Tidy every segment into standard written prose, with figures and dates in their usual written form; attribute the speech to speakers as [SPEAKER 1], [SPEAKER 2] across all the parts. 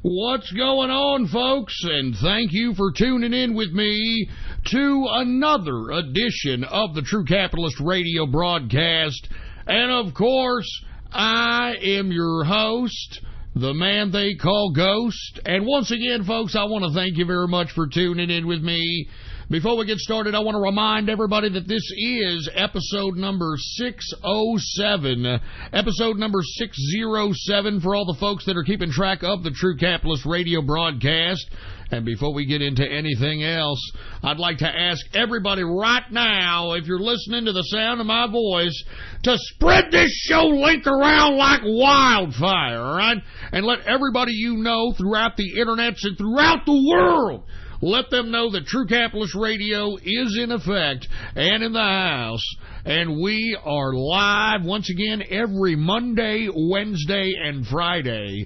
[SPEAKER 1] What's going on, folks? And thank you for tuning in with me to another edition of the True Capitalist Radio broadcast. And, of course, I am your host, the man they call Ghost. And once again, folks, I want to thank you very much for tuning in with me. Before we get started, I want to remind everybody that this is episode number 607. Episode number 607 for all the folks that are keeping track of the True Capitalist Radio broadcast. And before we get into anything else, I'd like to ask everybody right now, if you're listening to the sound of my voice, to spread this show link around like wildfire, all right? And let everybody you know throughout the internets and throughout the world, let them know that True Capitalist Radio is in effect and in the house. And we are live once again every Monday, Wednesday, and Friday,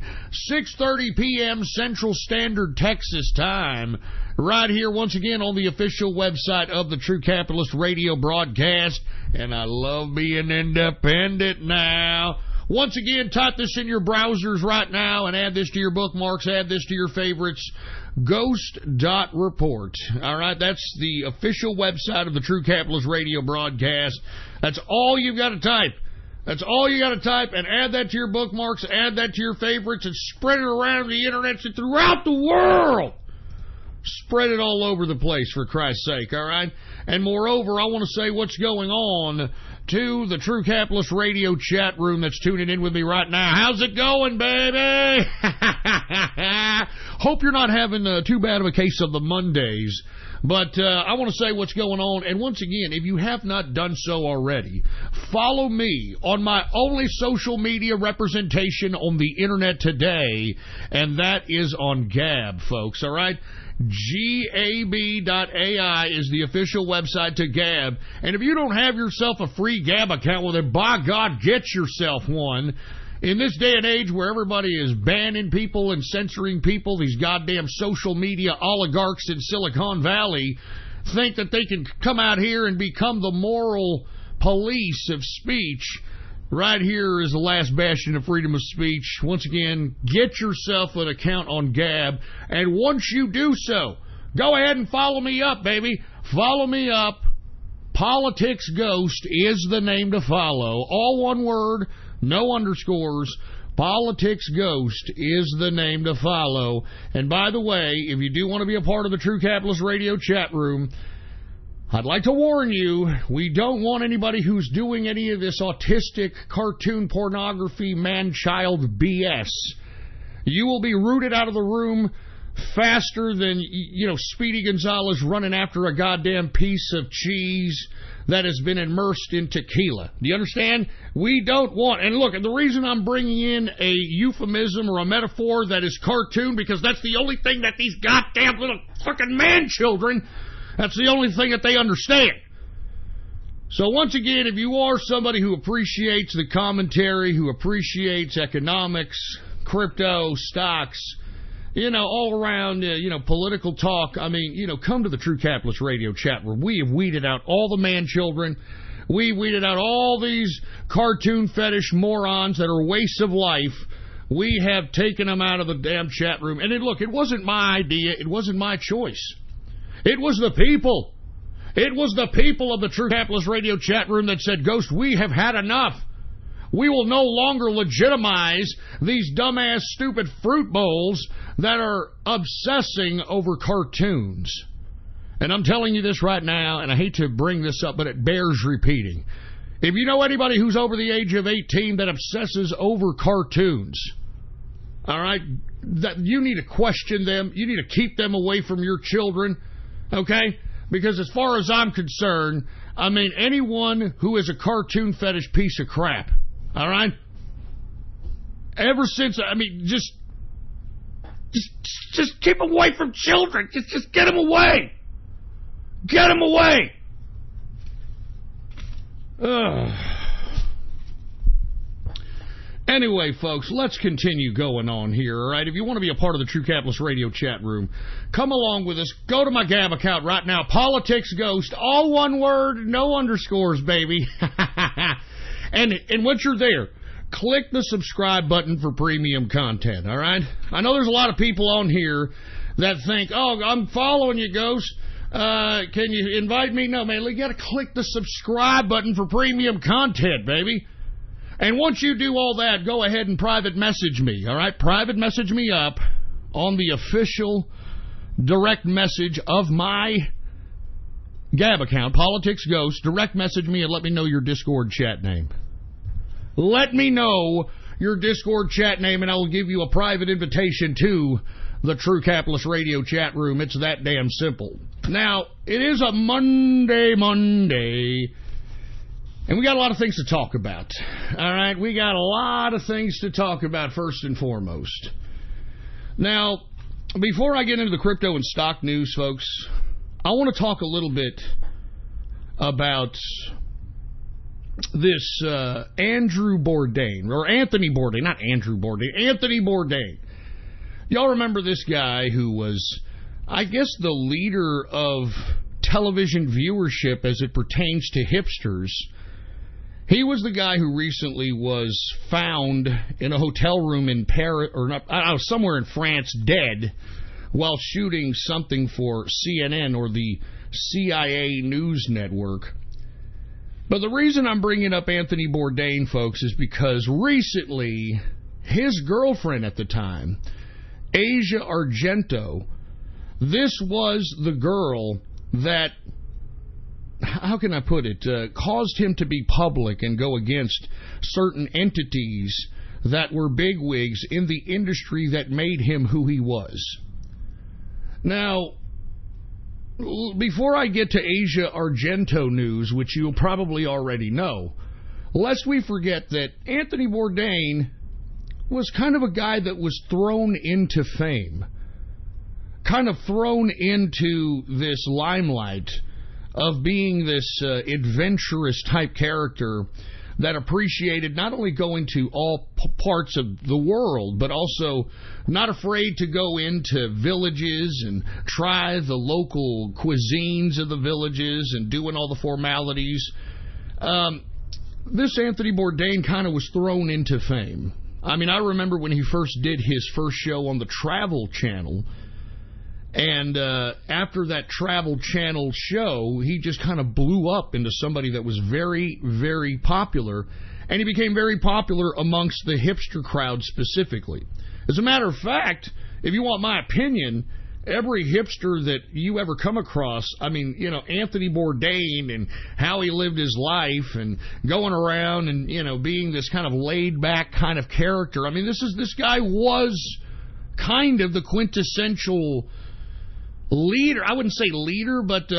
[SPEAKER 1] 6:30 p.m. Central Standard Texas time, right here once again on the official website of the True Capitalist Radio broadcast. And I love being independent now. Once again, type this in your browsers right now and add this to your bookmarks, add this to your favorites. Ghost.report. All right, that's the official website of the True Capitalist Radio broadcast. That's all you've got to type. That's all you got to type, and add that to your bookmarks, add that to your favorites, and spread it around the internet and throughout the world. Spread it all over the place, for Christ's sake, all right? And moreover, I want to say what's going on to the True Capitalist Radio chat room that's tuning in with me right now. How's it going, baby? Hope you're not having too bad of a case of the Mondays. But I want to say what's going on. And once again, if you have not done so already, follow me on my only social media representation on the internet today, and that is on Gab, folks, all right? Gab.ai is the official website to Gab. And if you don't have yourself a free Gab account, well, then by God, get yourself one. In this day and age where everybody is banning people and censoring people, these goddamn social media oligarchs in Silicon Valley think that they can come out here and become the moral police of speech. Right here is the last bastion of freedom of speech. Once again, get yourself an account on Gab. And once you do so, go ahead and follow me up, baby. Follow me up. Politics Ghost is the name to follow. All one word, no underscores. Politics Ghost is the name to follow. And by the way, if you do want to be a part of the True Capitalist Radio chat room, I'd like to warn you, we don't want anybody who's doing any of this autistic cartoon pornography man-child BS. You will be rooted out of the room faster than, Speedy Gonzalez running after a goddamn piece of cheese that has been immersed in tequila. Do you understand? We don't want, and look, the reason I'm bringing in a euphemism or a metaphor that is cartoon, because that's the only thing that these goddamn little fucking man-children, that's the only thing that they understand. So once again, if you are somebody who appreciates the commentary, who appreciates economics, crypto, stocks, all around, political talk, come to the True Capitalist Radio chat room. We have weeded out all the man-children. We weeded out all these cartoon fetish morons that are wastes of life. We have taken them out of the damn chat room. And look, it wasn't my idea. It wasn't my choice. It was the people. It was the people of the True Capitalist Radio chat room that said, Ghost, we have had enough. We will no longer legitimize these dumbass, stupid fruit bowls that are obsessing over cartoons. And I'm telling you this right now, and I hate to bring this up, but it bears repeating. If you know anybody who's over the age of 18 that obsesses over cartoons, all right, that you need to question them. You need to keep them away from your children. Okay? Because as far as I'm concerned, anyone who is a cartoon fetish piece of crap, all right? Ever since, just keep away from children. Just get them away. Get them away. Ugh. Anyway, folks, let's continue going on here, all right? If you want to be a part of the True Capitalist Radio chat room, come along with us. Go to my Gab account right now, Politics Ghost, all one word, no underscores, baby. And once you're there, click the subscribe button for premium content, all right? I know there's a lot of people on here that think, oh, I'm following you, Ghost. Can you invite me? No, man, you got to click the subscribe button for premium content, baby. And once you do all that, go ahead and private message me, all right? Private message me up on the official direct message of my Gab account, Politics Ghost. Direct message me and let me know your Discord chat name. Let me know your Discord chat name, and I will give you a private invitation to the True Capitalist Radio chat room. It's that damn simple. Now, it is a Monday, and we got a lot of things to talk about. All right, we got a lot of things to talk about first and foremost. Now, before I get into the crypto and stock news, folks, I want to talk a little bit about this Andrew Bourdain, or Anthony Bourdain, not Andrew Bourdain, Anthony Bourdain. Y'all remember this guy who was, I guess, the leader of television viewership as it pertains to hipsters. He was the guy who recently was found in a hotel room in Paris, or not, somewhere in France, dead, while shooting something for CNN or the CIA news network. But the reason I'm bringing up Anthony Bourdain, folks, is because recently his girlfriend at the time, Asia Argento, this was the girl that, how can I put it, caused him to be public and go against certain entities that were bigwigs in the industry that made him who he was. Now, before I get to Asia Argento news, which you'll probably already know, lest we forget that Anthony Bourdain was kind of a guy that was thrown into fame, kind of thrown into this limelight of being this adventurous type character that appreciated not only going to all parts of the world, but also not afraid to go into villages and try the local cuisines of the villages and doing all the formalities. This Anthony Bourdain kind of was thrown into fame. I mean, I remember when he first did his first show on the Travel Channel, and after that Travel Channel show, he just kind of blew up into somebody that was very, very popular, and he became very popular amongst the hipster crowd specifically. As a matter of fact, if you want my opinion, every hipster that you ever come across, I mean, you know, Anthony Bourdain and how he lived his life and going around and, you know, being this kind of laid-back kind of character. I mean, this guy was kind of the quintessential leader. I wouldn't say leader, but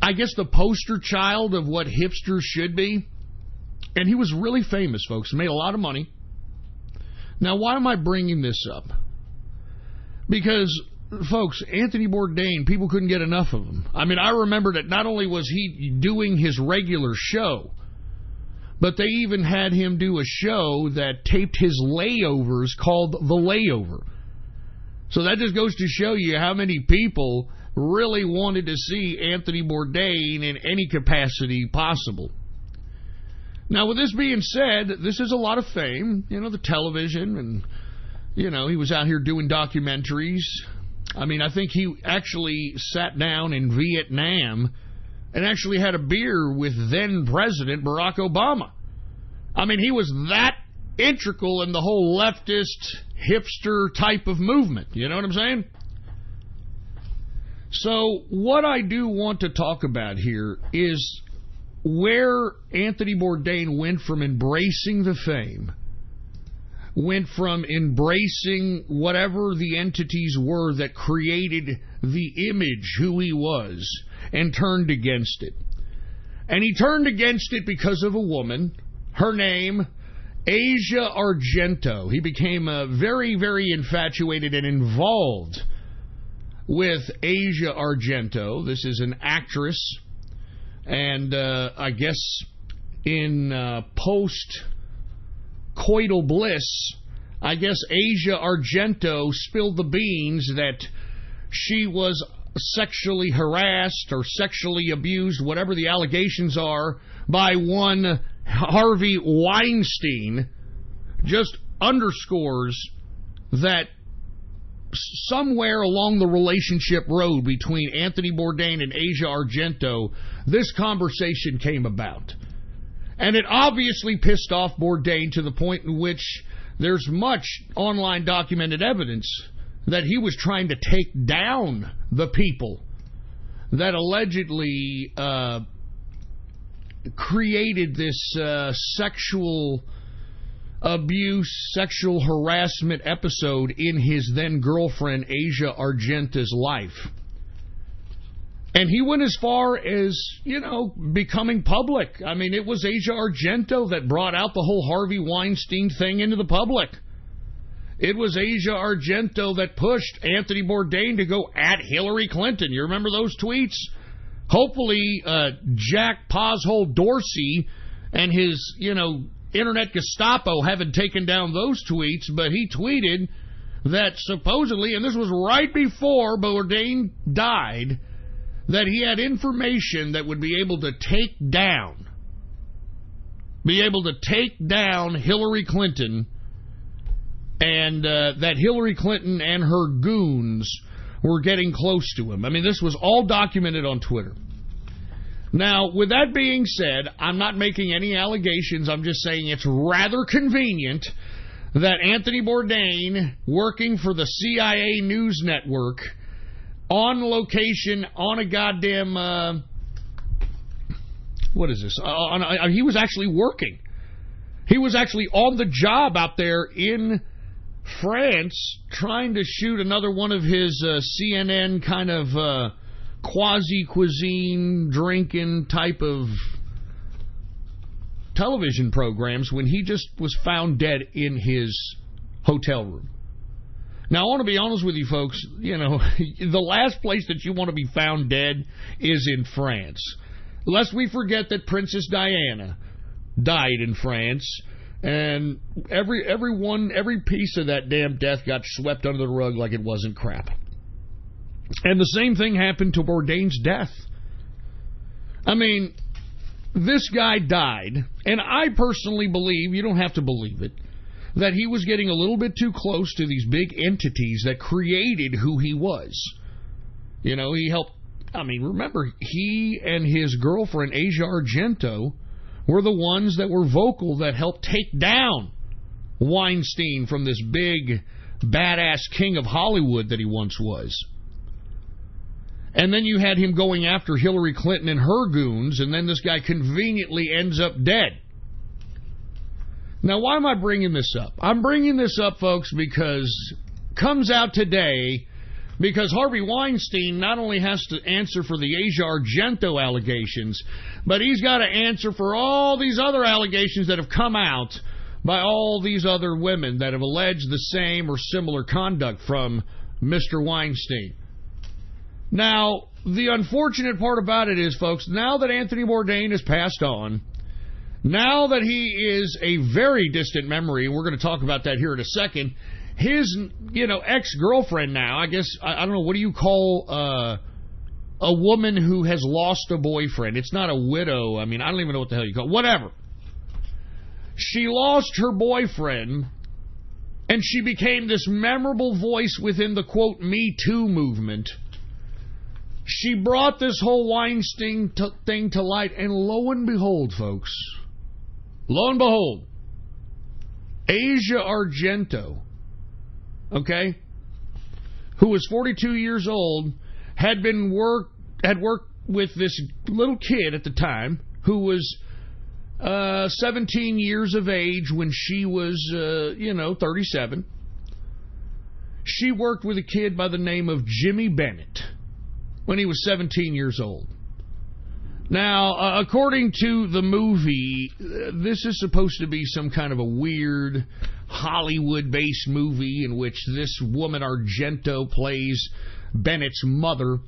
[SPEAKER 1] I guess the poster child of what hipsters should be. And he was really famous, folks. Made a lot of money. Now, why am I bringing this up? Because, folks, Anthony Bourdain, people couldn't get enough of him. I mean, I remember that not only was he doing his regular show, but they even had him do a show that taped his layovers called The Layover. So that just goes to show you how many people really wanted to see Anthony Bourdain in any capacity possible. Now, with this being said, this is a lot of fame, you know, the television, and, you know, he was out here doing documentaries. I mean, I think he actually sat down in Vietnam and actually had a beer with then-President Barack Obama. I mean, he was that integral in the whole leftist, hipster type of movement. You know what I'm saying? So, what I do want to talk about here is where Anthony Bourdain went from embracing the fame, went from embracing whatever the entities were that created the image, who he was, and turned against it. And he turned against it because of a woman, her name, Asia Argento. He became very, very infatuated and involved with Asia Argento. This is an actress, and I guess in post-coital bliss, I guess Asia Argento spilled the beans that she was sexually harassed or sexually abused, whatever the allegations are, by one Harvey Weinstein just underscores that somewhere along the relationship road between Anthony Bourdain and Asia Argento, this conversation came about. And it obviously pissed off Bourdain to the point in which there's much online documented evidence that he was trying to take down the people that allegedly created this sexual abuse, sexual harassment episode in his then girlfriend Asia Argento's life. And he went as far as, becoming public. I mean, it was Asia Argento that brought out the whole Harvey Weinstein thing into the public. It was Asia Argento that pushed Anthony Bourdain to go at Hillary Clinton. You remember those tweets? Hopefully, Jack Poshole Dorsey and his, Internet Gestapo haven't taken down those tweets, but he tweeted that supposedly, and this was right before Bourdain died, that he had information that would be able to take down Hillary Clinton, and that Hillary Clinton and her goons were getting close to him. I mean, this was all documented on Twitter. Now, with that being said, I'm not making any allegations. I'm just saying it's rather convenient that Anthony Bourdain, working for the CIA News Network, on location, on a goddamn, what is this? He was actually working. He was actually on the job out there in France trying to shoot another one of his CNN kind of quasi-cuisine drinking type of television programs when he just was found dead in his hotel room. Now, I want to be honest with you folks, the last place that you want to be found dead is in France. Lest we forget that Princess Diana died in France, and every piece of that damn death got swept under the rug like it wasn't crap. And the same thing happened to Bourdain's death. I mean, this guy died, and I personally believe, you don't have to believe it, that he was getting a little bit too close to these big entities that created who he was. He helped, remember, he and his girlfriend, Asia Argento, were the ones that were vocal that helped take down Weinstein from this big, badass king of Hollywood that he once was. And then you had him going after Hillary Clinton and her goons, and then this guy conveniently ends up dead. Now, why am I bringing this up? I'm bringing this up, folks, because comes out today because Harvey Weinstein not only has to answer for the Asia Argento allegations, but he's got to answer for all these other allegations that have come out by all these other women that have alleged the same or similar conduct from Mr. Weinstein. Now, the unfortunate part about it is, folks, now that Anthony Bourdain has passed on, now that he is a very distant memory, and we're going to talk about that here in a second, his, ex-girlfriend now, I guess, I don't know, what do you call a woman who has lost a boyfriend? It's not a widow. I don't even know what the hell you call it. Whatever. She lost her boyfriend, and she became this memorable voice within the, quote, Me Too movement. She brought this whole Weinstein thing to light, and lo and behold, folks, lo and behold, Asia Argento, okay, who was 42 years old, had worked with this little kid at the time who was 17 years of age when she was, 37. She worked with a kid by the name of Jimmy Bennett when he was 17 years old. Now, according to the movie, this is supposed to be some kind of a weird Hollywood-based movie in which this woman Argento plays Bennett's mother.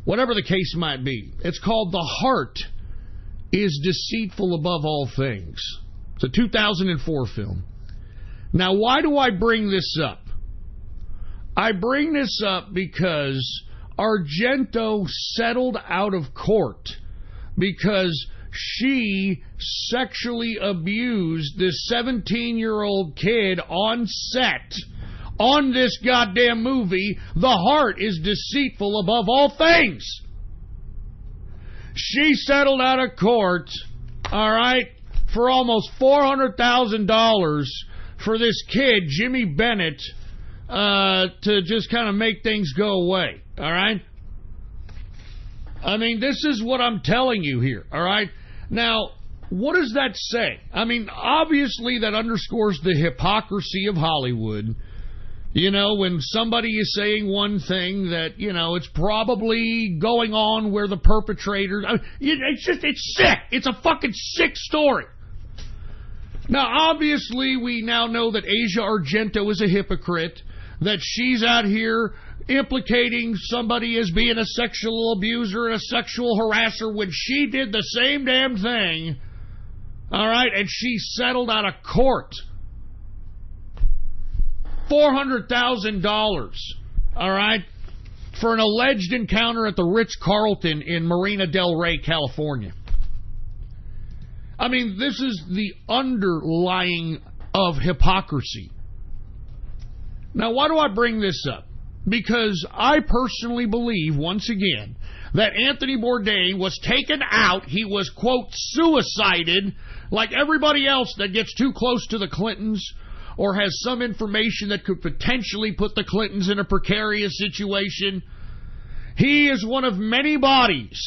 [SPEAKER 1] Whatever the case might be. It's called The Heart is Deceitful Above All Things. It's a 2004 film. Now, why do I bring this up? I bring this up because Argento settled out of court because she sexually abused this 17-year-old kid on set on this goddamn movie, The Heart is Deceitful Above All Things. She settled out of court, all right, for almost $400,000 for this kid, Jimmy Bennett, to just kind of make things go away, all right? I mean, this is what I'm telling you here, all right? Now, what does that say? I mean, obviously that underscores the hypocrisy of Hollywood. You know, when somebody is saying one thing that, you know, it's probably going on where the perpetrator... I mean, it's sick. It's a fucking sick story. Now, obviously, we now know that Asia Argento is a hypocrite, that she's out here implicating somebody as being a sexual abuser and a sexual harasser when she did the same damn thing, all right, and she settled out of court. $400,000, all right, for an alleged encounter at the Ritz-Carlton in Marina del Rey, California. I mean, this is the underlying of hypocrisy. Now, why do I bring this up? Because I personally believe, once again, that Anthony Bourdain was taken out. He was, quote, suicided, like everybody else that gets too close to the Clintons or has some information that could potentially put the Clintons in a precarious situation. He is one of many bodies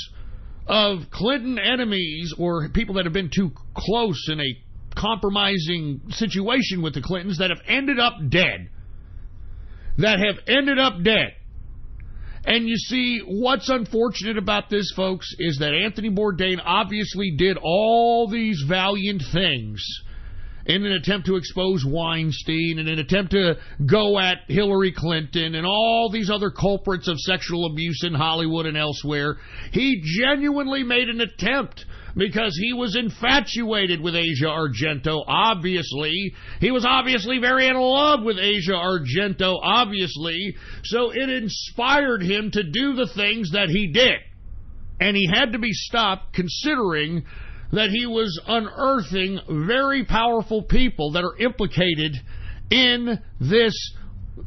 [SPEAKER 1] of Clinton enemies or people that have been too close in a compromising situation with the Clintons that have ended up dead. And you see, what's unfortunate about this, folks, is that Anthony Bourdain obviously did all these valiant things in an attempt to expose Weinstein, in an attempt to go at Hillary Clinton and all these other culprits of sexual abuse in Hollywood and elsewhere. He genuinely made an attempt because he was infatuated with Asia Argento, obviously. He was obviously very in love with Asia Argento, obviously. So it inspired him to do the things that he did. And he had to be stopped considering that he was unearthing very powerful people that are implicated in this,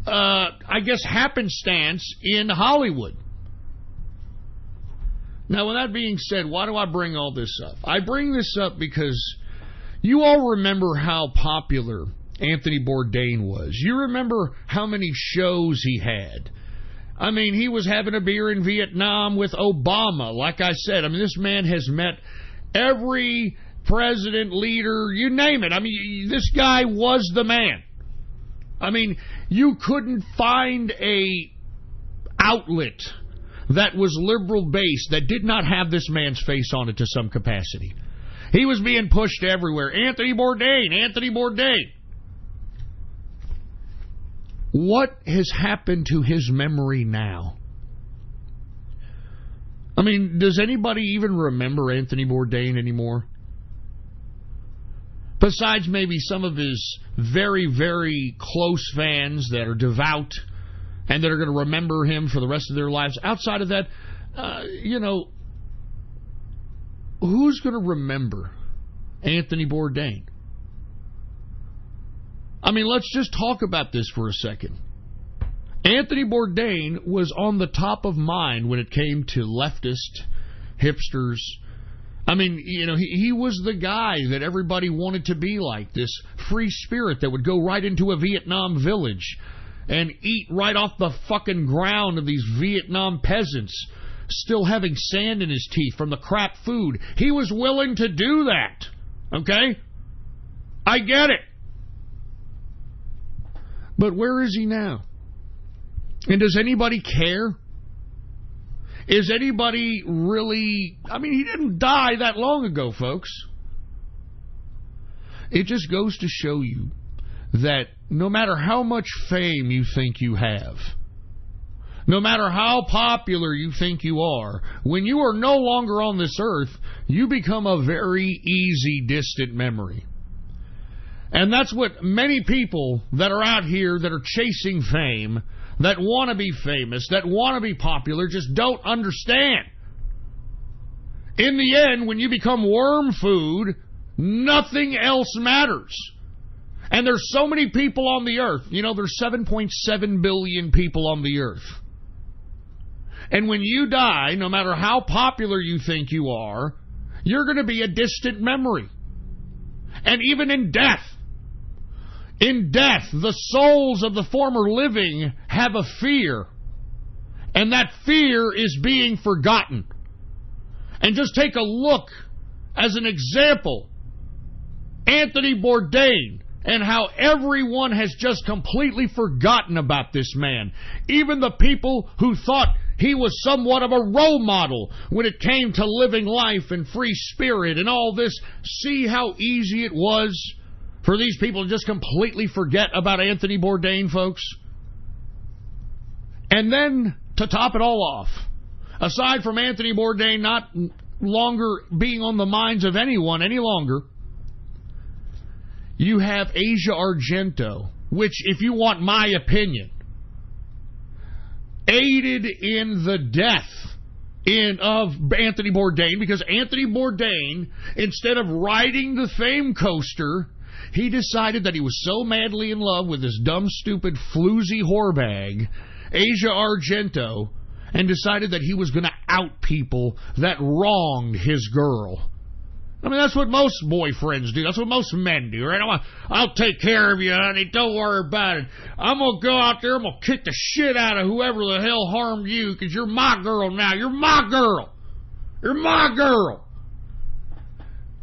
[SPEAKER 1] I guess, happenstance in Hollywood. Now, with that being said, why do I bring all this up? I bring this up because you all remember how popular Anthony Bourdain was. You remember how many shows he had. I mean, he was having a beer in Vietnam with Obama. Like I said, I mean, this man has met every president, leader, you name it. I mean, this guy was the man. I mean, you couldn't find a outlet that was liberal-based that did not have this man's face on it to some capacity. He was being pushed everywhere. Anthony Bourdain. What has happened to his memory now? I mean, does anybody even remember Anthony Bourdain anymore? Besides maybe some of his very, very close fans that are devout and that are going to remember him for the rest of their lives. Outside of that, you know, who's going to remember Anthony Bourdain? I mean, let's just talk about this for a second. Anthony Bourdain was on the top of mind when it came to leftist hipsters. I mean, you know, he was the guy that everybody wanted to be like, this free spirit that would go right into a Vietnam village and eat right off the fucking ground of these Vietnam peasants, still having sand in his teeth from the crap food. He was willing to do that, okay? I get it. But where is he now? And does anybody care? Is anybody really... I mean, he didn't die that long ago, folks. It just goes to show you that no matter how much fame you think you have, no matter how popular you think you are, when you are no longer on this earth, you become a very easy, distant memory. And that's what many people that are out here that are chasing fame, that want to be famous, that want to be popular, just don't understand. In the end, when you become worm food, nothing else matters. And there's so many people on the earth. You know, there's 7.7 billion people on the earth. And when you die, no matter how popular you think you are, you're going to be a distant memory. And even in death, the souls of the former living have a fear. And that fear is being forgotten. And just take a look, as an example, Anthony Bourdain, and how everyone has just completely forgotten about this man. Even the people who thought he was somewhat of a role model when it came to living life and free spirit and all this. See how easy it was for these people to just completely forget about Anthony Bourdain, folks? And then, to top it all off, aside from Anthony Bourdain not longer being on the minds of anyone any longer, you have Asia Argento, which, if you want my opinion, aided in the death of Anthony Bourdain, because Anthony Bourdain, instead of riding the fame coaster, he decided that he was so madly in love with this dumb, stupid, floozy whorebag, Asia Argento, and decided that he was going to out people that wronged his girl. I mean, that's what most boyfriends do. That's what most men do, right? I'll take care of you, honey. Don't worry about it. I'm going to go out there. I'm going to kick the shit out of whoever the hell harmed you, because you're my girl now. You're my girl. You're my girl.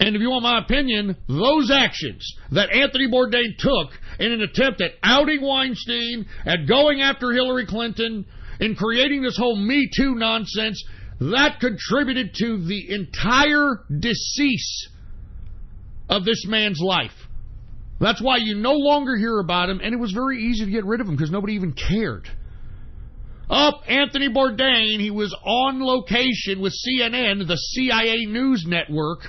[SPEAKER 1] And if you want my opinion, those actions that Anthony Bourdain took in an attempt at outing Weinstein, at going after Hillary Clinton, in creating this whole Me Too nonsense, that contributed to the entire decease of this man's life. That's why you no longer hear about him, and it was very easy to get rid of him because nobody even cared. Anthony Bourdain, he was on location with CNN, the CIA news network.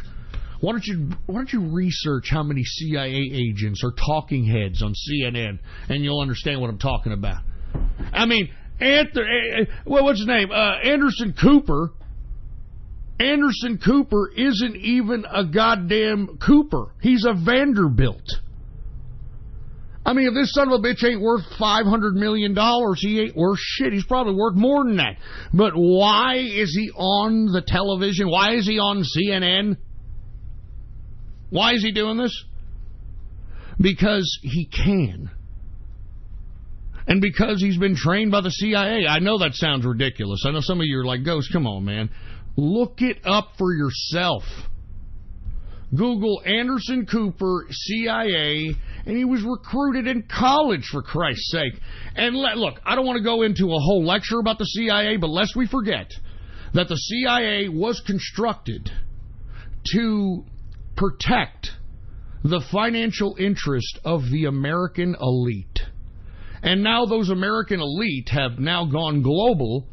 [SPEAKER 1] Why don't you research how many CIA agents are talking heads on CNN, and you'll understand what I'm talking about. I mean, what's his name? Anderson Cooper. Anderson Cooper isn't even a goddamn Cooper. He's a Vanderbilt. I mean, if this son of a bitch ain't worth $500 million, he ain't worth shit. He's probably worth more than that. But why is he on the television? Why is he on CNN? Why is he doing this? Because he can. And because he's been trained by the CIA. I know that sounds ridiculous. I know some of you are like, Ghost, come on, man. Look it up for yourself. Google Anderson Cooper, CIA, and he was recruited in college, for Christ's sake. And look, I don't want to go into a whole lecture about the CIA, but lest we forget that the CIA was constructed to protect the financial interest of the American elite. And now those American elite have now gone global,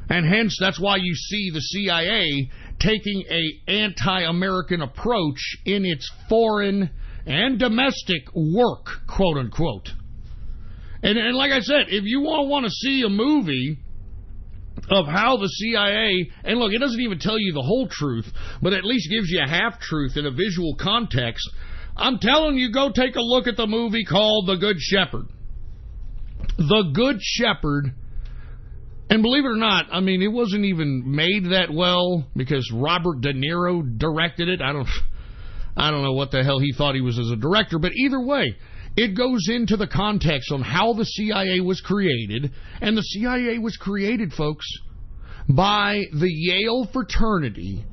[SPEAKER 1] and hence that's why you see the CIA taking a anti-American approach in its foreign and domestic work, quote unquote. And like I said, if you want to see a movie of how the CIA, and look, it doesn't even tell you the whole truth, but at least gives you a half-truth in a visual context, I'm telling you, go take a look at the movie called The Good Shepherd. The Good Shepherd. And believe it or not, I mean, it wasn't even made that well because Robert De Niro directed it. I don't know what the hell he thought he was as a director, but either way, it goes into the context on how the CIA was created. And the CIA was created, folks, by the Yale fraternity.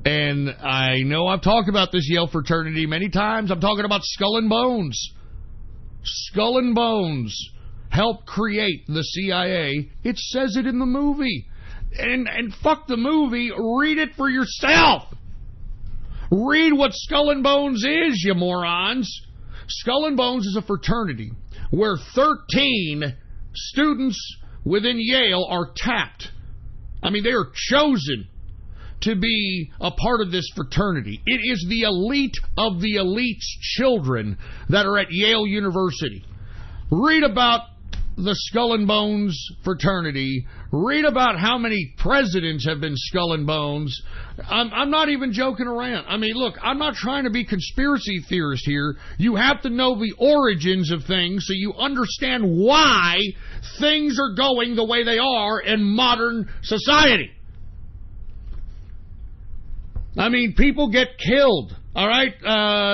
[SPEAKER 1] And I know I've talked about this Yale fraternity many times. I'm talking about Skull and Bones. Skull and Bones helped create the CIA. It says it in the movie. And fuck the movie. Read it for yourself. Read what Skull and Bones is, you morons. Skull and Bones is a fraternity where 13 students within Yale are tapped. I mean, they are chosen to be a part of this fraternity. It is the elite of the elite's children that are at Yale University. Read about the Skull and Bones fraternity. Read about how many presidents have been Skull and Bones. I'm not even joking around. I mean, look, I'm not trying to be conspiracy theorist here. You have to know the origins of things so you understand why things are going the way they are in modern society. I mean, people get killed. All right,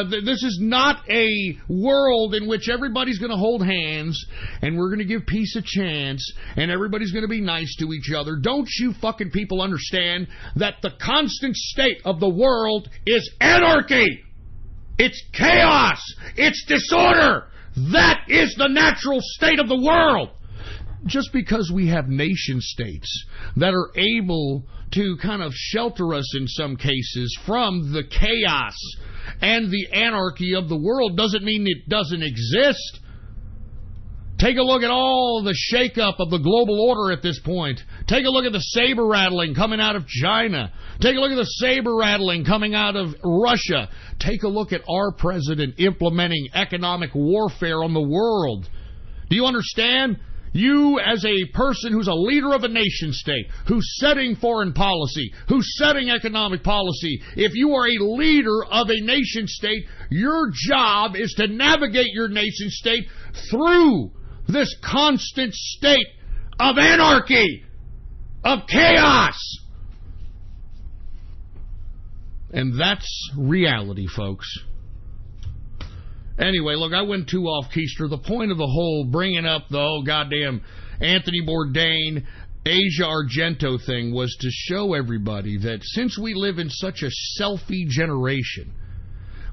[SPEAKER 1] this is not a world in which everybody's going to hold hands and we're going to give peace a chance and everybody's going to be nice to each other. Don't you fucking people understand that the constant state of the world is anarchy? It's chaos. It's disorder. That is the natural state of the world. Just because we have nation states that are able to kind of shelter us in some cases from the chaos and the anarchy of the world doesn't mean it doesn't exist. Take a look at all the shakeup of the global order at this point. Take a look at the saber rattling coming out of China. Take a look at the saber rattling coming out of Russia. Take a look at our president implementing economic warfare on the world. Do you understand? You, as a person who's a leader of a nation state, who's setting foreign policy, who's setting economic policy, if you are a leader of a nation state, your job is to navigate your nation state through this constant state of anarchy, of chaos. And that's reality, folks. Anyway, look, I went too off keister. The point of the whole bringing up the whole goddamn Anthony Bourdain, Asia Argento thing was to show everybody that since we live in such a selfie generation,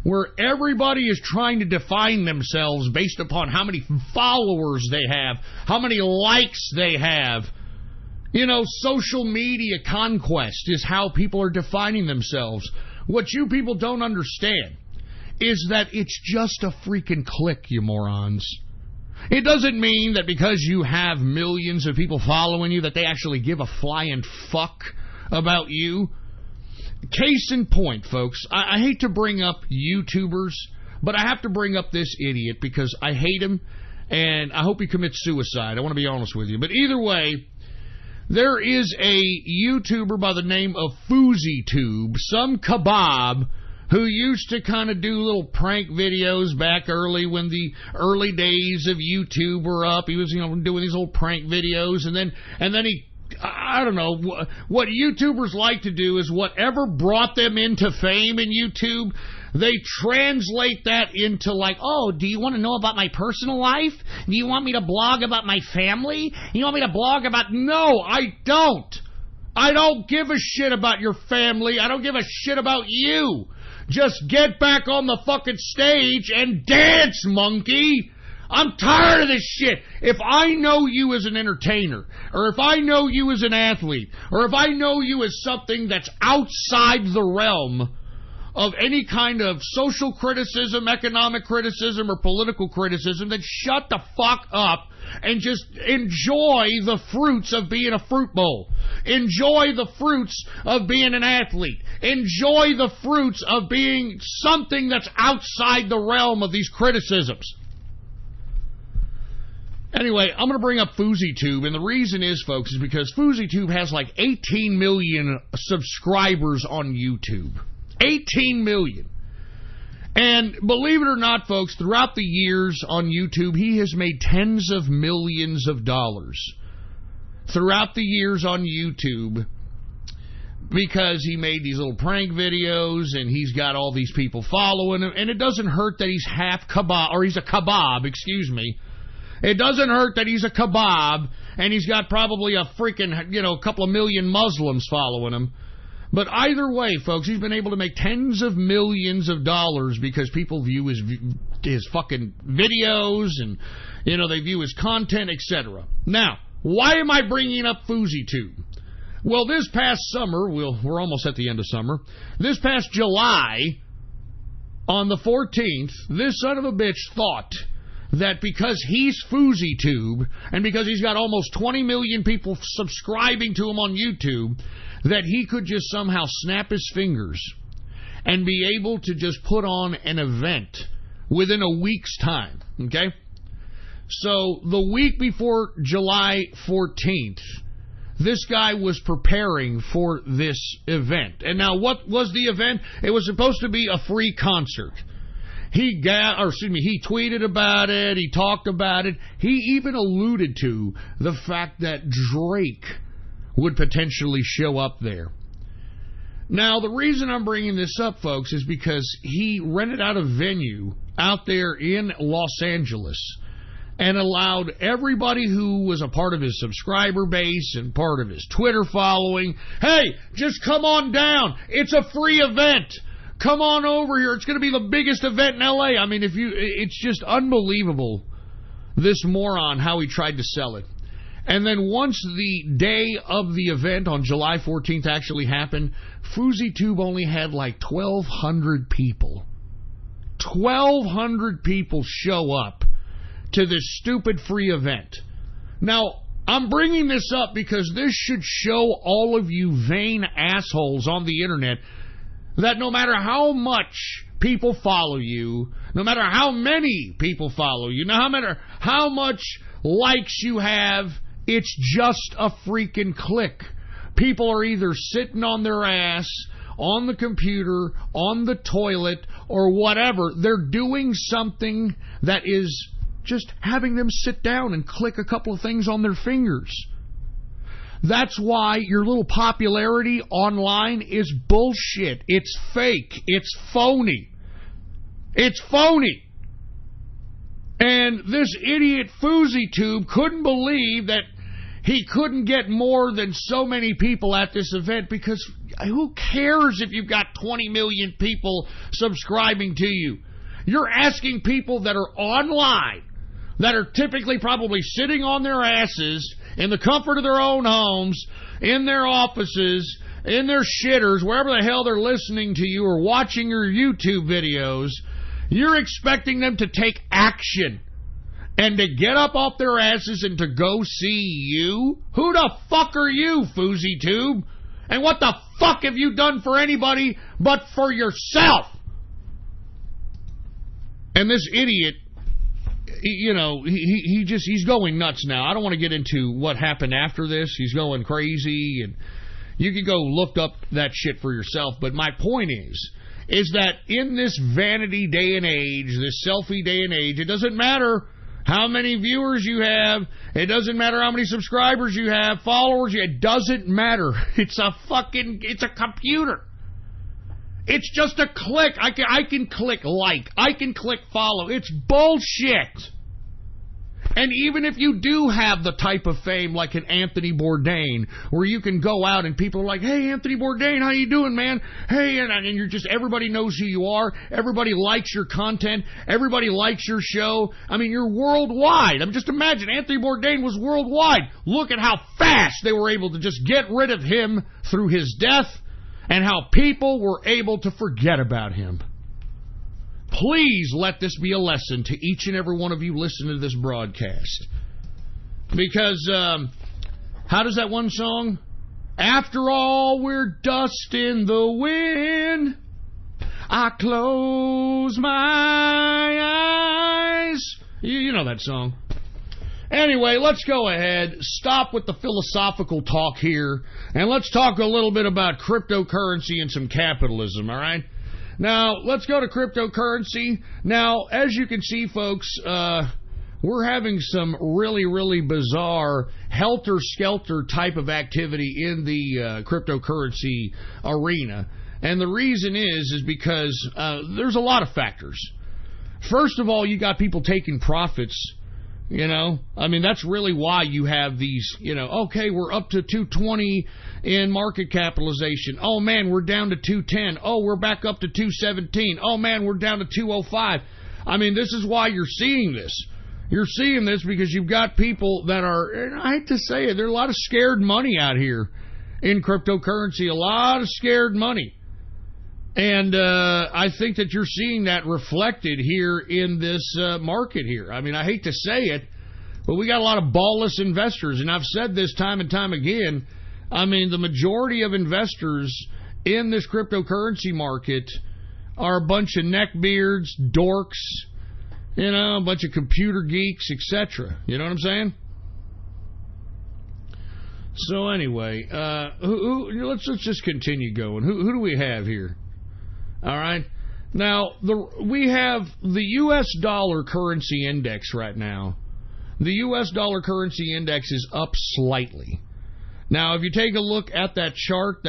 [SPEAKER 1] where everybody is trying to define themselves based upon how many followers they have, how many likes they have, you know, social media conquest is how people are defining themselves. What you people don't understand is that it's just a freaking click, you morons. It doesn't mean that because you have millions of people following you that they actually give a flying fuck about you. Case in point, folks, I hate to bring up YouTubers, but I have to bring up this idiot because I hate him and I hope he commits suicide. I want to be honest with you. But either way, there is a YouTuber by the name of FouseyTube, some kebab, who used to kind of do little prank videos back early when the early days of YouTube were up. He was, doing these little prank videos, and then he, I don't know, what YouTubers like to do is whatever brought them into fame in YouTube, they translate that into like, oh, do you want to know about my personal life? Do you want me to blog about my family? You want me to blog about... No, I don't. I don't give a shit about your family. I don't give a shit about you. Just get back on the fucking stage and dance, monkey. I'm tired of this shit. If I know you as an entertainer, or if I know you as an athlete, or if I know you as something that's outside the realm of any kind of social criticism, economic criticism, or political criticism, then shut the fuck up and just enjoy the fruits of being a fruit bowl. Enjoy the fruits of being an athlete. Enjoy the fruits of being something that's outside the realm of these criticisms. Anyway, I'm going to bring up FouseyTube, and the reason is, folks, is because FouseyTube has like 18 million subscribers on YouTube. 18 million. And believe it or not, folks, throughout the years on YouTube, he has made tens of millions of dollars. Throughout the years on YouTube, because he made these little prank videos, and he's got all these people following him, and it doesn't hurt that he's half kebab, or he's a kebab, excuse me. It doesn't hurt that he's a kebab, and he's got probably a freaking, a couple of million Muslims following him. But either way, folks, he's been able to make tens of millions of dollars because people view his fucking videos, and, they view his content, etc. Now, why am I bringing up FouseyTube? Well, this past summer, we're almost at the end of summer, this past July, on the 14th, this son of a bitch thought that because he's FouseyTube, and because he's got almost 20 million people subscribing to him on YouTube, that he could just somehow snap his fingers and be able to just put on an event within a week's time, okay? So the week before July 14th, this guy was preparing for this event. And now what was the event? It was supposed to be a free concert. He tweeted about it, he talked about it, he even alluded to the fact that Drake would potentially show up there. Now, the reason I'm bringing this up, folks, is because he rented out a venue out there in Los Angeles and allowed everybody who was a part of his subscriber base and part of his Twitter following, hey, just come on down. It's a free event. Come on over here. It's going to be the biggest event in L.A. I mean, it's just unbelievable, this moron, how he tried to sell it. And then once the day of the event on July 14th actually happened, FouseyTube only had like 1,200 people. 1,200 people show up to this stupid free event. Now, I'm bringing this up because this should show all of you vain assholes on the internet that no matter how much people follow you, no matter how many people follow you, no matter how much likes you have, it's just a freaking click. People are either sitting on their ass, on the computer, on the toilet, or whatever. They're doing something that is just having them sit down and click a couple of things on their fingers. That's why your little popularity online is bullshit. It's fake. It's phony. It's phony. And this idiot FouseyTube couldn't believe that he couldn't get more than so many people at this event, because who cares if you've got 20 million people subscribing to you? You're asking people that are online, that are typically probably sitting on their asses in the comfort of their own homes, in their offices, in their shitters, wherever the hell they're listening to you or watching your YouTube videos. You're expecting them to take action and to get up off their asses and to go see you? Who the fuck are you, FouseyTube? And what the fuck have you done for anybody but for yourself? And this idiot, you know, he's going nuts now. I don't want to get into what happened after this. He's going crazy, and you can go look up that shit for yourself. But my point is that in this vanity day and age, this selfie day and age, it doesn't matter how many viewers you have. It doesn't matter how many subscribers you have, followers. It doesn't matter. It's a computer. It's just a click. I can click like. I can click follow. It's bullshit. And even if you do have the type of fame like an Anthony Bourdain, where you can go out and people are like, hey, Anthony Bourdain, how you doing, man? Hey, and you're just, everybody knows who you are. Everybody likes your content. Everybody likes your show. I mean, you're worldwide. I mean, just imagine Anthony Bourdain was worldwide. Look at how fast they were able to just get rid of him through his death, and how people were able to forget about him. Please let this be a lesson to each and every one of you listening to this broadcast. Because, how does that one song? After all, we're dust in the wind. I close my eyes. You know that song. Anyway, let's go ahead, stop with the philosophical talk here, and let's talk a little bit about cryptocurrency and some capitalism, all right? Now, let's go to cryptocurrency. Now, as you can see, folks, we're having some really, really bizarre helter-skelter type of activity in the cryptocurrency arena. And the reason is because there's a lot of factors. First of all, you got people taking profits. You know, I mean, that's really why you have these, you know, okay, we're up to 220 in market capitalization. Oh, man, we're down to 210. Oh, we're back up to 217. Oh, man, we're down to 205. I mean, this is why you're seeing this. You're seeing this because you've got people that are, and I hate to say it, there's a lot of scared money out here in cryptocurrency, a lot of scared money. And I think that you're seeing that reflected here in this market here. I mean, I hate to say it, but we got a lot of ballless investors. And I've said this time and time again. I mean, the majority of investors in this cryptocurrency market are a bunch of neckbeards, dorks, You know, a bunch of computer geeks, etc. You know what I'm saying? So anyway, let's just continue going. Who do we have here? All right. Now, we have the U.S. dollar currency index right now. The U.S. dollar currency index is up slightly. Now, if you take a look at that chart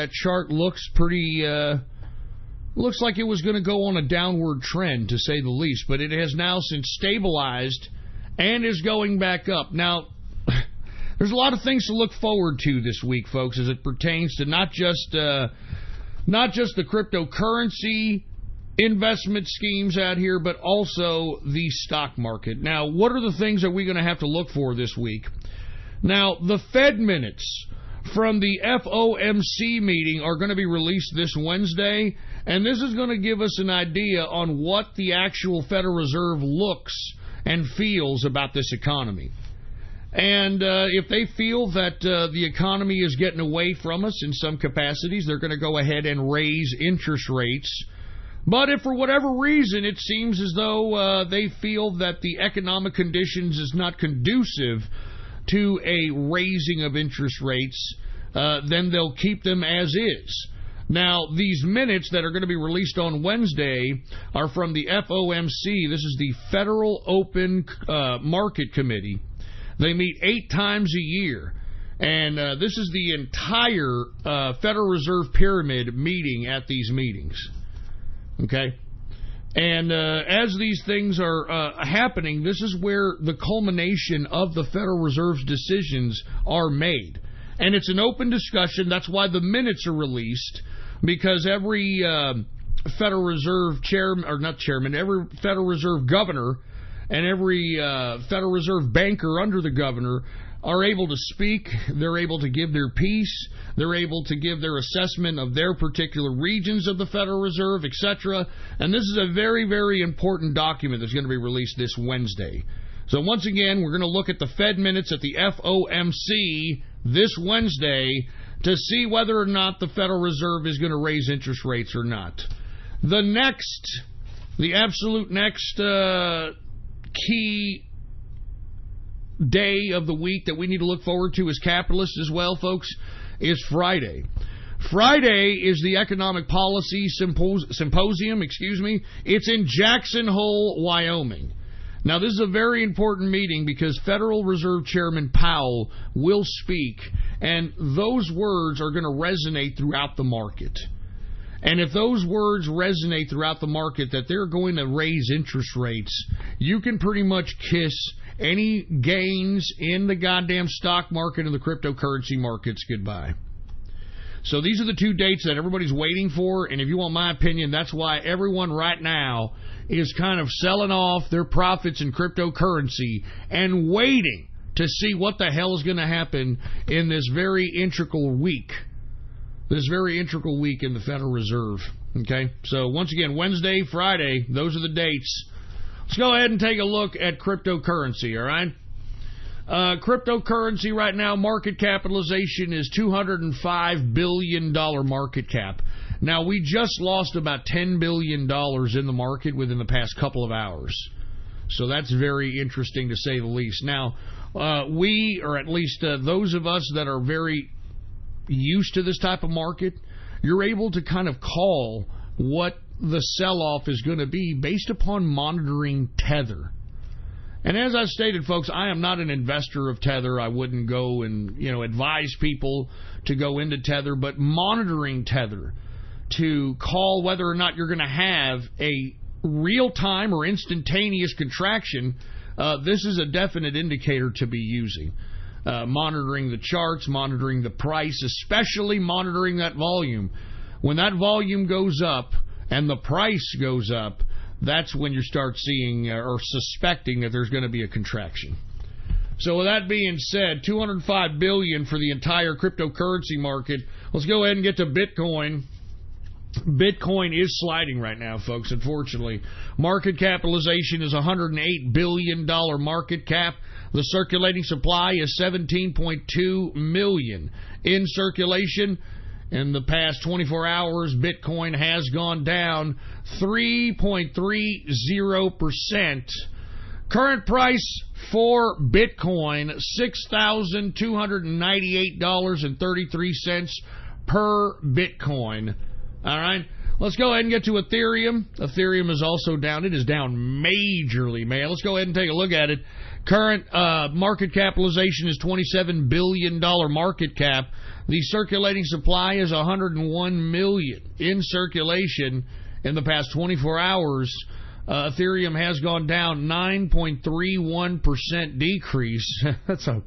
[SPEAKER 1] looks pretty, looks like it was going to go on a downward trend, to say the least, but it has now since stabilized and is going back up. Now, there's a lot of things to look forward to this week, folks, as it pertains to not just the cryptocurrency investment schemes out here, but also the stock market. Now, what are the things that we're going to have to look for this week? Now, the Fed minutes from the FOMC meeting are going to be released this Wednesday, and this is going to give us an idea on what the actual Federal Reserve looks and feels about this economy. And if they feel that the economy is getting away from us in some capacities, they're going to go ahead and raise interest rates. But if for whatever reason it seems as though they feel that the economic conditions is not conducive to a raising of interest rates, then they'll keep them as is. Now, these minutes that are going to be released on Wednesday are from the FOMC. This is the Federal Open Market Committee. They meet 8 times a year. And this is the entire Federal Reserve pyramid meeting at these meetings. Okay? And as these things are happening, this is where the culmination of the Federal Reserve's decisions are made. And it's an open discussion. That's why the minutes are released, because every Federal Reserve chairman, or not chairman, every Federal Reserve governor and every Federal Reserve banker under the governor are able to speak. They're able to give their piece. They're able to give their assessment of their particular regions of the Federal Reserve, etc. And this is a very, very important document that's going to be released this Wednesday. So once again, we're going to look at the Fed minutes at the FOMC this Wednesday to see whether or not the Federal Reserve is going to raise interest rates or not. The absolute next key day of the week that we need to look forward to as capitalists as well, folks, is Friday. Friday is the Economic Policy Symposium, It's in Jackson Hole, Wyoming. Now, this is a very important meeting because Federal Reserve Chairman Powell will speak, and those words are going to resonate throughout the market. And if those words resonate throughout the market that they're going to raise interest rates, you can pretty much kiss any gains in the goddamn stock market and the cryptocurrency markets goodbye. So these are the 2 dates that everybody's waiting for, and if you want my opinion, that's why everyone right now is kind of selling off their profits in cryptocurrency and waiting to see what the hell is going to happen in this very integral week. This very integral week in the Federal Reserve. Okay? So once again, Wednesday, Friday, those are the dates. Let's go ahead and take a look at cryptocurrency, all right? Cryptocurrency right now, market capitalization is $205 billion market cap. Now, we just lost about $10 billion in the market within the past couple of hours. So that's very interesting to say the least. Now, we, or at least those of us that are very used to this type of market, you're able to kind of call what the sell-off is going to be based upon monitoring Tether. And as I stated, folks, I am not an investor of Tether. I wouldn't go and, advise people to go into Tether, but monitoring Tether to call whether or not you're going to have a real-time or instantaneous contraction, this is a definite indicator to be using. Monitoring the charts, monitoring the price, especially monitoring that volume. When that volume goes up and the price goes up, that's when you start seeing or suspecting that there's going to be a contraction. So with that being said, $205 billion for the entire cryptocurrency market. Let's go ahead and get to Bitcoin. Bitcoin is sliding right now, folks, unfortunately. Market capitalization is $108 billion market cap. The circulating supply is 17.2 million. In circulation, in the past 24 hours, Bitcoin has gone down 3.30%. Current price for Bitcoin, $6,298.33 per Bitcoin. All right. Let's go ahead and get to Ethereum. Ethereum is also down. It is down majorly, man. Let's go ahead and take a look at it. Current market capitalization is $27 billion market cap. The circulating supply is 101 million in circulation in the past 24 hours. Ethereum has gone down 9.31% decrease. That's a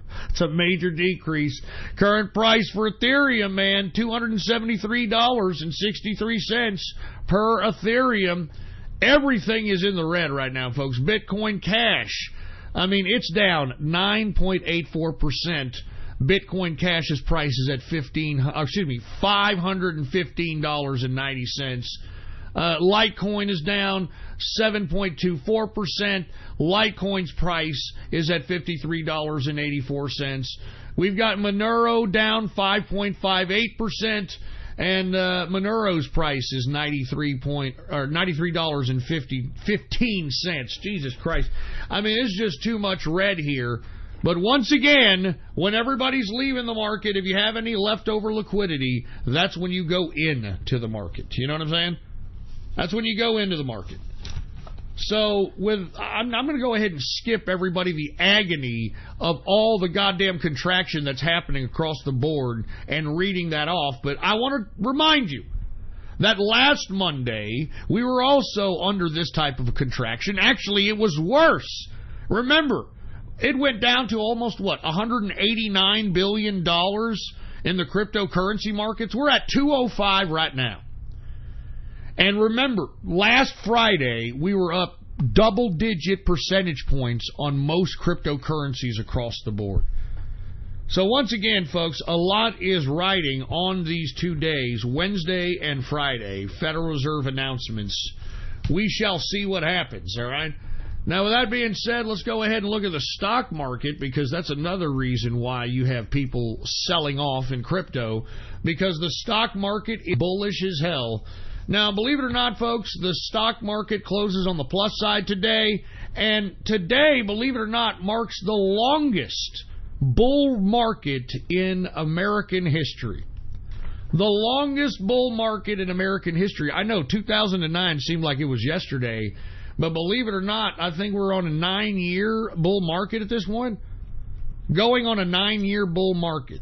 [SPEAKER 1] major decrease. Current price for Ethereum, man, $273.63 per Ethereum. Everything is in the red right now, folks. Bitcoin Cash, I mean, it's down 9.84%. Bitcoin Cash's price is at $515.90. Litecoin is down 7.24%. Litecoin's price is at $53.84. We've got Monero down 5.58%, and Monero's price is $93.15. Jesus Christ! I mean, it's just too much red here. But once again, when everybody's leaving the market, if you have any leftover liquidity, that's when you go into the market. You know what I'm saying? That's when you go into the market. So I'm going to go ahead and skip everybody the agony of all the goddamn contraction that's happening across the board and reading that off. But I want to remind you that last Monday we were also under this type of a contraction. Actually, it was worse. Remember, it went down to almost, $189 billion in the cryptocurrency markets. We're at 205 right now. And remember, last Friday, we were up double-digit percentage points on most cryptocurrencies across the board. So once again, folks, a lot is riding on these 2 days, Wednesday and Friday, Federal Reserve announcements. We shall see what happens, all right? Now, with that being said, let's go ahead and look at the stock market, because that's another reason why you have people selling off in crypto, because the stock market is bullish as hell. Now, believe it or not, folks, the stock market closes on the plus side today, and today, believe it or not, marks the longest bull market in American history. The longest bull market in American history. I know 2009 seemed like it was yesterday, but believe it or not, I think we're on a 9-year bull market at this point. Going on a 9-year bull market.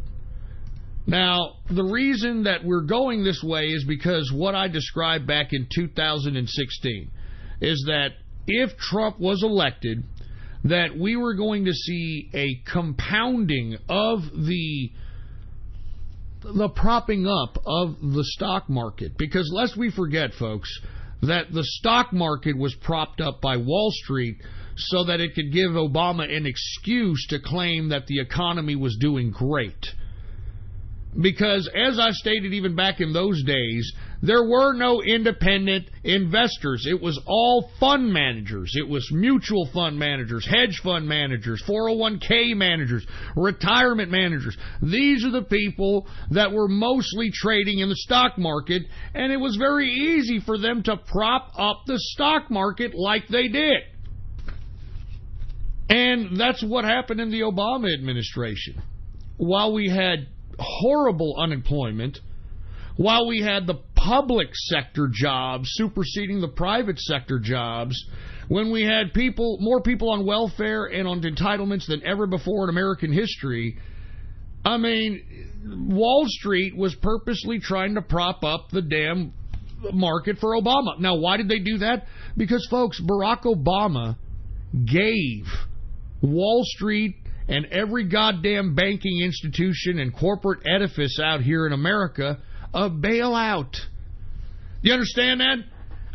[SPEAKER 1] Now, the reason that we're going this way is because what I described back in 2016 is that if Trump was elected, that we were going to see a compounding of the propping up of the stock market. Because lest we forget, folks, that the stock market was propped up by Wall Street so that it could give Obama an excuse to claim that the economy was doing great. Because, as I stated even back in those days, there were no independent investors. It was all fund managers. It was mutual fund managers, hedge fund managers, 401k managers, retirement managers. These are the people that were mostly trading in the stock market, and it was very easy for them to prop up the stock market like they did. And that's what happened in the Obama administration. While we had horrible unemployment, while we had the public sector jobs superseding the private sector jobs, when we had more people on welfare and on entitlements than ever before in American history, I mean, Wall Street was purposely trying to prop up the damn market for Obama. Now, why did they do that? Because, folks, Barack Obama gave Wall Street and every goddamn banking institution and corporate edifice out here in America a bailout. You understand that?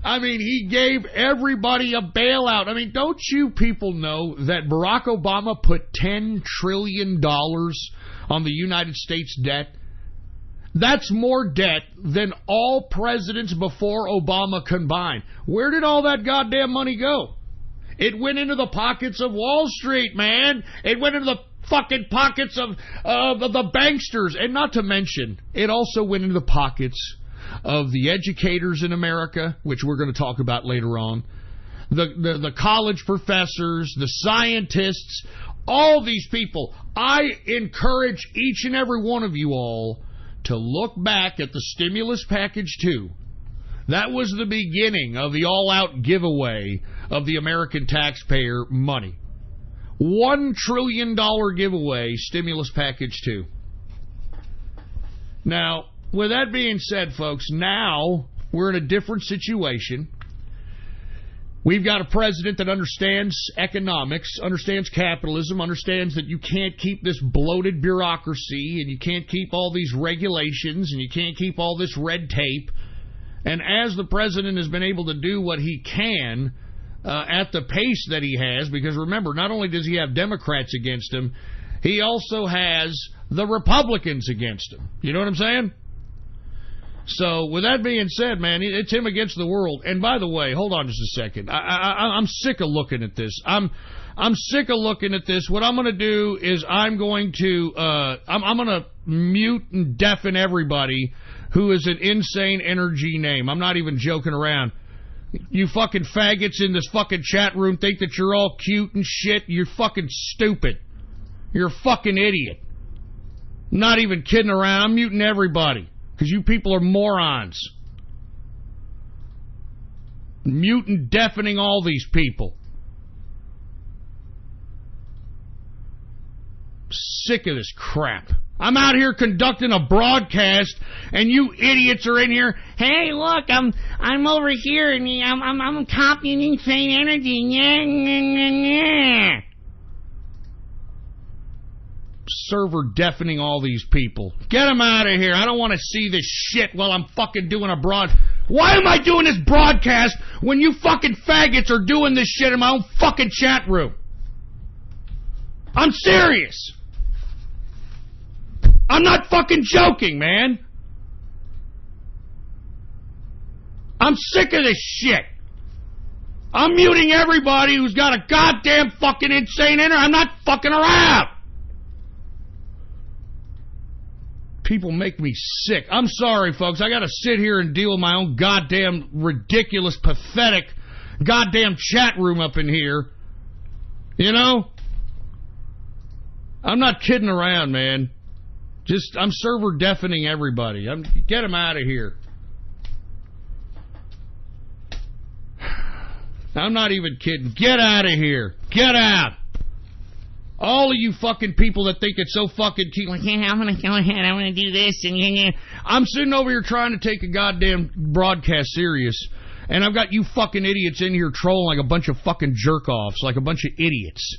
[SPEAKER 1] I mean, he gave everybody a bailout. I mean, don't you people know that Barack Obama put $10 trillion on the United States debt? That's more debt than all presidents before Obama combined. Where did all that goddamn money go? It went into the pockets of Wall Street, man. It went into the fucking pockets of the banksters. And not to mention, it also went into the pockets of the educators in America, which we're going to talk about later on. the college professors, the scientists, all these people. I encourage each and every one of you all to look back at the stimulus package 2. That was the beginning of the all-out giveaway of the American taxpayer money. $1 trillion giveaway, stimulus package 2. Now, with that being said, folks, now we're in a different situation. We've got a president that understands economics, understands capitalism, understands that you can't keep this bloated bureaucracy, and you can't keep all these regulations, and you can't keep all this red tape. And as the president has been able to do what he can at the pace that he has, because remember, not only does he have Democrats against him, he also has the Republicans against him. You know what I'm saying? So, with that being said, man, it's him against the world. And by the way, hold on just a second. I'm sick of looking at this. I'm sick of looking at this. What I'm going to do is I'm going to mute and deafen everybody who is an insane energy name. I'm not even joking around. You fucking faggots in this fucking chat room think that you're all cute and shit. You're fucking stupid. You're a fucking idiot. I'm not even kidding around. I'm muting everybody because you people are morons. Muting, deafening all these people. Sick of this crap. I'm out here conducting a broadcast, and you idiots are in here. Hey, look, I'm over here, and I'm copying insane energy. Yeah. Server deafening all these people. Get them out of here. I don't want to see this shit while I'm fucking doing a Why am I doing this broadcast when you fucking faggots are doing this shit in my own fucking chat room? I'm serious. I'm not fucking joking, man. I'm sick of this shit. I'm muting everybody who's got a goddamn fucking insane energy. I'm not fucking around. People make me sick. I'm sorry, folks. I got to sit here and deal with my own goddamn ridiculous, pathetic goddamn chat room up in here. You know? I'm not kidding around, man. I'm server deafening everybody. Get them out of here. I'm not even kidding. Get out of here. Get out. All of you fucking people that think it's so fucking cute, like, yeah, I'm going to go ahead, I'm going to do this, and yeah. I'm sitting over here trying to take a goddamn broadcast serious, and I've got you fucking idiots in here trolling like a bunch of fucking jerk-offs, like a bunch of idiots.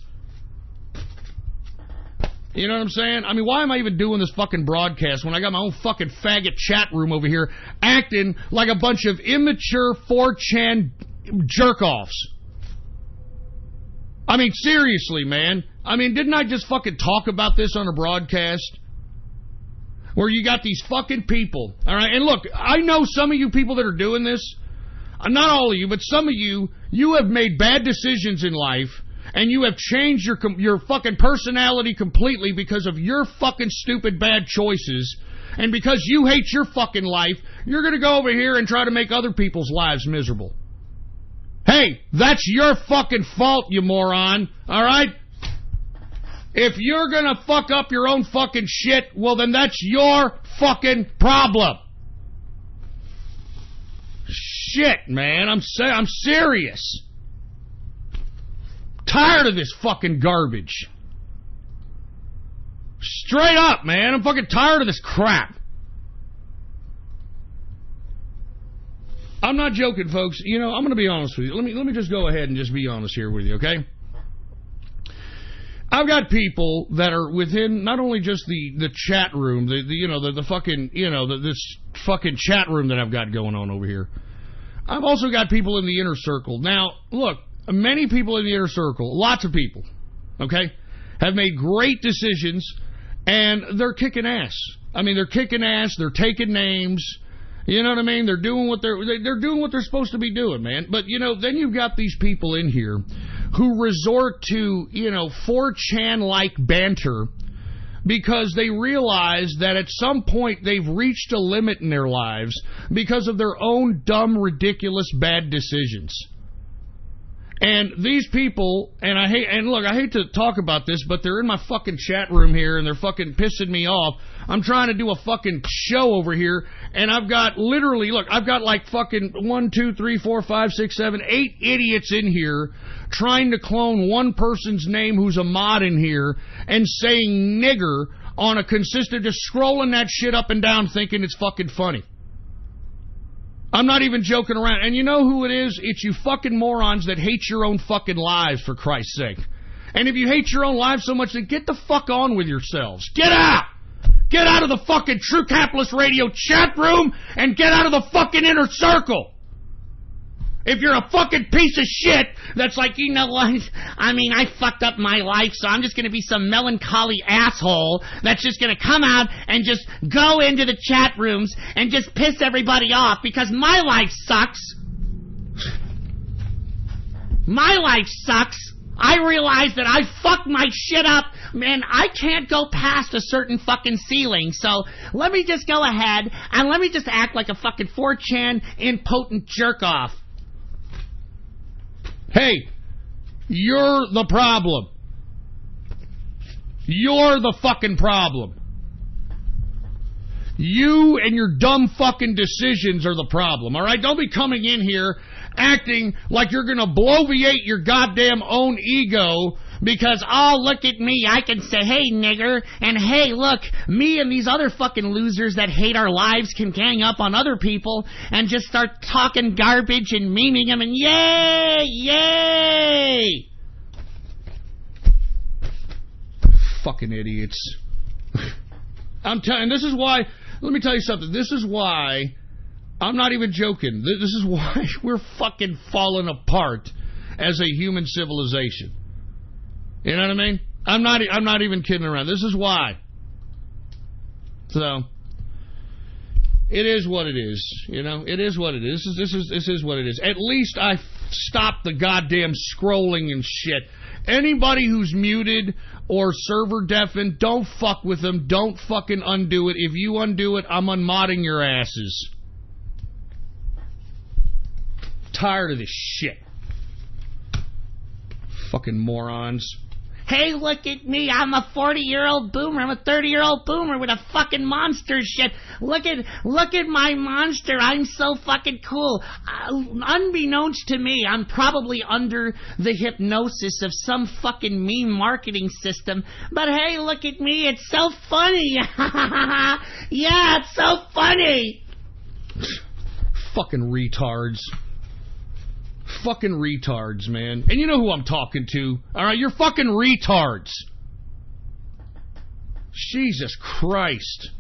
[SPEAKER 1] You know what I'm saying? I mean, why am I even doing this fucking broadcast when I got my own fucking faggot chat room over here acting like a bunch of immature 4chan jerk-offs? I mean, seriously, man. I mean, didn't I just fucking talk about this on a broadcast? Where you got these fucking people, all right? And look, I know some of you people that are doing this, not all of you, but some of you, you have made bad decisions in life, and you have changed your fucking personality completely because of your fucking stupid bad choices. And because you hate your fucking life, you're going to go over here and try to make other people's lives miserable. Hey, that's your fucking fault, you moron, all right? If you're going to fuck up your own fucking shit, well, then that's your fucking problem. Shit, man, I'm serious. Tired of this fucking garbage. Straight up, man. I'm fucking tired of this crap. I'm not joking, folks. You know, I'm going to be honest with you. Let me just go ahead and just be honest here with you, okay? I've got people that are within not only just the chat room, the fucking, this fucking chat room that I've got going on over here. I've also got people in the inner circle. Now, look, many people in the inner circle, lots of people, okay, have made great decisions, and they're kicking ass. I mean, they're kicking ass. They're taking names. You know what I mean? They're doing what they're doing what they're supposed to be doing, man. But then you've got these people in here who resort to 4chan-like banter because they realize that at some point they've reached a limit in their lives because of their own dumb, ridiculous, bad decisions. And these people, and I hate to talk about this, but they're in my fucking chat room here, and they're fucking pissing me off. I'm trying to do a fucking show over here, and I've got like fucking 1, 2, 3, 4, 5, 6, 7, 8 idiots in here trying to clone one person's name who's a mod in here and saying nigger on a consistent, just scrolling that shit up and down thinking it's fucking funny. I'm not even joking around. And you know who it is? It's you fucking morons that hate your own fucking lives, for Christ's sake. And if you hate your own lives so much, then get the fuck on with yourselves. Get out! Get out of the fucking True Capitalist Radio chat room and get out of the fucking inner circle. If you're a fucking piece of shit that's like, you know what, I mean, I fucked up my life, so I'm just going to be some melancholy asshole that's just going to come out and just go into the chat rooms and just piss everybody off because my life sucks. My life sucks. I realize that I fucked my shit up, man. I can't go past a certain fucking ceiling, so let me just go ahead and let me just act like a fucking 4chan impotent jerk-off. Hey, you're the problem. You're the fucking problem. You and your dumb fucking decisions are the problem, all right? Don't be coming in here acting like you're going to bloviate your goddamn own ego because, oh, look at me, I can say, hey, nigger, and hey, look, me and these other fucking losers that hate our lives can gang up on other people and just start talking garbage and memeing them and yay, yay! Fucking idiots. I'm telling, this is why, let me tell you something, this is why, I'm not even joking, this is why we're fucking falling apart as a human civilization. You know what I mean? I'm not even kidding around. This is why. So it is what it is. You know, it is what it is. This is what it is. At least I stopped the goddamn scrolling and shit. Anybody who's muted or server deafened, don't fuck with them. Don't fucking undo it. If you undo it, I'm unmodding your asses. Tired of this shit. Fucking morons. Hey, look at me. I'm a 40-year-old boomer. I'm a 30-year-old boomer with a fucking monster shit. Look at my monster. I'm so fucking cool. Unbeknownst to me, I'm probably under the hypnosis of some fucking meme marketing system. But hey, look at me. It's so funny. Yeah, it's so funny. Fucking retards. Fucking retards, man. And you know who I'm talking to. Alright, you're fucking retards. Jesus Christ.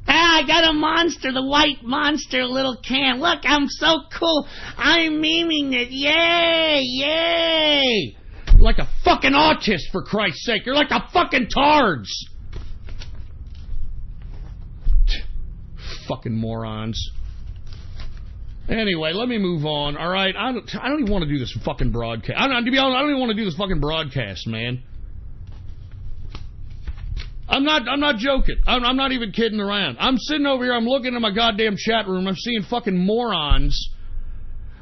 [SPEAKER 1] Ah, I got a monster, the white monster little can. Look, I'm so cool. I'm memeing it. Yay, yay. You're like a fucking autist, for Christ's sake. You're like a fucking tards. Fucking morons. Anyway, let me move on. All right, I don't even want to do this fucking broadcast. To be honest, I don't even want to do this fucking broadcast, man. I'm not joking. I'm not even kidding around. I'm sitting over here. I'm looking at my goddamn chat room. I'm seeing fucking morons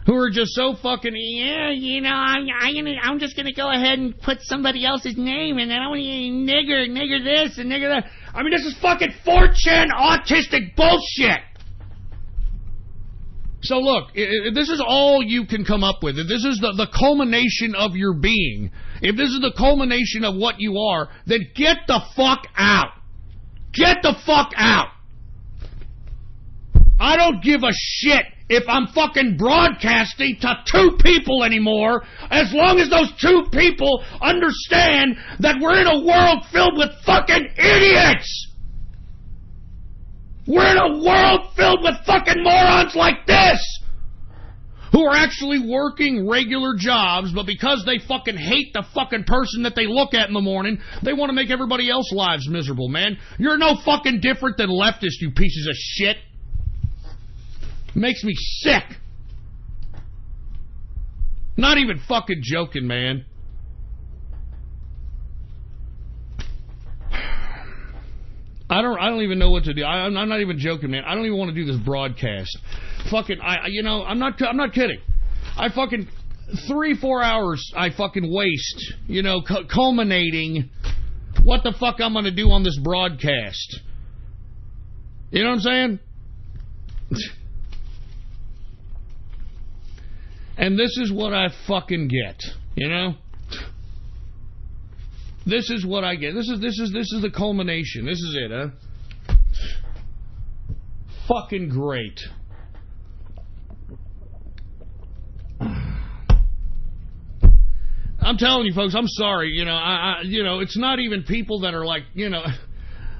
[SPEAKER 1] who are just so fucking, yeah, you know, I'm just gonna go ahead and put somebody else's name and then I want to nigger this and nigger that. I mean, this is fucking 4chan autistic bullshit. So look, if this is all you can come up with, if this is the culmination of your being, if this is the culmination of what you are, then get the fuck out. Get the fuck out. I don't give a shit if I'm fucking broadcasting to 2 people anymore, as long as those 2 people understand that we're in a world filled with fucking idiots. We're in a world filled with fucking morons like this who are actually working regular jobs, but because they fucking hate the fucking person that they look at in the morning, they want to make everybody else's lives miserable, man. You're no fucking different than leftists, you pieces of shit. Makes me sick. Not even fucking joking, man. I don't even know what to do. I'm not even joking, man. I don't even want to do this broadcast. Fucking, I'm not kidding. I fucking 3-4 hours I fucking waste, you know, culminating what the fuck I'm gonna do on this broadcast. You know what I'm saying? And this is what I fucking get, you know? This is what I get. This is the culmination. This is it, huh? Fucking great. I'm telling you, folks, I'm sorry. You know, it's not even people that are like, you know,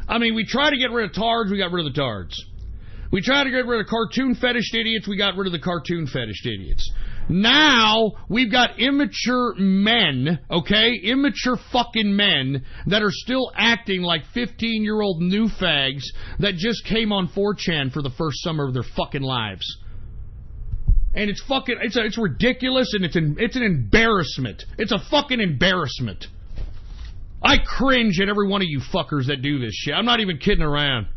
[SPEAKER 1] I mean, we try to get rid of tards, we got rid of the tards. We try to get rid of cartoon fetished idiots, we got rid of the cartoon fetished idiots. Now, we've got immature men, okay? Immature fucking men that are still acting like 15-year-old new fags that just came on 4chan for the first summer of their fucking lives. And it's fucking, it's ridiculous, and it's an embarrassment. It's a fucking embarrassment. I cringe at every one of you fuckers that do this shit. I'm not even kidding around.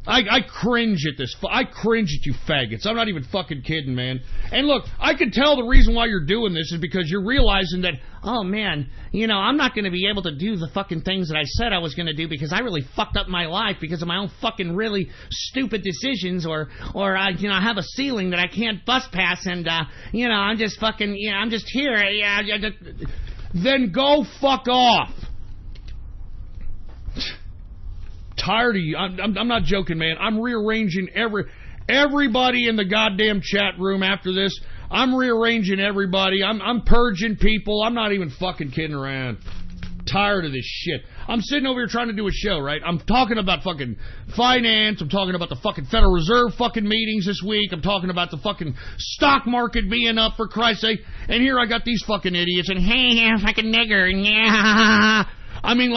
[SPEAKER 1] I cringe at this. I cringe at you faggots. I'm not even fucking kidding, man. And look, I can tell the reason why you're doing this is because you're realizing that, oh man, you know, I'm not going to be able to do the fucking things that I said I was going to do because I really fucked up my life because of my own fucking really stupid decisions, or I, you know, I have a ceiling that I can't bust past, and you know, I'm just fucking, you know, I'm just here. Then go fuck off. Tired of you. I'm not joking, man. I'm rearranging everybody in the goddamn chat room after this. I'm rearranging everybody. I'm purging people. I'm not even fucking kidding around. Tired of this shit. I'm sitting over here trying to do a show, right? I'm talking about fucking finance. I'm talking about the fucking Federal Reserve fucking meetings this week. I'm talking about the fucking stock market being up, for Christ's sake. And here I got these fucking idiots and, hey, yeah, fucking nigger, yeah. I mean,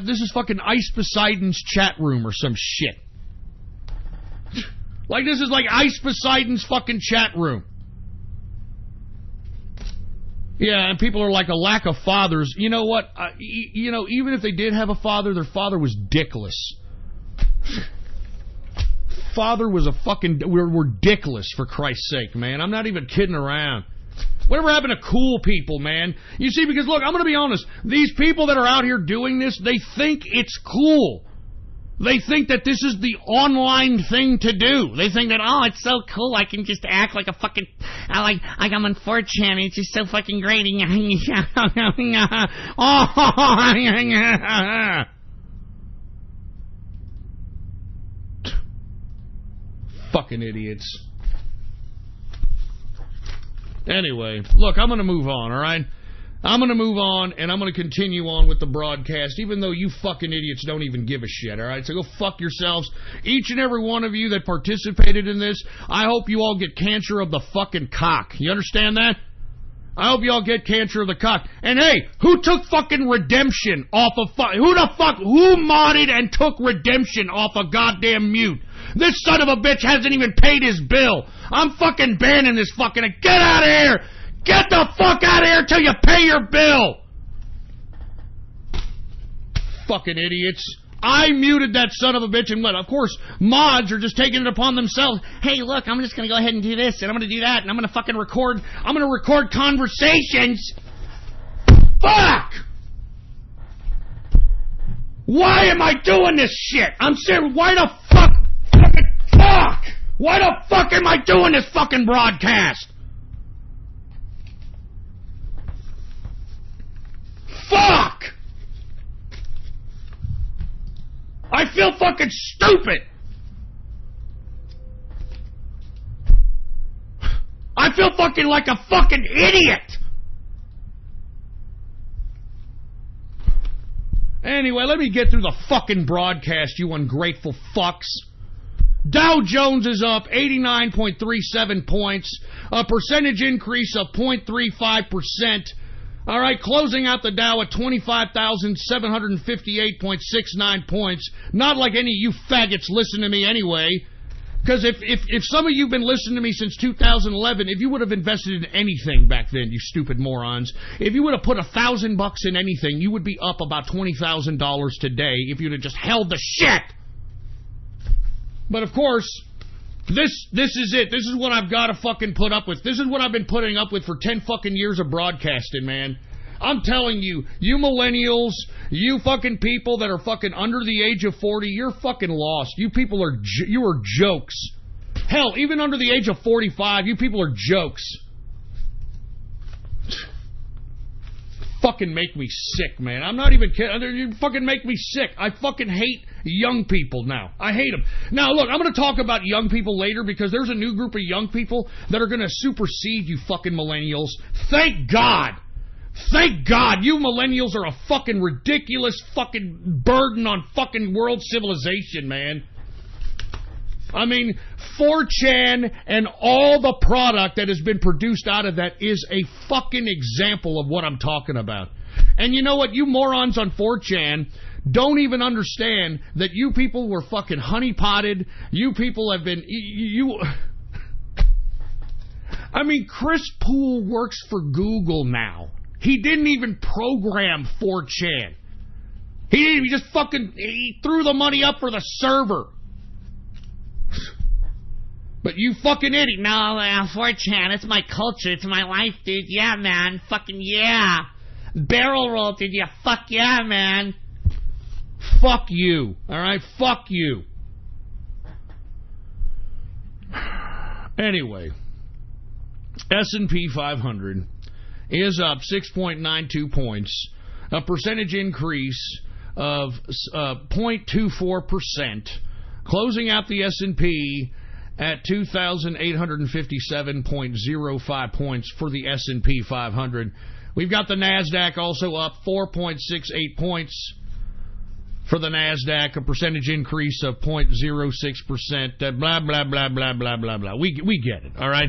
[SPEAKER 1] this is fucking Ice Poseidon's chat room or some shit. Like, this is like Ice Poseidon's fucking chat room. Yeah, and people are like, a lack of fathers. You know what? You know, even if they did have a father, their father was dickless. Father was a fucking... We're dickless, for Christ's sake, man. I'm not even kidding around. Whatever happened to cool people, man? You see, because look, I'm going to be honest. These people that are out here doing this, they think it's cool. They think that this is the online thing to do. They think that, oh, it's so cool, I can just act like a fucking, like I'm on 4chan, it's just so fucking great. Fucking idiots. Anyway, look, I'm going to move on, all right? I'm going to move on, and I'm going to continue on with the broadcast, even though you fucking idiots don't even give a shit, all right? So go fuck yourselves. Each and every one of you that participated in this, I hope you all get cancer of the fucking cock. You understand that? I hope you all get cancer of the cock. And hey, who took fucking redemption off of... Who modded and took redemption off a goddamn mute? This son of a bitch hasn't even paid his bill. I'm fucking banning this fucking... Get out of here! Get the fuck out of here till you pay your bill! Fucking idiots. I muted that son of a bitch, and what? Of course, mods are just taking it upon themselves. Hey, look, I'm just going to go ahead and do this, and I'm going to do that, and I'm going to fucking record... I'm going to record conversations. Fuck! Why am I doing this shit? I'm serious. Why the fuck? Fucking fuck! Why the fuck am I doing this fucking broadcast? Fuck! I feel fucking stupid! I feel fucking like a fucking idiot! Anyway, let me get through the fucking broadcast, you ungrateful fucks. Dow Jones is up 89.37 points, a percentage increase of 0.35%. All right, closing out the Dow at 25,758.69 points. Not like any of you faggots listen to me anyway. Because if some of you have been listening to me since 2011, if you would have invested in anything back then, you stupid morons, if you would have put $1,000 in anything, you would be up about $20,000 today if you'd have just held the shit. But of course, This is it. This is what I've got to fucking put up with. This is what I've been putting up with for 10 fucking years of broadcasting, man. I'm telling you, you millennials, you fucking people that are fucking under the age of 40, you're fucking lost. You people are, you are jokes. Hell, even under the age of 45, you people are jokes. Fucking make me sick, man. I'm not even kidding. You fucking make me sick. I fucking hate young people now. I hate them. Now, look, I'm going to talk about young people later because there's a new group of young people that are going to supersede you fucking millennials. Thank God. Thank God. You millennials are a fucking ridiculous fucking burden on fucking world civilization, man. I mean, 4chan and all the product that has been produced out of that is a fucking example of what I'm talking about. And you know what? You morons on 4chan don't even understand that you people were fucking honeypotted. You people have been... I mean, Chris Poole works for Google now. He didn't even program 4chan. He just fucking... He threw the money up for the server. But you fucking idiot.
[SPEAKER 2] No, 4chan, it's my culture, it's my life, dude. Yeah, man. Fucking yeah. Barrel roll, dude. Yeah, fuck yeah, man.
[SPEAKER 1] Fuck you. Alright? Fuck you. Anyway. S&P 500 is up 6.92 points. A percentage increase of 0.24%. Closing out the S&P at 2,857.05 points for the S&P 500. We've got the NASDAQ also up 4.68 points for the NASDAQ, a percentage increase of 0.06%. Blah, blah, blah, blah, blah, blah, blah. We get it, all right?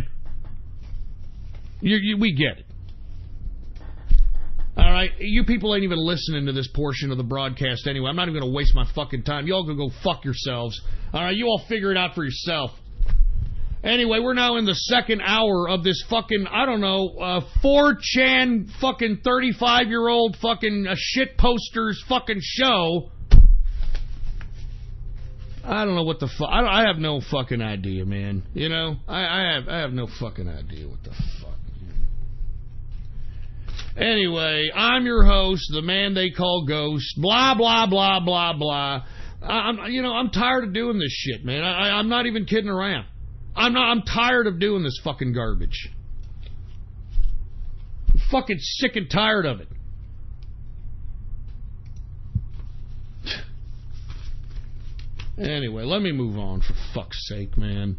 [SPEAKER 1] We get it. All right? You people ain't even listening to this portion of the broadcast anyway. I'm not even going to waste my fucking time. You all can go fuck yourselves. All right? You all figure it out for yourself. Anyway, we're now in the second hour of this fucking, I don't know, 4chan fucking 35-year-old fucking shit posters fucking show. I don't know what the fuck. I have no fucking idea, man. You know? I have no fucking idea what the fuck. Anyway, I'm your host, the man they call Ghost. Blah, blah, blah, blah, blah. I'm tired of doing this shit, man. I'm not even kidding around. I'm tired of doing this fucking garbage. I'm fucking sick and tired of it. Anyway, let me move on for fuck's sake, man.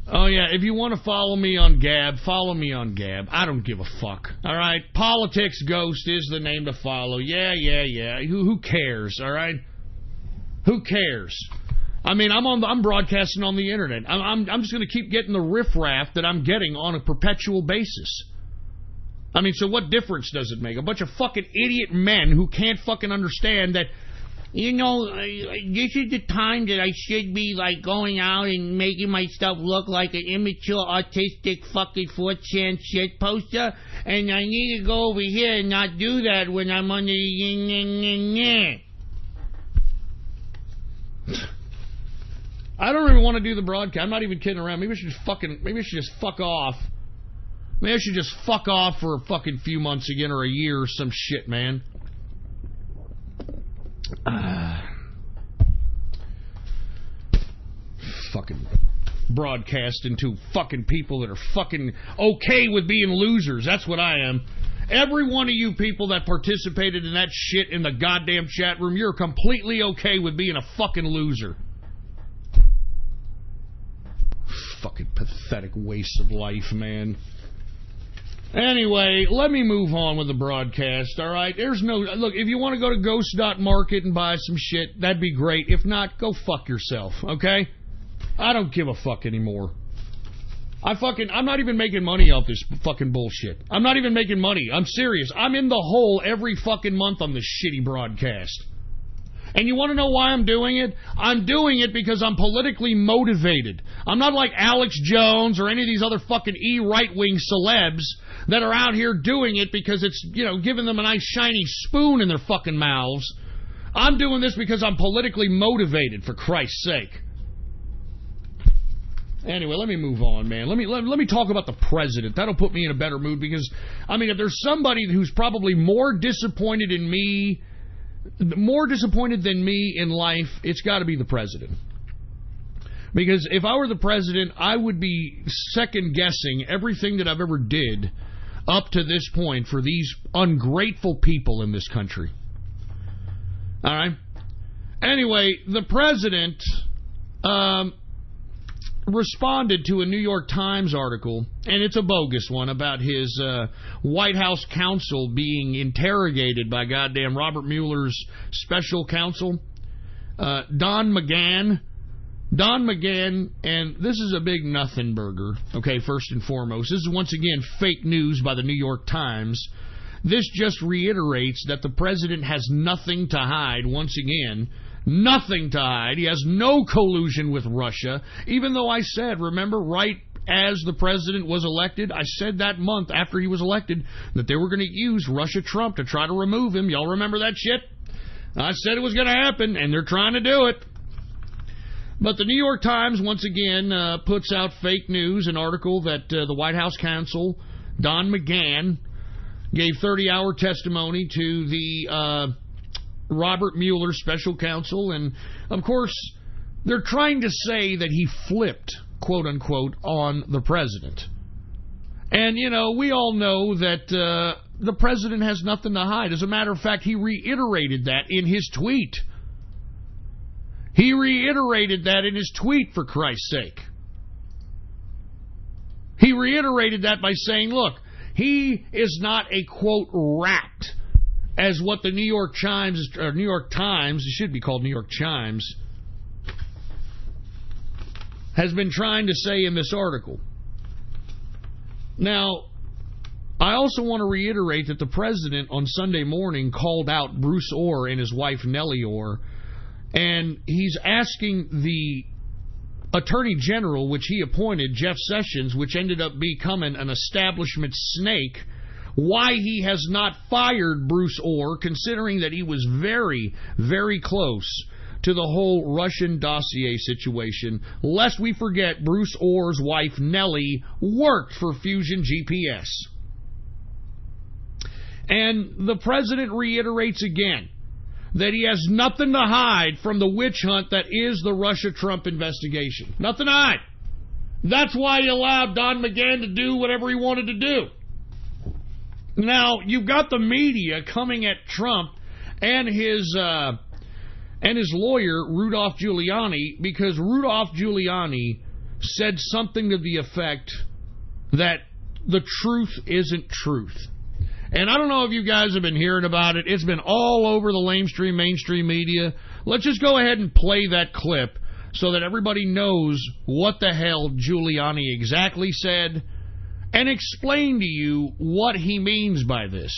[SPEAKER 1] Oh, yeah, if you want to follow me on Gab, follow me on Gab. I don't give a fuck. All right? Politics Ghost is the name to follow. Yeah. Who cares, all right? Who cares? I mean, I'm broadcasting on the internet. I'm just going to keep getting the riffraff that I'm getting on a perpetual basis. I mean, so what difference does it make? A bunch of fucking idiot men who can't fucking understand that, you know, this is the time that I should be, like, going out and making myself look like an immature, autistic, fucking 4chan shit poster, and I need to go over here and not do that when I'm on the... I don't even want to do the broadcast. I'm not even kidding around. Maybe I should just fuck off. Maybe I should just fuck off for a fucking few months again or a year or some shit, man. Fucking broadcasting to fucking people that are fucking okay with being losers. That's what I am. Every one of you people that participated in that shit in the goddamn chat room, you're completely okay with being a fucking loser. Fucking pathetic waste of life, man. Anyway, let me move on with the broadcast, all right? There's no... Look, if you want to go to ghost.market and buy some shit, that'd be great. If not, go fuck yourself, okay? I don't give a fuck anymore. I'm not even making money off this fucking bullshit. I'm not even making money. I'm serious. I'm in the hole every fucking month on this shitty broadcast. And you want to know why I'm doing it? I'm doing it because I'm politically motivated. I'm not like Alex Jones or any of these other fucking right-wing celebs that are out here doing it because it's, you know, giving them a nice shiny spoon in their fucking mouths. I'm doing this because I'm politically motivated, for Christ's sake. Anyway, let me move on, man. Let me talk about the president. That'll put me in a better mood because, I mean, if there's somebody who's probably more disappointed than me in life, it's got to be the president. Because if I were the president, I would be second-guessing everything that I've ever did up to this point for these ungrateful people in this country. All right? Anyway, the president responded to a New York Times article, and it's a bogus one, about his White House counsel being interrogated by goddamn Robert Mueller's special counsel, Don McGahn. Don McGahn, and this is a big nothing burger, okay, first and foremost. This is once again fake news by the New York Times. This just reiterates that the president has nothing to hide once again. Nothing to hide. He has no collusion with Russia, even though I said, remember, right as the president was elected, I said that month after he was elected that they were going to use Russia-Trump to try to remove him. Y'all remember that shit? I said it was going to happen, and they're trying to do it. But the New York Times, once again, puts out fake news, an article that the White House counsel, Don McGahn, gave 30-hour testimony to the Robert Mueller special counsel, and of course they're trying to say that he flipped, quote unquote, on the president. And you know, we all know that the president has nothing to hide. As a matter of fact, he reiterated that in his tweet. He reiterated that in his tweet, for Christ's sake. He reiterated that by saying, look, he is not a, quote, rat, as what the New York Times, it should be called New York Chimes, has been trying to say in this article. Now, I also want to reiterate that the president on Sunday morning called out Bruce Orr and his wife Nellie Orr, and he's asking the Attorney General, which he appointed, Jeff Sessions, which ended up becoming an establishment snake, why he has not fired Bruce Orr, considering that he was very, very close to the whole Russian dossier situation. Lest we forget, Bruce Orr's wife, Nellie, worked for Fusion GPS. And the president reiterates again that he has nothing to hide from the witch hunt that is the Russia-Trump investigation. Nothing to hide. That's why he allowed Don McGahn to do whatever he wanted to do. Now, you've got the media coming at Trump and his lawyer, Rudolph Giuliani, because Rudolph Giuliani said something to the effect that the truth isn't truth. And I don't know if you guys have been hearing about it. It's been all over the mainstream media. Let's just go ahead and play that clip so that everybody knows what the hell Giuliani exactly said and explain to you what he means by this.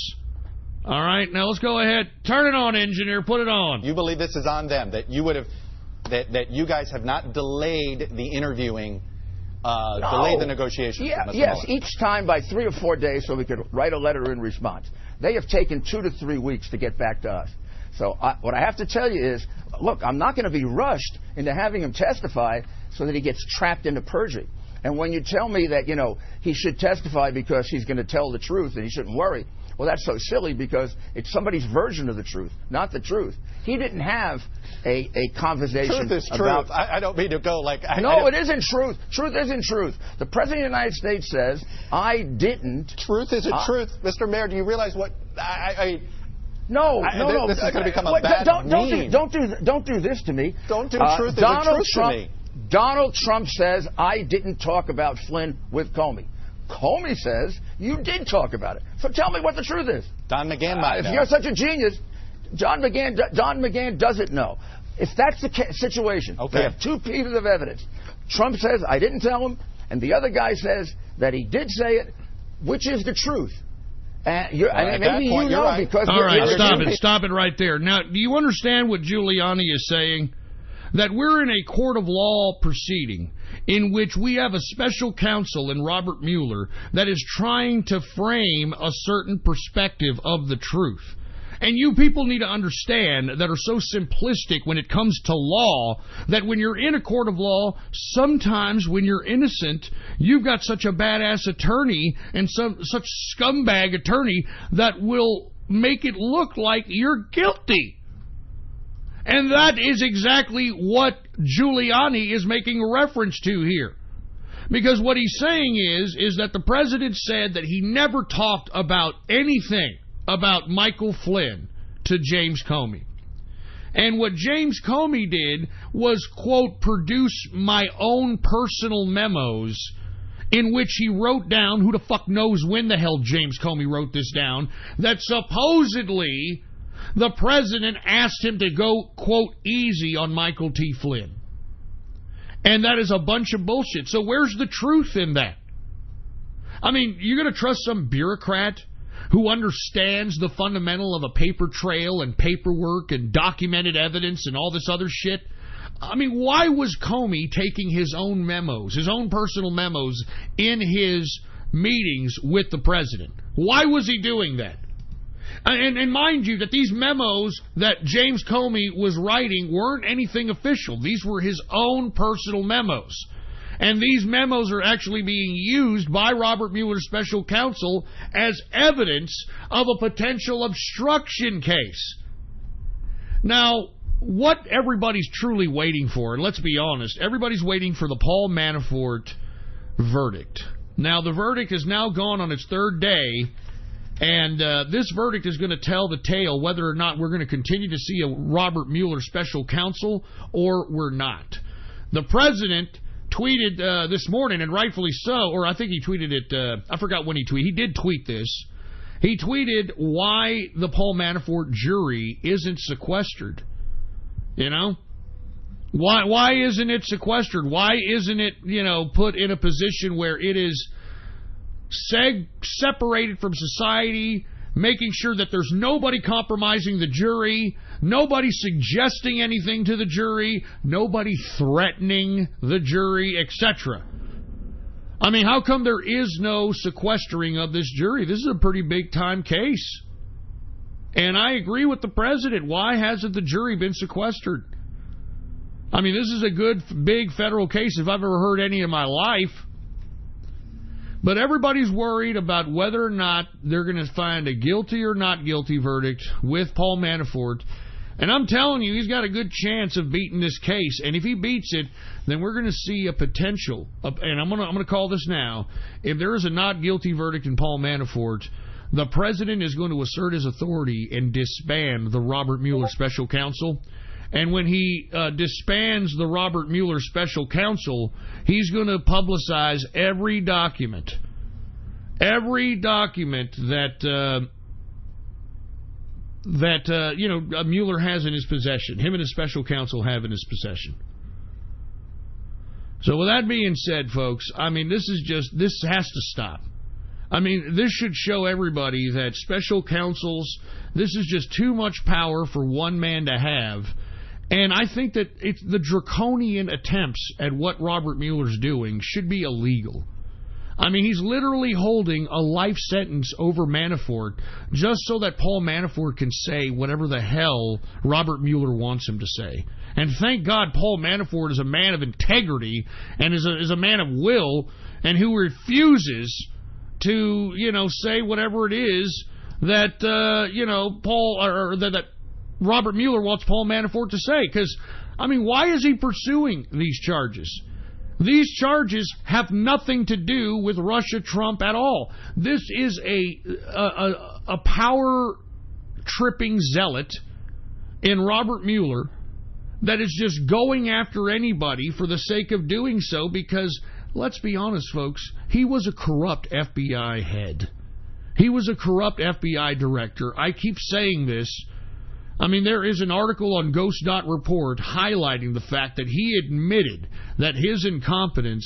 [SPEAKER 1] All right, now let's go ahead. Turn it on, engineer. Put it on.
[SPEAKER 3] You believe this is on them, that you would have, that you guys have not delayed the interviewing, delayed the negotiations?
[SPEAKER 4] Yeah, yes, each time by 3 or 4 days so we could write a letter in response. They have taken 2 to 3 weeks to get back to us. So what I have to tell you is, look, I'm not going to be rushed into having him testify so that he gets trapped into perjury. And when you tell me that, you know, he should testify because he's going to tell the truth and he shouldn't worry, well, that's so silly because it's somebody's version of the truth, not the truth. He didn't have a conversation.
[SPEAKER 3] Truth is
[SPEAKER 4] about,
[SPEAKER 3] truth. I don't mean to go like...
[SPEAKER 4] No, it isn't truth. Truth isn't truth. The President of the United States says, I didn't...
[SPEAKER 3] Truth isn't truth. Mr. Mayor, do you realize what...
[SPEAKER 4] No.
[SPEAKER 3] This is going to become a bad meme.
[SPEAKER 4] Don't do this to me.
[SPEAKER 3] Don't do truth isn't truth to me.
[SPEAKER 4] Donald Trump says, I didn't talk about Flynn with Comey. Comey says, you did talk about it. So tell me what the truth is.
[SPEAKER 3] Don McGahn might know.
[SPEAKER 4] If you're such a genius, Don McGahn doesn't know. If that's the situation,
[SPEAKER 3] okay.
[SPEAKER 4] We have 2 pieces of evidence. Trump says, I didn't tell him, and the other guy says that he did say it. Which is the truth? Maybe you know right. Because...
[SPEAKER 1] All right, stop it right there. Now, do you understand what Giuliani is saying? That we're in a court of law proceeding in which we have a special counsel in Robert Mueller that is trying to frame a certain perspective of the truth. And you people need to understand that are so simplistic when it comes to law, that when you're in a court of law, sometimes when you're innocent, you've got such a badass attorney and such scumbag attorney that will make it look like you're guilty. And that is exactly what Giuliani is making reference to here. Because what he's saying is that the president said that he never talked about anything about Michael Flynn to James Comey. And what James Comey did was, quote, produce my own personal memos in which he wrote down, who the fuck knows when the hell James Comey wrote this down, that supposedly the president asked him to go, quote, easy on Michael T. Flynn. And that is a bunch of bullshit. So where's the truth in that? I mean, you're going to trust some bureaucrat who understands the fundamental of a paper trail and paperwork and documented evidence and all this other shit? I mean, why was Comey taking his own memos, his own personal memos, in his meetings with the president? Why was he doing that? And mind you, that these memos that James Comey was writing weren't anything official. These were his own personal memos. And these memos are actually being used by Robert Mueller's special counsel as evidence of a potential obstruction case. Now, what everybody's truly waiting for, and let's be honest, everybody's waiting for the Paul Manafort verdict. Now, the verdict has now gone on its third day, and this verdict is going to tell the tale whether or not we're going to continue to see a Robert Mueller special counsel or we're not. The president tweeted this morning, and rightfully so, or I think he tweeted it, I forgot when he tweeted. He did tweet this. He tweeted why the Paul Manafort jury isn't sequestered. You know? Why isn't it sequestered? Why isn't it, put in a position where it is separated from society, making sure that there's nobody compromising the jury, nobody suggesting anything to the jury, nobody threatening the jury, etc. I mean, how come there is no sequestering of this jury? This is a pretty big time case. And I agree with the president. Why hasn't the jury been sequestered? I mean, this is a good, big federal case if I've ever heard any in my life. But everybody's worried about whether or not they're going to find a guilty or not guilty verdict with Paul Manafort. And I'm telling you, he's got a good chance of beating this case. And if he beats it, then we're going to see a potential. And I'm going to call this now. If there is a not guilty verdict in Paul Manafort, the president is going to assert his authority and disband the Robert Mueller special counsel. And when he disbands the Robert Mueller special counsel, he's going to publicize every document that Mueller has in his possession, him and his special counsel have in his possession. So with that being said, folks, I mean, this has to stop. I mean, this should show everybody that special counsels, this is just too much power for one man to have. And I think that it's the draconian attempts at what Robert Mueller's doing should be illegal. I mean, he's literally holding a life sentence over Manafort just so that Paul Manafort can say whatever the hell Robert Mueller wants him to say. And thank God Paul Manafort is a man of integrity and is a man of will, and who refuses to, say whatever it is that, Paul, or that Robert Mueller wants Paul Manafort to say. Because, I mean, why is he pursuing these charges? These charges have nothing to do with Russia, Trump at all. This is a power-tripping zealot in Robert Mueller that is just going after anybody for the sake of doing so because, let's be honest, folks, he was a corrupt FBI head. He was a corrupt FBI director. I keep saying this. I mean, there is an article on Ghost.Report highlighting the fact that he admitted that his incompetence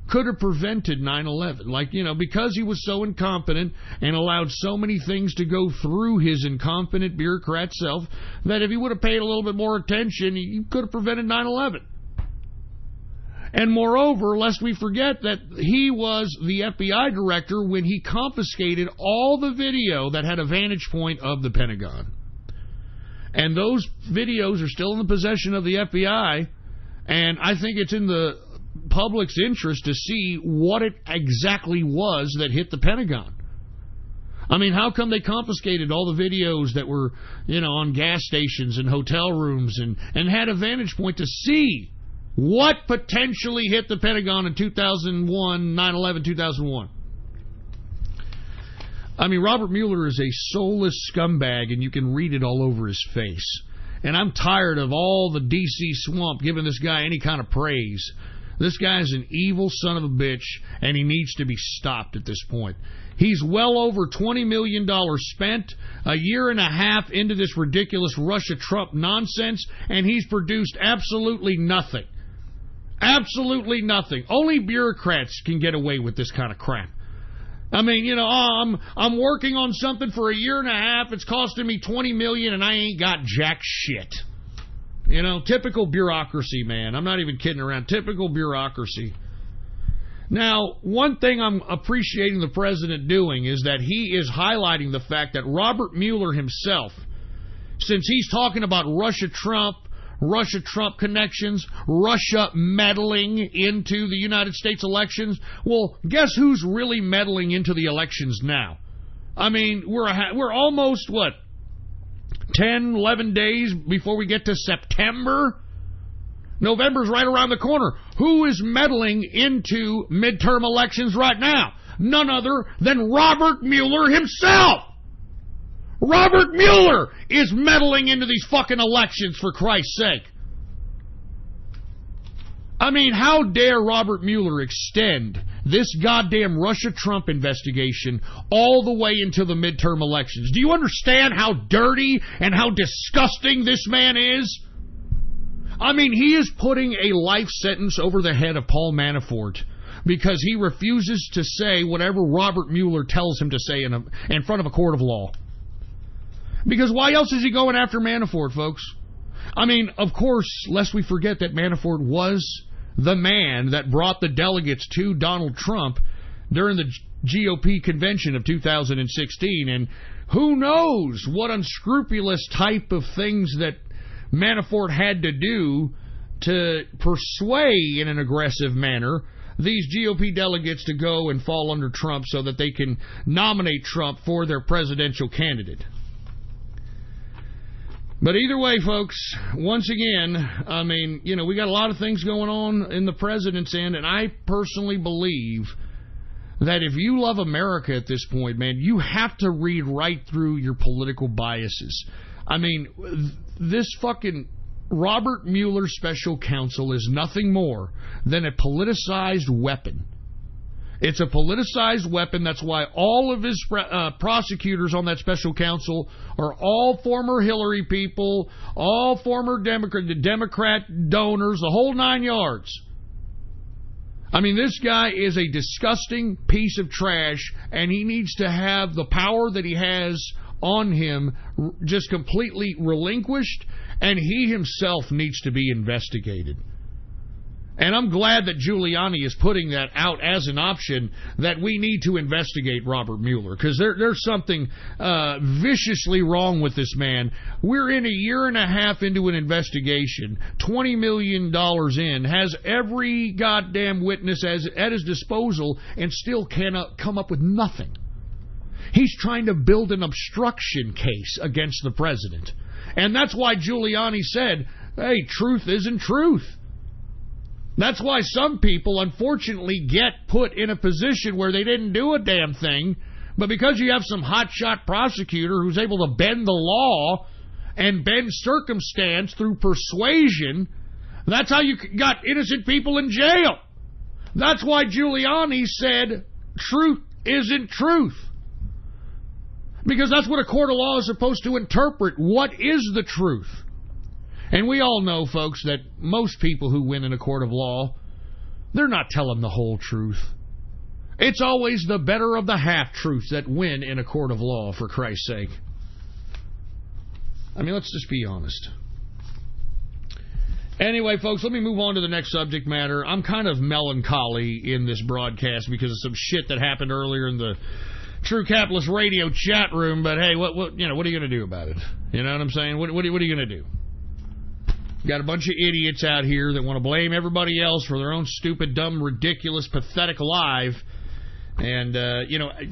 [SPEAKER 1] could have prevented 9/11. Because he was so incompetent and allowed so many things to go through his incompetent bureaucrat self, that if he would have paid a little bit more attention, he could have prevented 9/11. And moreover, lest we forget that he was the FBI director when he confiscated all the video that had a vantage point of the Pentagon. And those videos are still in the possession of the FBI, and I think it's in the public's interest to see what it exactly was that hit the Pentagon. I mean, how come they confiscated all the videos that were, on gas stations and hotel rooms and had a vantage point to see what potentially hit the Pentagon in 2001, 9/11, 2001? I mean, Robert Mueller is a soulless scumbag, and you can read it all over his face. And I'm tired of all the D.C. swamp giving this guy any kind of praise. This guy's an evil son of a bitch, and he needs to be stopped at this point. He's well over $20 million spent, a year and a half into this ridiculous Russia-Trump nonsense, and he's produced absolutely nothing. Absolutely nothing. Only bureaucrats can get away with this kind of crap. I mean, I'm working on something for a year and a half. It's costing me $20 million, and I ain't got jack shit. Typical bureaucracy, man. I'm not even kidding around. Typical bureaucracy. Now, one thing I'm appreciating the president doing is that he is highlighting the fact that Robert Mueller himself, since he's talking about Russia-Trump connections, Russia meddling into the United States elections, well, guess who's really meddling into the elections now? I mean, we're almost, 10, 11 days before we get to September? November's right around the corner. Who is meddling into midterm elections right now? None other than Robert Mueller himself! Robert Mueller is meddling into these fucking elections, for Christ's sake. I mean, how dare Robert Mueller extend this goddamn Russia-Trump investigation all the way into the midterm elections? Do you understand how dirty and how disgusting this man is? I mean, he is putting a life sentence over the head of Paul Manafort because he refuses to say whatever Robert Mueller tells him to say in front of a court of law. Because why else is he going after Manafort, folks? I mean, of course, lest we forget that Manafort was the man that brought the delegates to Donald Trump during the GOP convention of 2016. And who knows what unscrupulous type of things that Manafort had to do to persuade in an aggressive manner these GOP delegates to go and fall under Trump so that they can nominate Trump for their presidential candidate. But either way, folks, once again, I mean, we got a lot of things going on in the president's end, and I personally believe that if you love America at this point, man, you have to read right through your political biases. I mean, this fucking Robert Mueller special counsel is nothing more than a politicized weapon. It's a politicized weapon. That's why all of his prosecutors on that special counsel are all former Hillary people, all former Democrat donors, the whole 9 yards. I mean, this guy is a disgusting piece of trash, and he needs to have the power that he has on him just completely relinquished, and he himself needs to be investigated. And I'm glad that Giuliani is putting that out as an option, that we need to investigate Robert Mueller, because there's something viciously wrong with this man. We're in a year and a half into an investigation, $20 million in, has every goddamn witness at his disposal, and still cannot come up with nothing. He's trying to build an obstruction case against the president. And that's why Giuliani said, hey, truth isn't truth. That's why some people, unfortunately, get put in a position where they didn't do a damn thing, but because you have some hotshot prosecutor who's able to bend the law and bend circumstance through persuasion, that's how you got innocent people in jail. That's why Giuliani said truth isn't truth. Because that's what a court of law is supposed to interpret. What is the truth? And we all know, folks, that most people who win in a court of law, they're not telling the whole truth. It's always the better of the half-truths that win in a court of law, for Christ's sake. I mean, let's just be honest. Anyway, folks, let me move on to the next subject matter. I'm kind of melancholy in this broadcast because of some shit that happened earlier in the True Capitalist Radio chat room. But hey, what are you going to do about it? You know what I'm saying? What are you going to do? Got a bunch of idiots out here that want to blame everybody else for their own stupid, dumb, ridiculous, pathetic life, and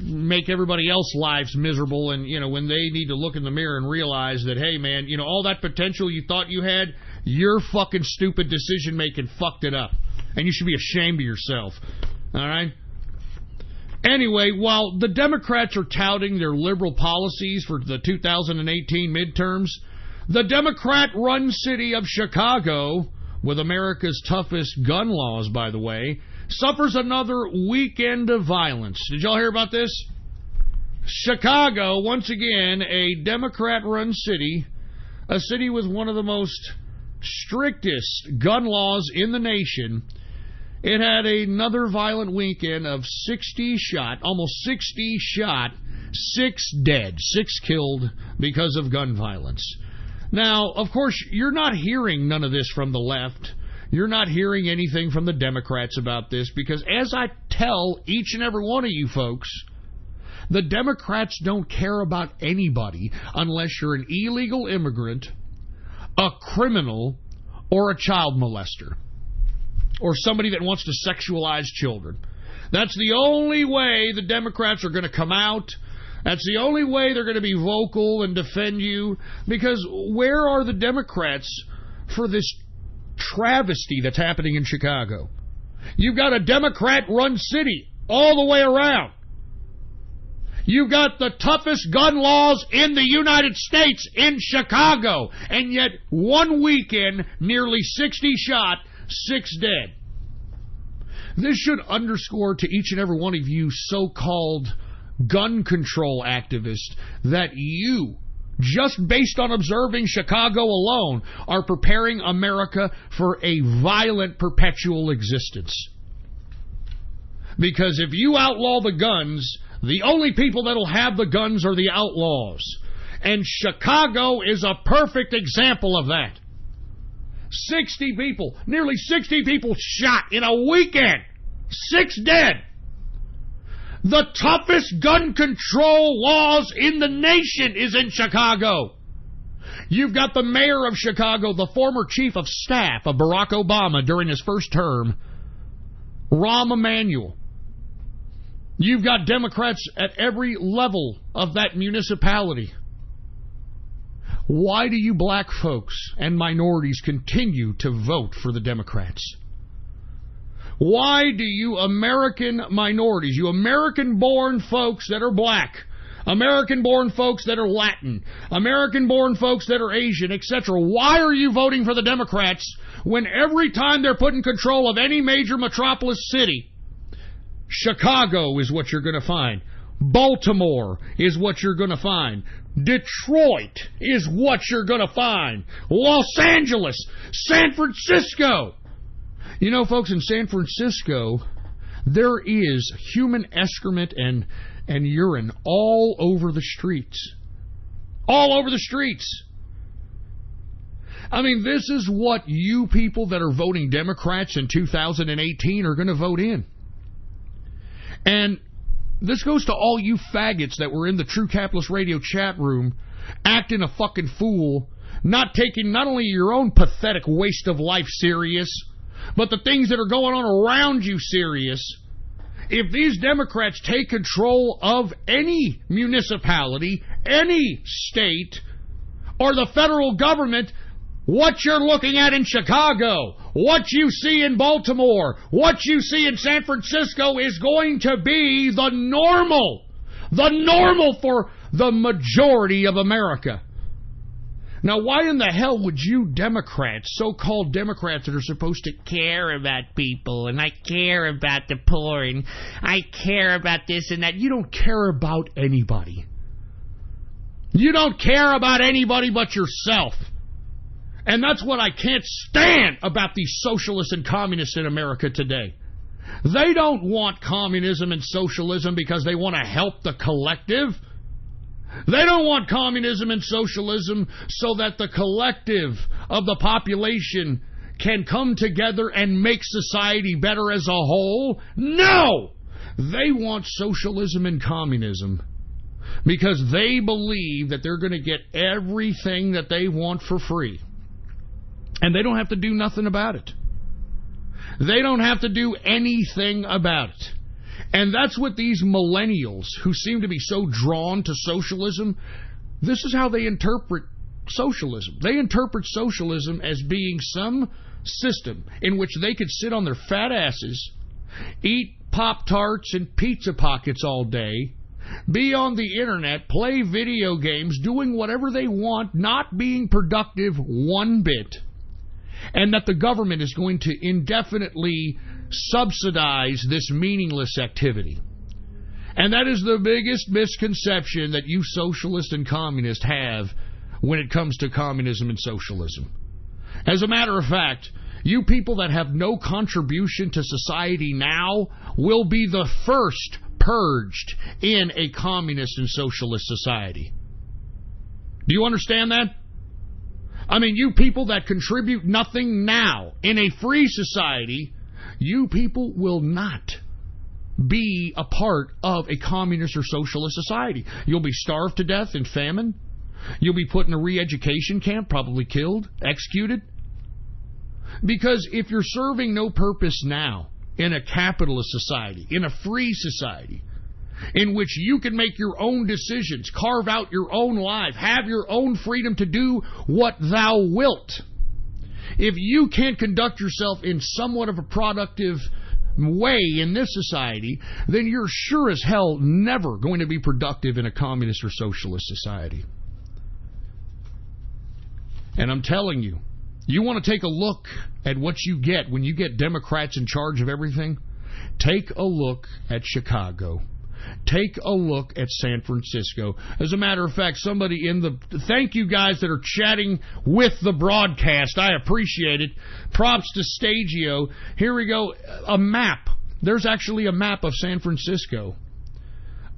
[SPEAKER 1] make everybody else's lives miserable. And when they need to look in the mirror and realize that, hey, man, all that potential you thought you had, your fucking stupid decision making fucked it up, and you should be ashamed of yourself. All right. Anyway, while the Democrats are touting their liberal policies for the 2018 midterms, the Democrat-run city of Chicago, with America's toughest gun laws, by the way, suffers another weekend of violence. Did y'all hear about this? Chicago, once again, a Democrat-run city, a city with one of the most strictest gun laws in the nation. It had another violent weekend of almost 60 shot, 6 dead, 6 killed because of gun violence. Now, of course, you're not hearing none of this from the left. You're not hearing anything from the Democrats about this because, as I tell each and every one of you folks, the Democrats don't care about anybody unless you're an illegal immigrant, a criminal, or a child molester, or somebody that wants to sexualize children. That's the only way the Democrats are going to come out. That's the only way they're going to be vocal and defend you, because where are the Democrats for this travesty that's happening in Chicago? You've got a Democrat-run city all the way around. You've got the toughest gun laws in the United States in Chicago, and yet one weekend, nearly 60 shot, 6 dead. This should underscore to each and every one of you so-called gun control activists that you, just based on observing Chicago alone, are preparing America for a violent perpetual existence. Because if you outlaw the guns, the only people that'll have the guns are the outlaws. And Chicago is a perfect example of that. 60 people, nearly 60 people shot in a weekend. 6 dead. The toughest gun control laws in the nation is in Chicago. You've got the mayor of Chicago, the former chief of staff of Barack Obama during his first term, Rahm Emanuel. You've got Democrats at every level of that municipality. Why do you black folks and minorities continue to vote for the Democrats? Why do you American minorities, you American-born folks that are black, American-born folks that are Latin, American-born folks that are Asian, etc., why are you voting for the Democrats when every time they're put in control of any major metropolis city, Chicago is what you're going to find, Baltimore is what you're going to find, Detroit is what you're going to find, Los Angeles, San Francisco. You know, folks, in San Francisco, there is human excrement and urine all over the streets. All over the streets. I mean, this is what you people that are voting Democrats in 2018 are going to vote in. And this goes to all you faggots that were in the True Capitalist Radio chat room acting a fucking fool, not taking not only your own pathetic waste of life serious, but the things that are going on around you serious. If these Democrats take control of any municipality, any state, or the federal government, what you're looking at in Chicago, what you see in Baltimore, what you see in San Francisco is going to be the normal for the majority of America. Now, why in the hell would you Democrats, so-called Democrats that are supposed to care about people, and I care about the poor, and I care about this and that, you don't care about anybody. You don't care about anybody but yourself. And that's what I can't stand about these socialists and communists in America today. They don't want communism and socialism because they want to help the collective. They don't want communism and socialism so that the collective of the population can come together and make society better as a whole? No! They want socialism and communism because they believe that they're going to get everything that they want for free. And they don't have to do nothing about it. They don't have to do anything about it. And that's what these millennials who seem to be so drawn to socialism, this is how they interpret socialism. They interpret socialism as being some system in which they could sit on their fat asses, eat Pop-Tarts and Pizza Pockets all day, be on the internet, play video games, doing whatever they want, not being productive one bit, and that the government is going to indefinitely subsidize this meaningless activity. And that is the biggest misconception that you socialists and communists have when it comes to communism and socialism. As a matter of fact, you people that have no contribution to society now will be the first purged in a communist and socialist society. Do you understand that? I mean, you people that contribute nothing now in a free society, you people will not be a part of a communist or socialist society. You'll be starved to death in famine. You'll be put in a re-education camp, probably killed, executed. Because if you're serving no purpose now in a capitalist society, in a free society, in which you can make your own decisions, carve out your own life, have your own freedom to do what thou wilt, if you can't conduct yourself in somewhat of a productive way in this society, then you're sure as hell never going to be productive in a communist or socialist society. And I'm telling you, you want to take a look at what you get when you get Democrats in charge of everything? Take a look at Chicago. Take a look at San Francisco. As a matter of fact, somebody in the... Thank you guys that are chatting with the broadcast. I appreciate it. Props to Stagio. Here we go. A map. There's actually a map of San Francisco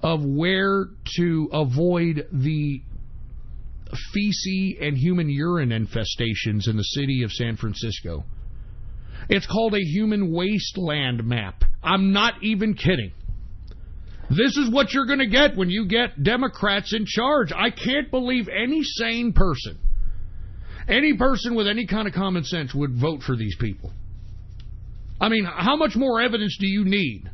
[SPEAKER 1] of where to avoid the feces and human urine infestations in the city of San Francisco. It's called a human wasteland map. I'm not even kidding. This is what you're going to get when you get Democrats in charge. I can't believe any sane person, any person with any kind of common sense would vote for these people. I mean, how much more evidence do you need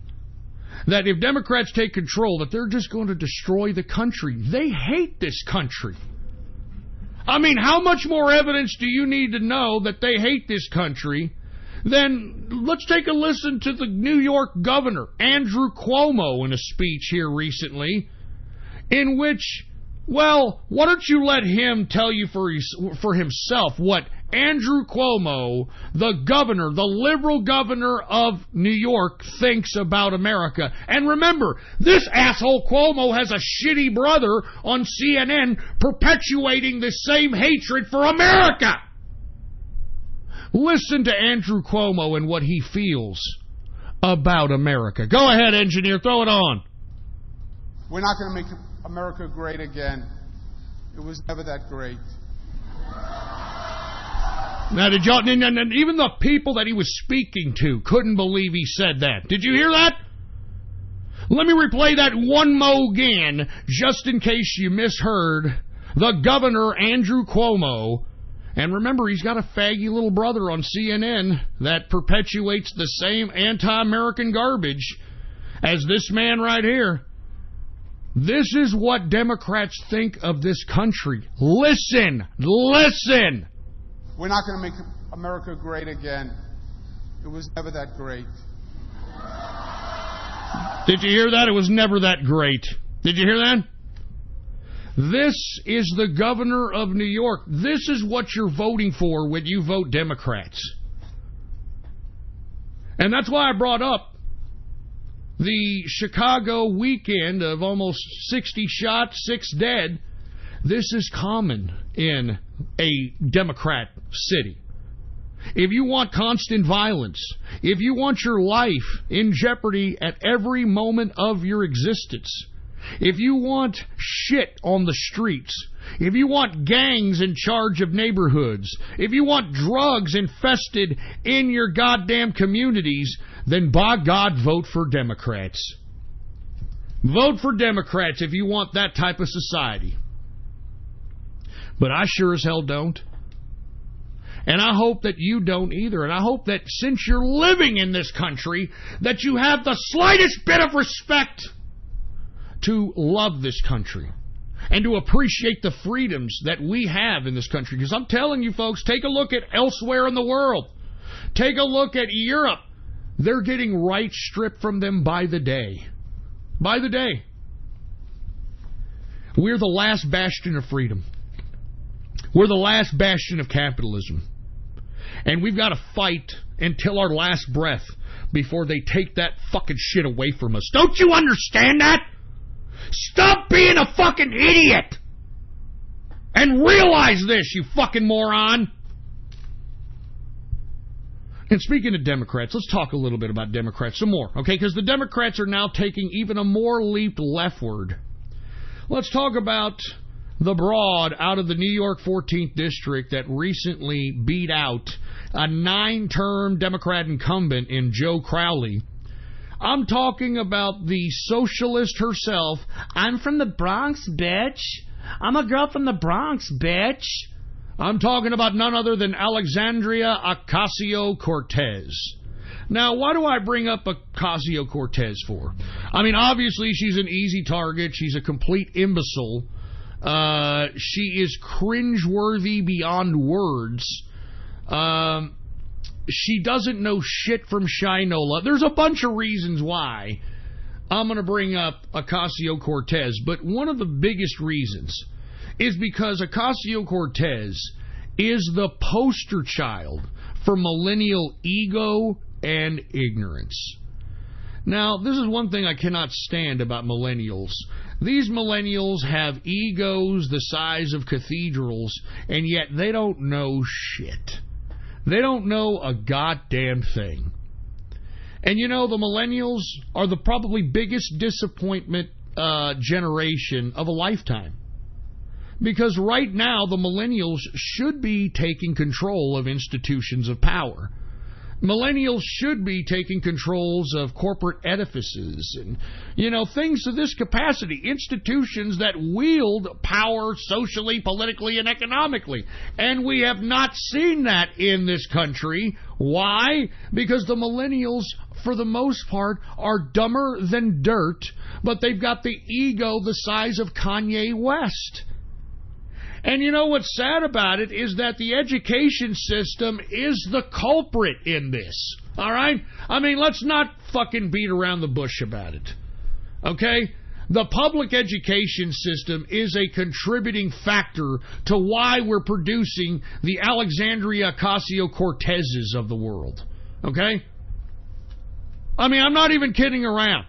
[SPEAKER 1] that if Democrats take control, that they're just going to destroy the country? They hate this country. I mean, how much more evidence do you need to know that they hate this country? Then let's take a listen to the New York governor, Andrew Cuomo, in a speech here recently, in which, well, why don't you let him tell you for himself what Andrew Cuomo, the governor, the liberal governor of New York, thinks about America. And remember, this asshole Cuomo has a shitty brother on CNN perpetuating the same hatred for America. Listen to Andrew Cuomo and what he feels about America. Go ahead, engineer, throw it on.
[SPEAKER 5] We're not going to make America great again. It was never that great.
[SPEAKER 1] Now, did y'all, and even the people that he was speaking to couldn't believe he said that. Did you hear that? Let me replay that one mo again, just in case you misheard the governor, Andrew Cuomo. And remember, he's got a faggy little brother on CNN that perpetuates the same anti-American garbage as this man right here. This is what Democrats think of this country. Listen, listen.
[SPEAKER 5] We're not going to make America great again. It was never that great.
[SPEAKER 1] Did you hear that? It was never that great. Did you hear that? This is the governor of New York. This is what you're voting for when you vote Democrats. And that's why I brought up the Chicago weekend of almost 60 shot, 6 dead. This is common in a Democrat city. If you want constant violence, if you want your life in jeopardy at every moment of your existence, if you want shit on the streets, if you want gangs in charge of neighborhoods, if you want drugs infested in your goddamn communities, then by God, vote for Democrats. Vote for Democrats if you want that type of society. But I sure as hell don't. And I hope that you don't either. And I hope that since you're living in this country, that you have the slightest bit of respect to love this country and to appreciate the freedoms that we have in this country. Because I'm telling you folks, take a look at elsewhere in the world. Take a look at Europe. They're getting rights stripped from them by the day. By the day. We're the last bastion of freedom. We're the last bastion of capitalism. And we've got to fight until our last breath before they take that fucking shit away from us. Don't you understand that? Stop being a fucking idiot! And realize this, you fucking moron! And speaking of Democrats, let's talk a little bit about Democrats some more, okay? Because the Democrats are now taking even a more leap leftward. Let's talk about the broad out of the New York 14th District that recently beat out a 9-term Democrat incumbent in Joe Crowley. I'm talking about the socialist herself. I'm from the Bronx, bitch. I'm a girl from the Bronx, bitch. I'm talking about none other than Alexandria Ocasio-Cortez. Now, why do I bring up Ocasio-Cortez for? I mean, obviously, she's an easy target. She's a complete imbecile. She is cringeworthy beyond words. She doesn't know shit from Shinola. There's a bunch of reasons why I'm going to bring up Ocasio-Cortez, but one of the biggest reasons is because Ocasio-Cortez is the poster child for millennial ego and ignorance. Now, this is one thing I cannot stand about millennials. These millennials have egos the size of cathedrals, and yet they don't know shit. They don't know a goddamn thing. And you know, the millennials are the probably biggest disappointment generation of a lifetime. Because right now, the millennials should be taking control of institutions of power. Millennials should be taking controls of corporate edifices and, you know, things to this capacity. Institutions that wield power socially, politically, and economically. And we have not seen that in this country. Why? Because the millennials, for the most part, are dumber than dirt, but they've got the ego the size of Kanye West. And you know what's sad about it is that the education system is the culprit in this. All right? I mean, let's not fucking beat around the bush about it. Okay? The public education system is a contributing factor to why we're producing the Alexandria Ocasio-Cortezes of the world. Okay? I mean, I'm not even kidding around.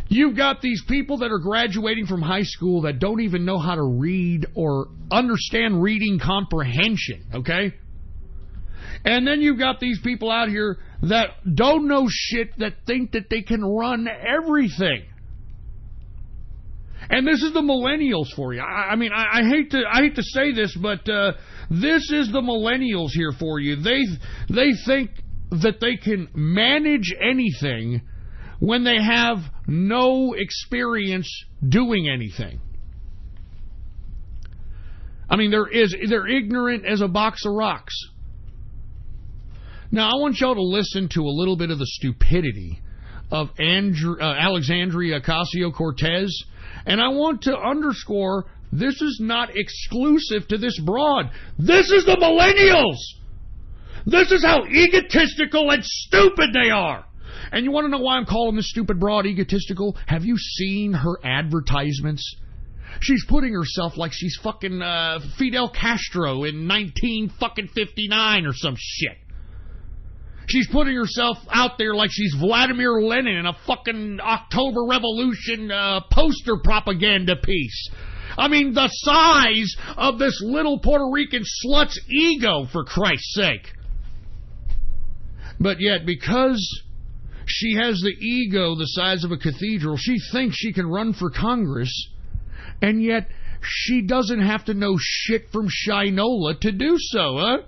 [SPEAKER 1] You've got these people that are graduating from high school that don't even know how to read or understand reading comprehension, okay? And then you've got these people out here that don't know shit that think that they can run everything. And this is the millennials for you. I mean, I hate to say this, but this is the millennials here for you. They think that they can manage anything when they have no experience doing anything. I mean, they're ignorant as a box of rocks. Now, I want y'all to listen to a little bit of the stupidity of Alexandria Ocasio-Cortez, and I want to underscore this is not exclusive to this broad. This is the millennials! This is how egotistical and stupid they are! And you want to know why I'm calling this stupid broad egotistical? Have you seen her advertisements? She's putting herself like she's fucking Fidel Castro in 1959 or some shit. She's putting herself out there like she's Vladimir Lenin in a fucking October Revolution poster propaganda piece. I mean, the size of this little Puerto Rican slut's ego, for Christ's sake. But yet, because She has the ego the size of a cathedral. She thinks she can run for Congress, and yet she doesn't have to know shit from Shinola to do so, huh?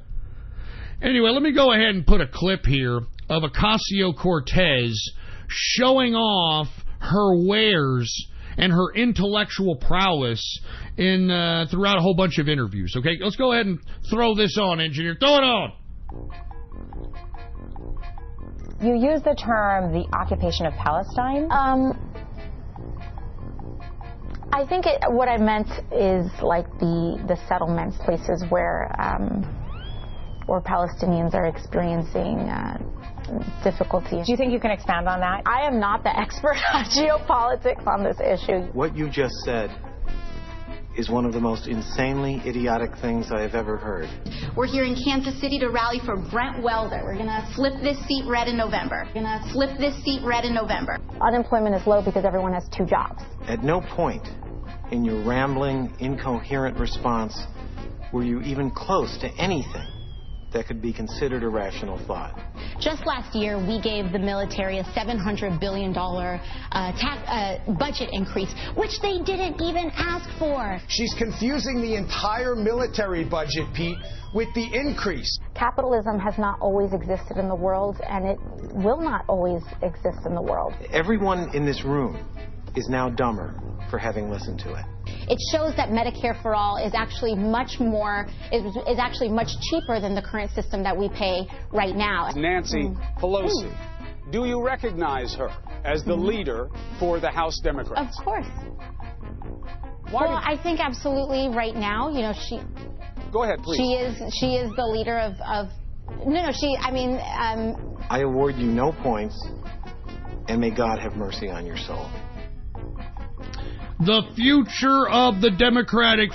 [SPEAKER 1] Anyway, let me go ahead and put a clip here of Ocasio-Cortez showing off her wares and her intellectual prowess in throughout a whole bunch of interviews. Okay, let's go ahead and throw this on, engineer. Throw it on.
[SPEAKER 6] You use the term the occupation of Palestine. I think what I meant is like the settlements, places where Palestinians are experiencing difficulties. Do you think you can expand on that? I am not the expert on geopolitics on this issue.
[SPEAKER 7] What you just said is one of the most insanely idiotic things I have ever heard.
[SPEAKER 8] We're here in Kansas City to rally for Brent Welder. We're going to flip this seat red in November.
[SPEAKER 6] Unemployment is low because everyone has 2 jobs.
[SPEAKER 7] At no point in your rambling, incoherent response were you even close to anything that could be considered a rational thought.
[SPEAKER 8] Just last year, we gave the military a $700 billion budget increase, which they didn't even ask for.
[SPEAKER 9] She's confusing the entire military budget, Pete, with the increase.
[SPEAKER 6] Capitalism has not always existed in the world, and it will not always exist in the world.
[SPEAKER 7] Everyone in this room is now dumber for having listened to it.
[SPEAKER 8] It shows that Medicare for All is actually much cheaper than the current system that we pay right now.
[SPEAKER 10] Nancy Pelosi, do you recognize her as the leader for the House Democrats?
[SPEAKER 8] Of course. I think absolutely right now, you know, she...
[SPEAKER 10] Go ahead, please.
[SPEAKER 8] She is the leader of
[SPEAKER 7] I award you no points, and may God have mercy on your soul.
[SPEAKER 1] The future of the Democratic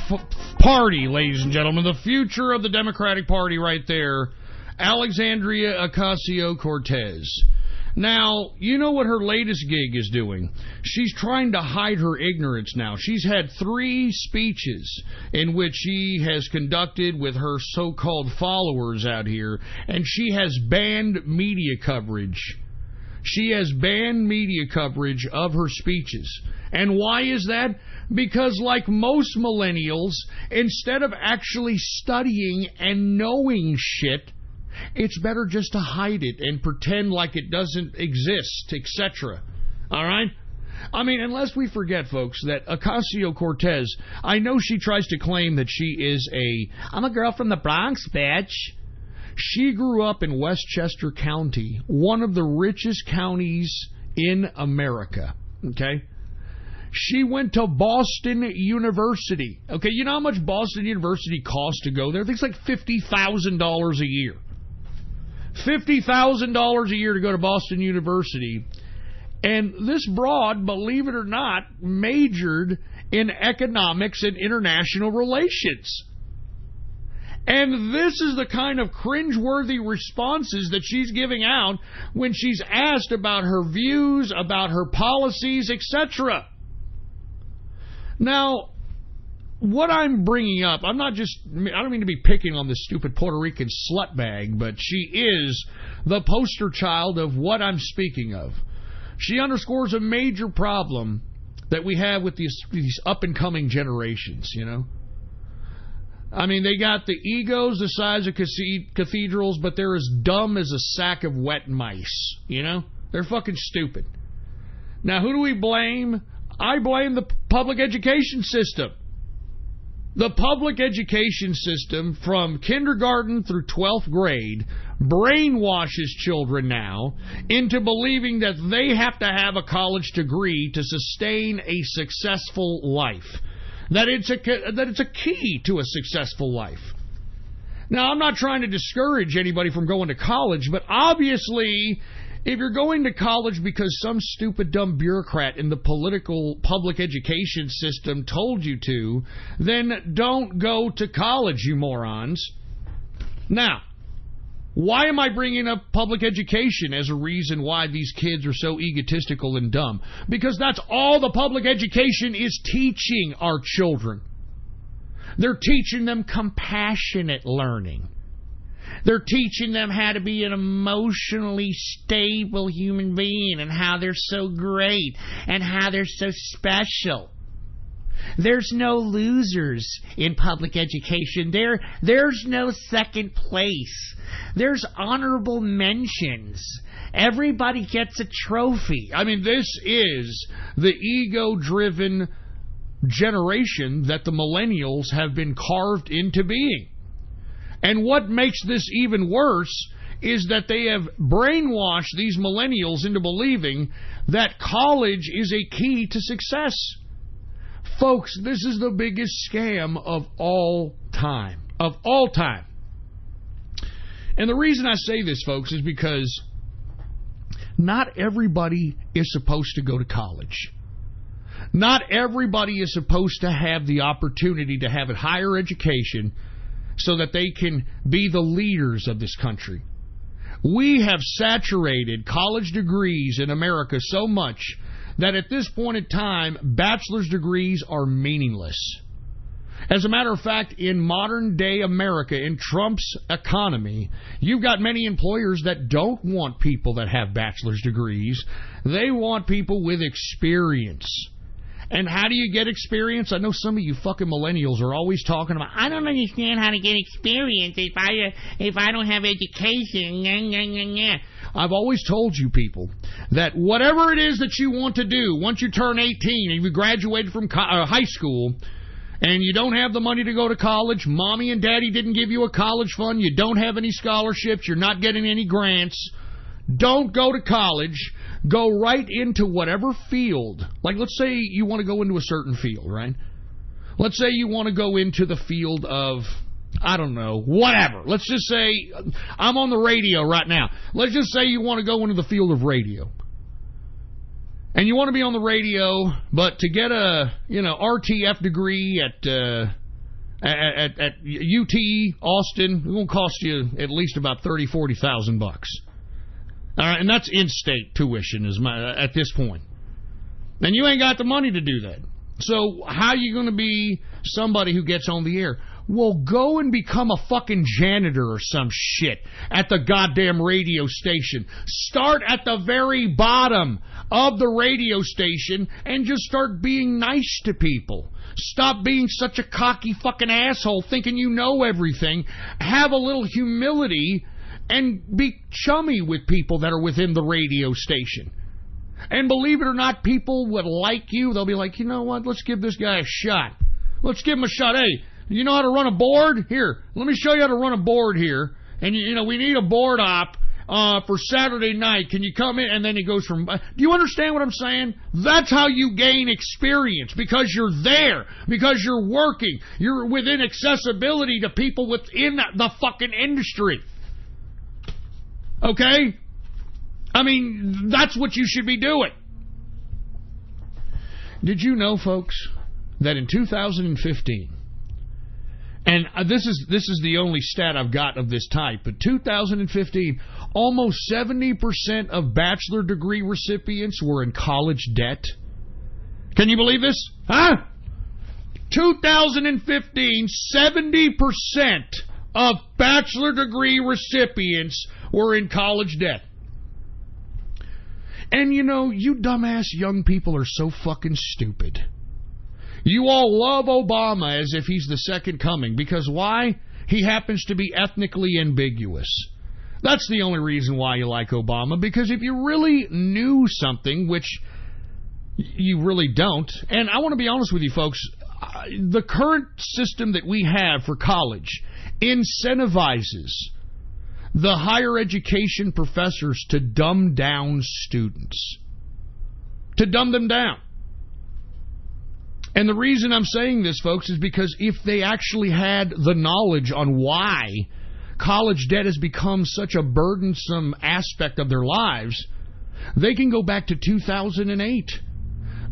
[SPEAKER 1] Party, ladies and gentlemen. The future of the Democratic Party right there. Alexandria Ocasio-Cortez. Now, you know what her latest gig is doing. She's trying to hide her ignorance now. She's had 3 speeches in which she has conducted with her so-called followers out here, and she has banned media coverage. She has banned media coverage of her speeches. And why is that? Because like most millennials, instead of actually studying and knowing shit, it's better just to hide it and pretend like it doesn't exist, etc. All right? I mean, unless we forget, folks, that Ocasio-Cortez, I know she tries to claim that she is I'm a girl from the Bronx, bitch. She grew up in Westchester County, one of the richest counties in America, okay? She went to Boston University. Okay, you know how much Boston University costs to go there? I think it's like $50,000 a year. $50,000 a year to go to Boston University. And this broad, believe it or not, majored in economics and international relations. And this is the kind of cringeworthy responses that she's giving out when she's asked about her views, about her policies, etc. Now, what I'm bringing up, I don't mean to be picking on this stupid Puerto Rican slutbag, but she is the poster child of what I'm speaking of. She underscores a major problem that we have with these up-and-coming generations, you know. I mean, they got the egos the size of cathedrals, but they're as dumb as a sack of wet mice, you know. They're fucking stupid. Now, who do we blame? I blame the public education system. The public education system from kindergarten through 12th grade brainwashes children now into believing that they have to have a college degree to sustain a successful life. That it's a key to a successful life. Now, I'm not trying to discourage anybody from going to college, but obviously, if you're going to college because some stupid, dumb bureaucrat in the political public education system told you to, then don't go to college, you morons. Now, why am I bringing up public education as a reason why these kids are so egotistical and dumb? Because that's all the public education is teaching our children. They're teaching them compassionate learning.
[SPEAKER 2] They're teaching them how to be an emotionally stable human being and how they're so great and how they're so special. There's no losers in public education. There's no second place. There's honorable mentions. Everybody gets a trophy.
[SPEAKER 1] I mean, this is the ego-driven generation that the millennials have been carved into being. And what makes this even worse is that they have brainwashed these millennials into believing that college is a key to success. Folks, this is the biggest scam of all time. Of all time. And the reason I say this, folks, is because not everybody is supposed to go to college. Not everybody is supposed to have the opportunity to have a higher education so that they can be the leaders of this country. We have saturated college degrees in America so much that at this point in time, bachelor's degrees are meaningless. As a matter of fact, in modern-day America, in Trump's economy, you've got many employers that don't want people that have bachelor's degrees. They want people with experience. And how do you get experience? I know some of you fucking millennials are always talking about, I don't understand how to get experience if I don't have education. I've always told you people that whatever it is that you want to do, once you turn 18 and you graduated from high school and you don't have the money to go to college, mommy and daddy didn't give you a college fund, you don't have any scholarships, you're not getting any grants, don't go to college. Go right into whatever field. Like, let's say you want to go into a certain field, right? Let's say you want to go into the field of, I don't know, whatever. Let's just say, I'm on the radio right now. Let's just say you want to go into the field of radio. And you want to be on the radio, but to get a, RTF degree at UT Austin, it's going to cost you at least about $30,000-$40,000. All right, and that's in-state tuition at this point. And you ain't got the money to do that. So how are you going to be somebody who gets on the air? Well, go and become a fucking janitor or some shit at the goddamn radio station. Start at the very bottom of the radio station and just start being nice to people. Stop being such a cocky fucking asshole thinking you know everything. Have a little humility and be chummy with people that are within the radio station. And believe it or not, people would like you. They'll be like, you know what, let's give this guy a shot. Let's give him a shot. Hey, you know how to run a board? Here, let me show you how to run a board here. And, we need a board op for Saturday night. Can you come in? And then it goes from... do you understand what I'm saying? That's how you gain experience, because you're there, because you're working. You're within accessibility to people within the fucking industry. Okay? I mean, that's what you should be doing. Did you know, folks, that in 2015, and this is the only stat I've got of this type, but 2015, almost 70% of bachelor degree recipients were in college debt? Can you believe this? Huh? 2015, 70% of bachelor degree recipients were in college debt. And you dumbass young people are so fucking stupid. You all love Obama as if he's the second coming. Because why? He happens to be ethnically ambiguous. That's the only reason why you like Obama. Because if you really knew something, which you really don't, and I want to be honest with you folks, the current system that we have for college incentivizes the higher education professors to dumb down students. To dumb them down. And the reason I'm saying this, folks, is because if they actually had the knowledge on why college debt has become such a burdensome aspect of their lives, they can go back to 2008.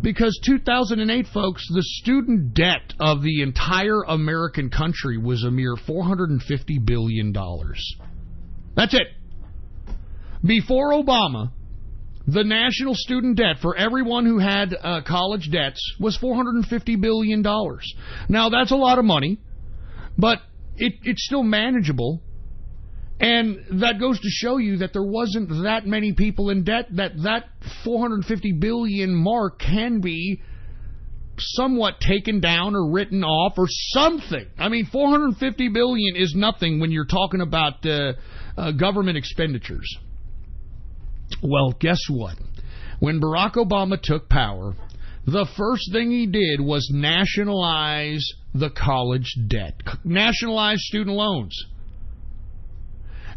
[SPEAKER 1] Because 2008, folks, the student debt of the entire American country was a mere $450 billion. That's it. Before Obama, the national student debt for everyone who had college debts was $450 billion. Now, that's a lot of money, but it's still manageable. And that goes to show you that there wasn't that many people in debt, that 450 billion mark can be somewhat taken down or written off or something. I mean, 450 billion is nothing when you're talking about government expenditures. Well, guess what? When Barack Obama took power, the first thing he did was nationalize the college debt, nationalize student loans.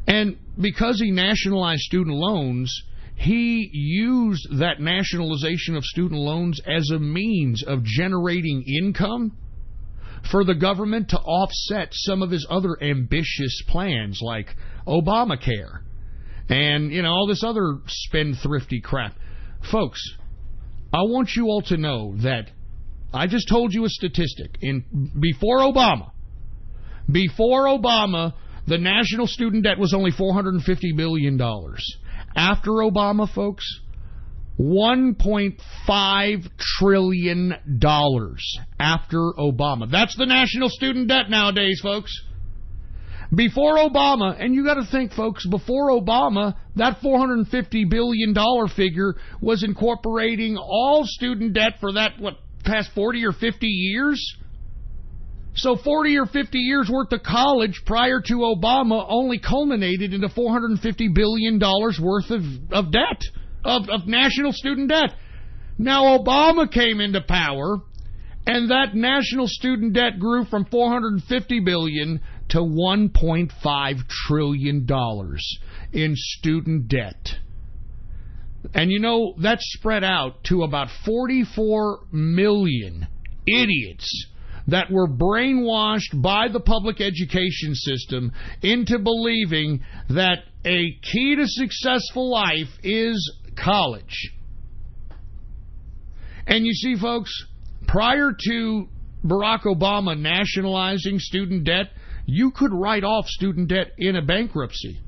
[SPEAKER 1] And because he nationalized student loans, he used that nationalization of student loans as a means of generating income for the government to offset some of his other ambitious plans like Obamacare and, all this other spendthrifty crap. Folks, I want you all to know that I just told you a statistic. Before Obama, the national student debt was only $450 billion. After Obama, folks, $1.5 trillion after Obama. That's the national student debt nowadays, folks. Before Obama, and you got to think, folks, before Obama, that $450 billion figure was incorporating all student debt for that, past 40 or 50 years? So 40 or 50 years worth of college prior to Obama only culminated into $450 billion worth of debt, of national student debt. Now Obama came into power, and that national student debt grew from $450 billion to $1.5 trillion in student debt. And that's spread out to about 44 million idiots that were brainwashed by the public education system into believing that a key to successful life is college. And you see, folks, prior to Barack Obama nationalizing student debt, you could write off student debt in a bankruptcy.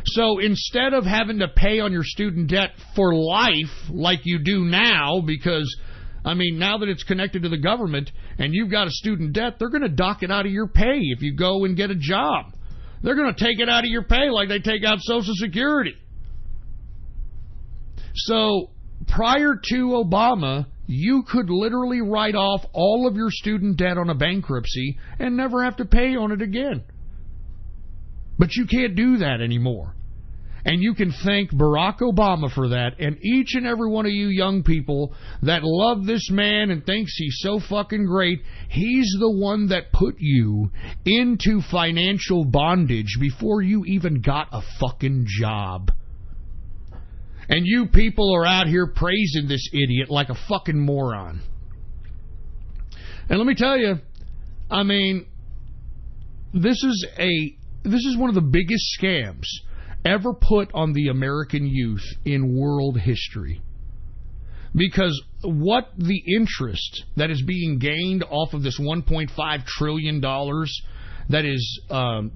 [SPEAKER 1] So instead of having to pay on your student debt for life like you do now, because now that it's connected to the government and you've got a student debt, they're going to dock it out of your pay if you go and get a job. They're going to take it out of your pay like they take out Social Security. So prior to Obama, you could literally write off all of your student debt on a bankruptcy and never have to pay on it again. But you can't do that anymore. And you can thank Barack Obama for that, and each and every one of you young people that love this man and thinks he's so fucking great, he's the one that put you into financial bondage before you even got a fucking job. And you people are out here praising this idiot like a fucking moron. And let me tell you, this is one of the biggest scams ever put on the American youth in world history. Because what the interest that is being gained off of this $1.5 trillion that is the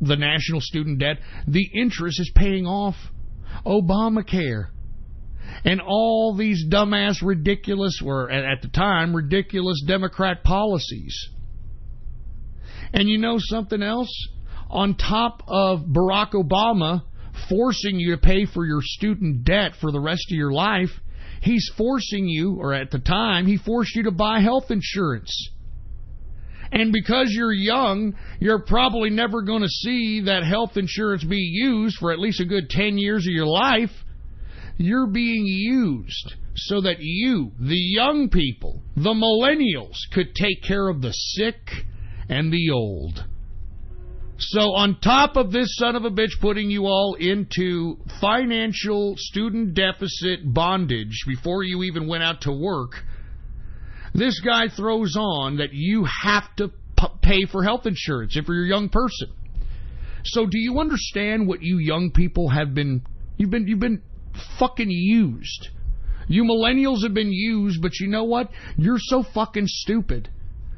[SPEAKER 1] national student debt, the interest is paying off Obamacare and all these dumbass, ridiculous, or at the time, ridiculous Democrat policies. And you know something else? On top of Barack Obama forcing you to pay for your student debt for the rest of your life, he's forcing you, or at the time, he forced you to buy health insurance. And because you're young, you're probably never going to see that health insurance be used for at least a good 10 years of your life. You're being used so that you, the young people, the millennials, could take care of the sick and the old. So on top of this son of a bitch putting you all into financial student deficit bondage before you even went out to work, this guy throws on that you have to pay for health insurance if you're a young person. So do you understand what you young people have been? You've been fucking used. You millennials have been used, but you know what? You're so fucking stupid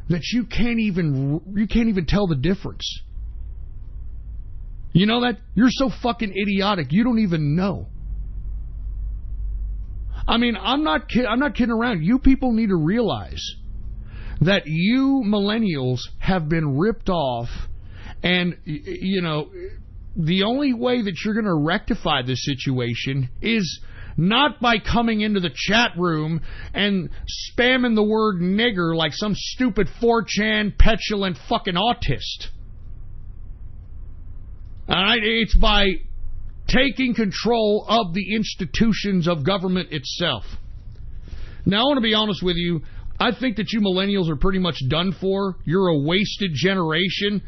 [SPEAKER 1] that you can't even tell the difference. You know that? You're so fucking idiotic, you don't even know. I'm not kidding around. You people need to realize that you millennials have been ripped off, and the only way that you're going to rectify this situation is not by coming into the chat room and spamming the word nigger like some stupid 4chan petulant fucking autist. All right? It's by taking control of the institutions of government itself. Now, I want to be honest with you. I think that you millennials are pretty much done for. You're a wasted generation.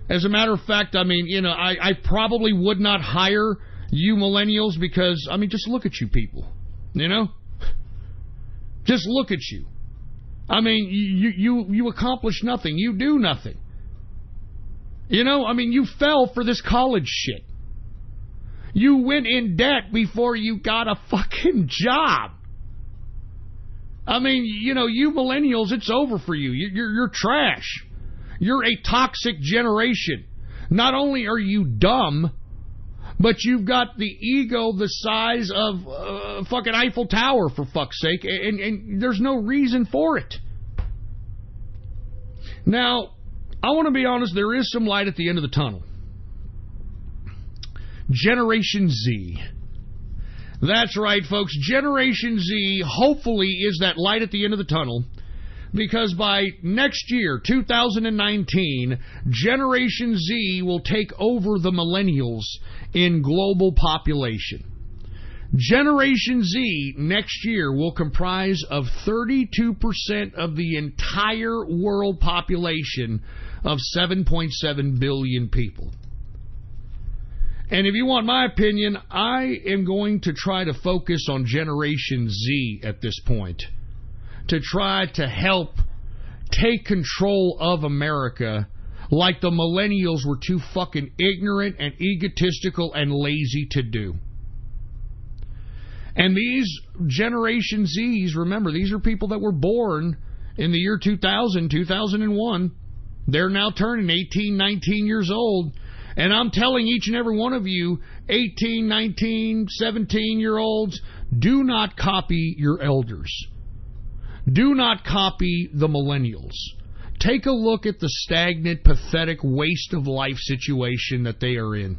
[SPEAKER 1] As a matter of fact, I mean, you know, I probably would not hire you millennials because, I mean, just look at you people, you know? Just look at you. I mean, you accomplish nothing. You do nothing. You know, I mean, you fell for this college shit. You went in debt before you got a fucking job. I mean, you know, you millennials, it's over for you. You're trash. You're a toxic generation. Not only are you dumb, but you've got the ego the size of fucking Eiffel Tower, for fuck's sake, and there's no reason for it. Now, I want to be honest, there is some light at the end of the tunnel. Generation Z. That's right, folks. Generation Z, hopefully, is that light at the end of the tunnel. Because by next year, 2019, Generation Z will take over the millennials in global population. Generation Z next year will comprise of 32% of the entire world population of 7.7 billion people. And if you want my opinion, I am going to try to focus on Generation Z at this point, to try to help take control of America like the millennials were too fucking ignorant and egotistical and lazy to do. And these Generation Zs, remember, these are people that were born in the year 2000, 2001. They're now turning 18, 19 years old. And I'm telling each and every one of you, 18, 19, 17-year-olds, do not copy your elders. Do not copy the millennials. Take a look at the stagnant, pathetic, waste of life situation that they are in.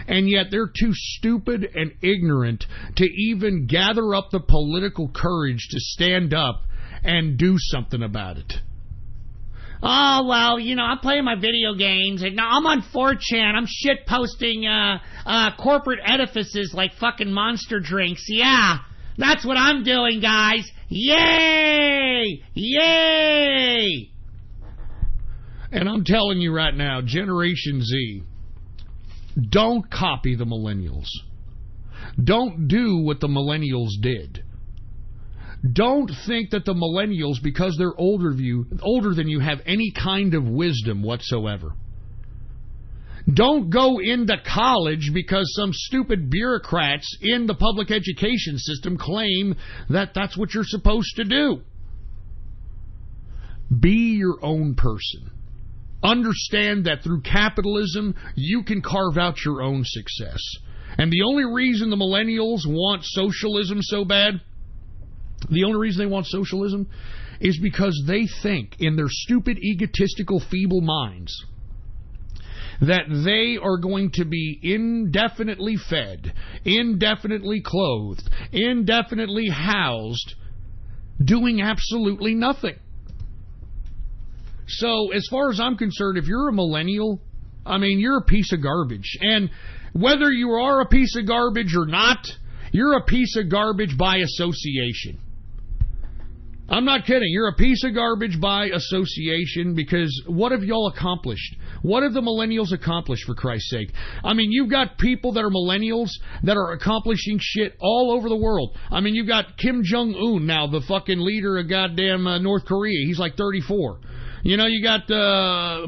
[SPEAKER 1] And yet they're too stupid and ignorant to even gather up the political courage to stand up and do something about it.
[SPEAKER 2] Oh, well, you know, I'm playing my video games, and now I'm on 4chan. I'm shit-posting corporate edifices like fucking Monster drinks. Yeah, that's what I'm doing, guys. Yay! Yay!
[SPEAKER 1] And I'm telling you right now, Generation Z, don't copy the millennials. Don't do what the millennials did. Don't think that the millennials, because they're older than you, have any kind of wisdom whatsoever. Don't go into college because some stupid bureaucrats in the public education system claim that that's what you're supposed to do. Be your own person. Understand that through capitalism, you can carve out your own success. And the only reason the millennials want socialism so bad, the only reason they want socialism is because they think in their stupid, egotistical, feeble minds that they are going to be indefinitely fed, indefinitely clothed, indefinitely housed, doing absolutely nothing. So, as far as I'm concerned, if you're a millennial, I mean, you're a piece of garbage. And whether you are a piece of garbage or not, you're a piece of garbage by association. I'm not kidding. You're a piece of garbage by association, because what have y'all accomplished? What have the millennials accomplished, for Christ's sake? I mean, you've got people that are millennials that are accomplishing shit all over the world. I mean, you've got Kim Jong-un now, the fucking leader of goddamn North Korea. He's like 34. You know, you got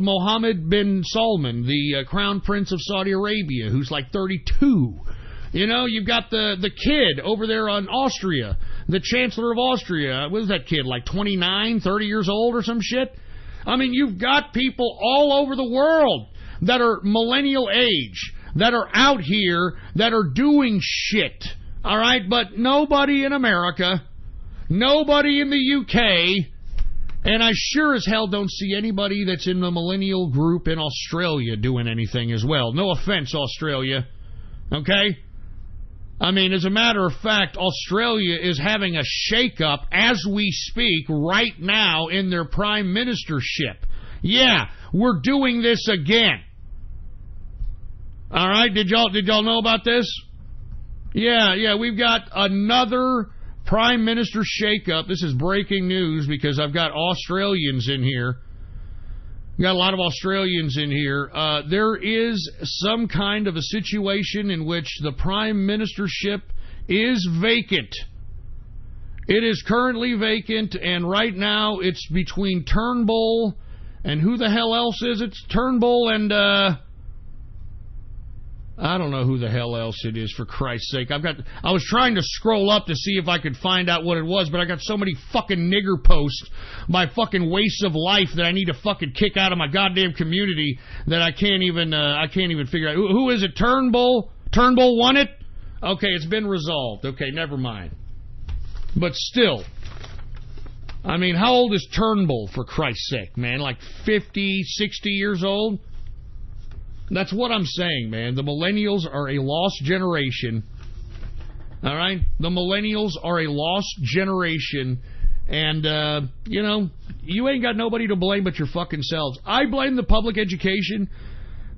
[SPEAKER 1] Mohammed bin Salman, the Crown Prince of Saudi Arabia, who's like 32. You know, you've got the kid over there on Austria, the Chancellor of Austria. What is that kid, like 29, 30 years old or some shit? I mean, you've got people all over the world that are millennial age, that are out here, that are doing shit. All right, but nobody in America, nobody in the UK, And I sure as hell don't see anybody that's in the millennial group in Australia doing anything as well. No offense, Australia. Okay? I mean, as a matter of fact, Australia is having a shake-up as we speak right now in their prime ministership. Yeah, we're doing this again. All right, did y'all know about this? Yeah, we've got another prime minister shake-up. This is breaking news because I've got Australians in here. Got a lot of Australians in here. There is some kind of a situation in which the prime ministership is vacant. It is currently vacant, and right now it's between Turnbull and who the hell else is it? It's Turnbull and I don't know who the hell else it is, for Christ's sake. I was trying to scroll up to see if I could find out what it was, but I got so many fucking nigger posts by fucking wastes of life that I need to fucking kick out of my goddamn community that I can't even figure out. Who is it? Turnbull? Turnbull won it? Okay, it's been resolved. Okay, never mind. But still, I mean, how old is Turnbull, for Christ's sake, man? Like 50, 60 years old? That's what I'm saying, man. The millennials are a lost generation. All right? The millennials are a lost generation. And, you ain't got nobody to blame but your fucking selves. I blame the public education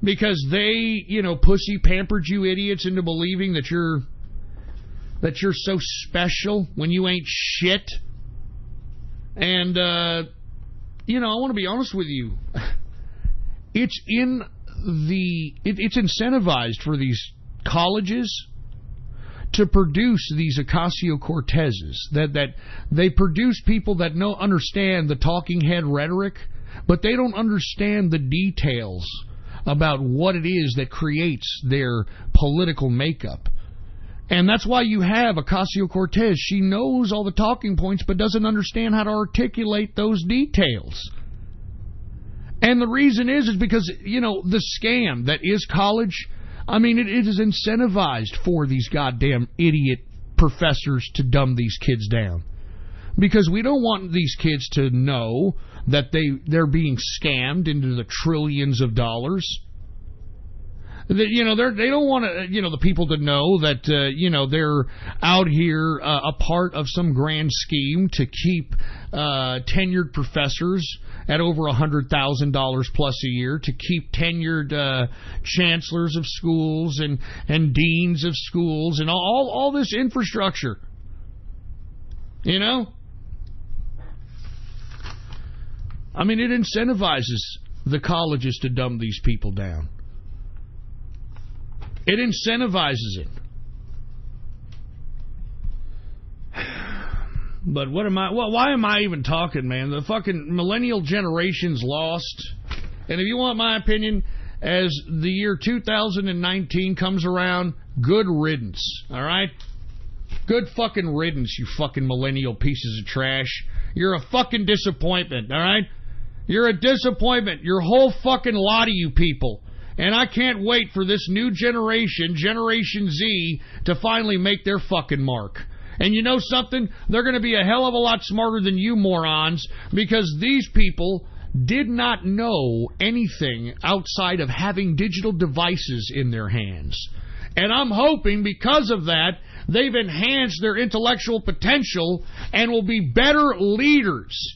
[SPEAKER 1] because they, pussy pampered you idiots into believing that you're so special when you ain't shit. And, I want to be honest with you. It's incentivized for these colleges to produce these Ocasio-Cortezes, that they produce people that understand the talking head rhetoric, but they don't understand the details about what it is that creates their political makeup. And that's why you have Ocasio-Cortez. She knows all the talking points, but doesn't understand how to articulate those details. And the reason is because, the scam that is college, I mean, it is incentivized for these goddamn idiot professors to dumb these kids down. Because we don't want these kids to know that they're being scammed into the trillions of dollars. They don't want the people to know that they're out here a part of some grand scheme to keep tenured professors at over $100,000 plus a year, to keep tenured chancellors of schools and deans of schools and all this infrastructure. I mean, it incentivizes the colleges to dumb these people down. It incentivizes it. But why am I even talking, man? The fucking millennial generation's lost. And if you want my opinion, as the year 2019 comes around, good riddance, all right? Good fucking riddance, you fucking millennial pieces of trash. You're a fucking disappointment, all right? You're a disappointment. Your whole fucking lot of you people. And I can't wait for this new generation, Generation Z, to finally make their fucking mark. And you know something? They're going to be a hell of a lot smarter than you morons, because these people did not know anything outside of having digital devices in their hands. And I'm hoping because of that, they've enhanced their intellectual potential and will be better leaders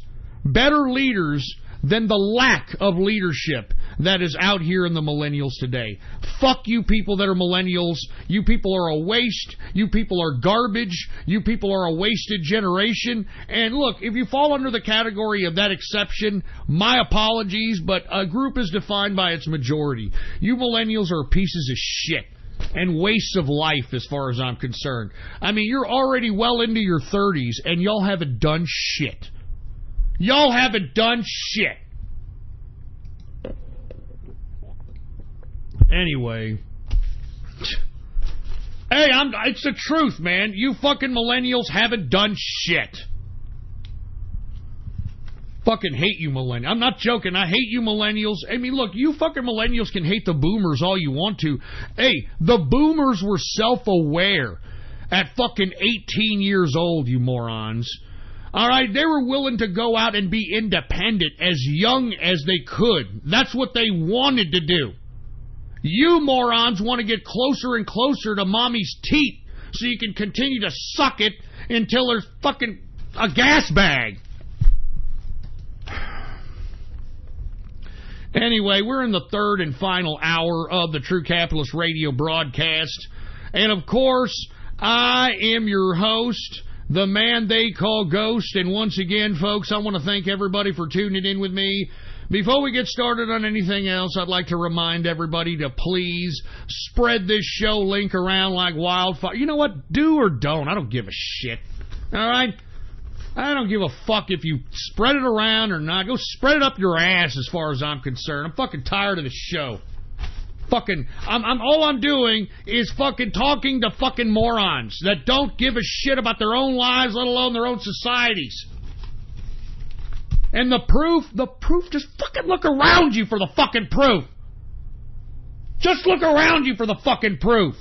[SPEAKER 1] than the lack of leadership that is out here in the millennials today. Fuck you people that are millennials. You people are a waste. You people are garbage. You people are a wasted generation. And look, if you fall under the category of that exception, my apologies, but a group is defined by its majority. You millennials are pieces of shit and wastes of life as far as I'm concerned. I mean, you're already well into your 30s and y'all haven't done shit. Y'all haven't done shit. Anyway. Hey, it's the truth, man. You fucking millennials haven't done shit. Fucking hate you millennials. I'm not joking. I hate you millennials. I mean, look, you fucking millennials can hate the boomers all you want to. Hey, the boomers were self-aware at fucking 18 years old, you morons. All right, they were willing to go out and be independent as young as they could. That's what they wanted to do. You morons want to get closer and closer to mommy's teat so you can continue to suck it until there's fucking a gas bag. Anyway, we're in the third and final hour of the True Capitalist Radio broadcast. And, of course, I am your host, the man they call Ghost. And once again, folks, I want to thank everybody for tuning in with me. Before we get started on anything else, I'd like to remind everybody to please spread this show link around like wildfire. You know what? Do or don't. I don't give a shit. All right? I don't give a fuck if you spread it around or not. Go spread it up your ass as far as I'm concerned. I'm fucking tired of this show. Fucking, all I'm doing is fucking talking to fucking morons that don't give a shit about their own lives, let alone their own societies. And the proof, just fucking look around you for the fucking proof. Just look around you for the fucking proof.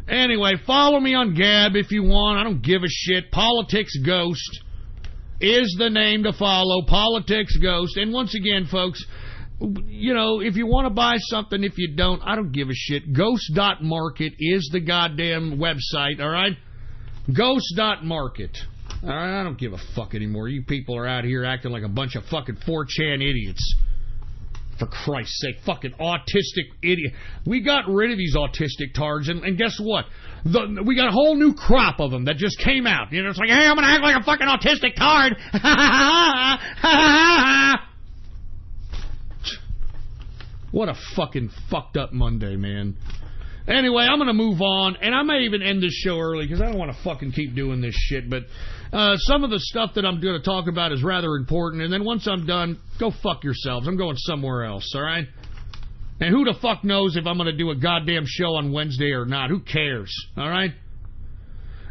[SPEAKER 1] Anyway, follow me on Gab if you want. I don't give a shit. Politics Ghost is the name to follow. Politics Ghost. And once again, folks, you know, if you want to buy something, if you don't, I don't give a shit. Ghost.market is the goddamn website, all right? Ghost.market. All right, I don't give a fuck anymore. You people are out here acting like a bunch of fucking 4chan idiots. For Christ's sake, fucking autistic idiot. We got rid of these autistic tards, and guess what? We got a whole new crop of them that just came out. You know, it's like, hey, I'm going to act like a fucking autistic tard. What a fucking fucked up Monday, man. Anyway, I'm going to move on, and I may even end this show early because I don't want to fucking keep doing this shit, but some of the stuff that I'm going to talk about is rather important, and then once I'm done, go fuck yourselves. I'm going somewhere else, all right? And who the fuck knows if I'm going to do a goddamn show on Wednesday or not? Who cares, all right?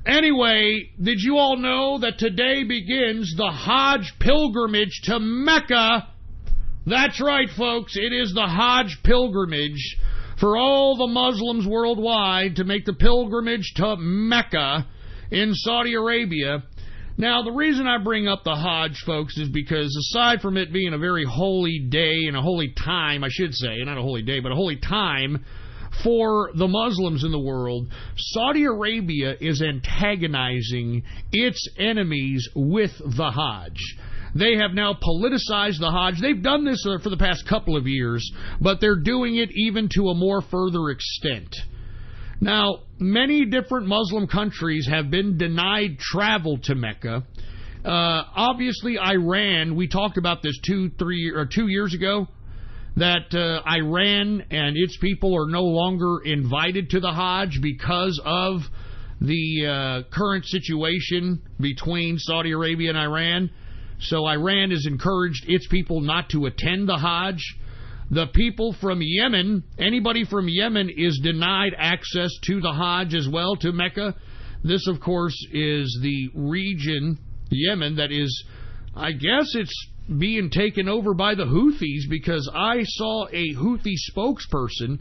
[SPEAKER 1] Anyway, did you all know that today begins the Hajj pilgrimage to Mecca? That's right, folks. It is the Hajj pilgrimage for all the Muslims worldwide to make the pilgrimage to Mecca in Saudi Arabia. Now, the reason I bring up the Hajj, folks, is because aside from it being a very holy day and a holy time, I should say, not a holy day, but a holy time for the Muslims in the world, Saudi Arabia is antagonizing its enemies with the Hajj. They have now politicized the Hajj. They've done this for the past couple of years, but they're doing it even to a more further extent. Now, many different Muslim countries have been denied travel to Mecca. Obviously, Iran, we talked about this 2 years ago, that Iran and its people are no longer invited to the Hajj because of the current situation between Saudi Arabia and Iran. So Iran has encouraged its people not to attend the Hajj. The people from Yemen, anybody from Yemen is denied access to the Hajj as well, to Mecca. This, of course, is the region, Yemen, that is, I guess it's being taken over by the Houthis, because I saw a Houthi spokesperson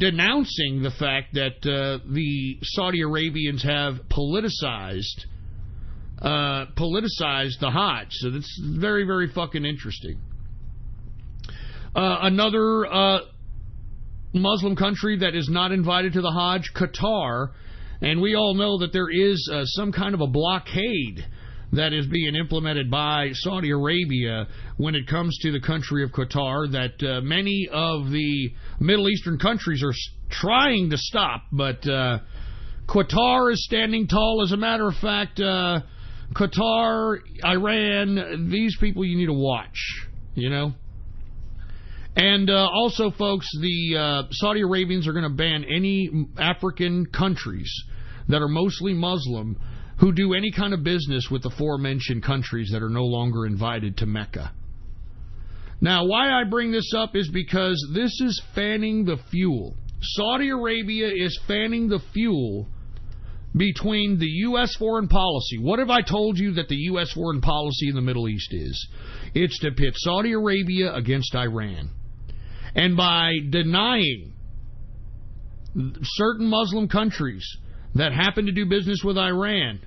[SPEAKER 1] denouncing the fact that the Saudi Arabians have politicized the Hajj. So that's very, very fucking interesting. Another Muslim country that is not invited to the Hajj, Qatar, and we all know that there is some kind of a blockade that is being implemented by Saudi Arabia when it comes to the country of Qatar, that many of the Middle Eastern countries are trying to stop, but Qatar is standing tall. As a matter of fact, Qatar, Iran, these people you need to watch, you know. And also, folks, the Saudi Arabians are going to ban any African countries that are mostly Muslim who do any kind of business with the aforementioned countries that are no longer invited to Mecca. Now, why I bring this up is because this is fanning the fuel. Saudi Arabia is fanning the fuel between the U.S. foreign policy. What have I told you that the U.S. foreign policy in the Middle East is? It's to pit Saudi Arabia against Iran. And by denying certain Muslim countries that happen to do business with Iran,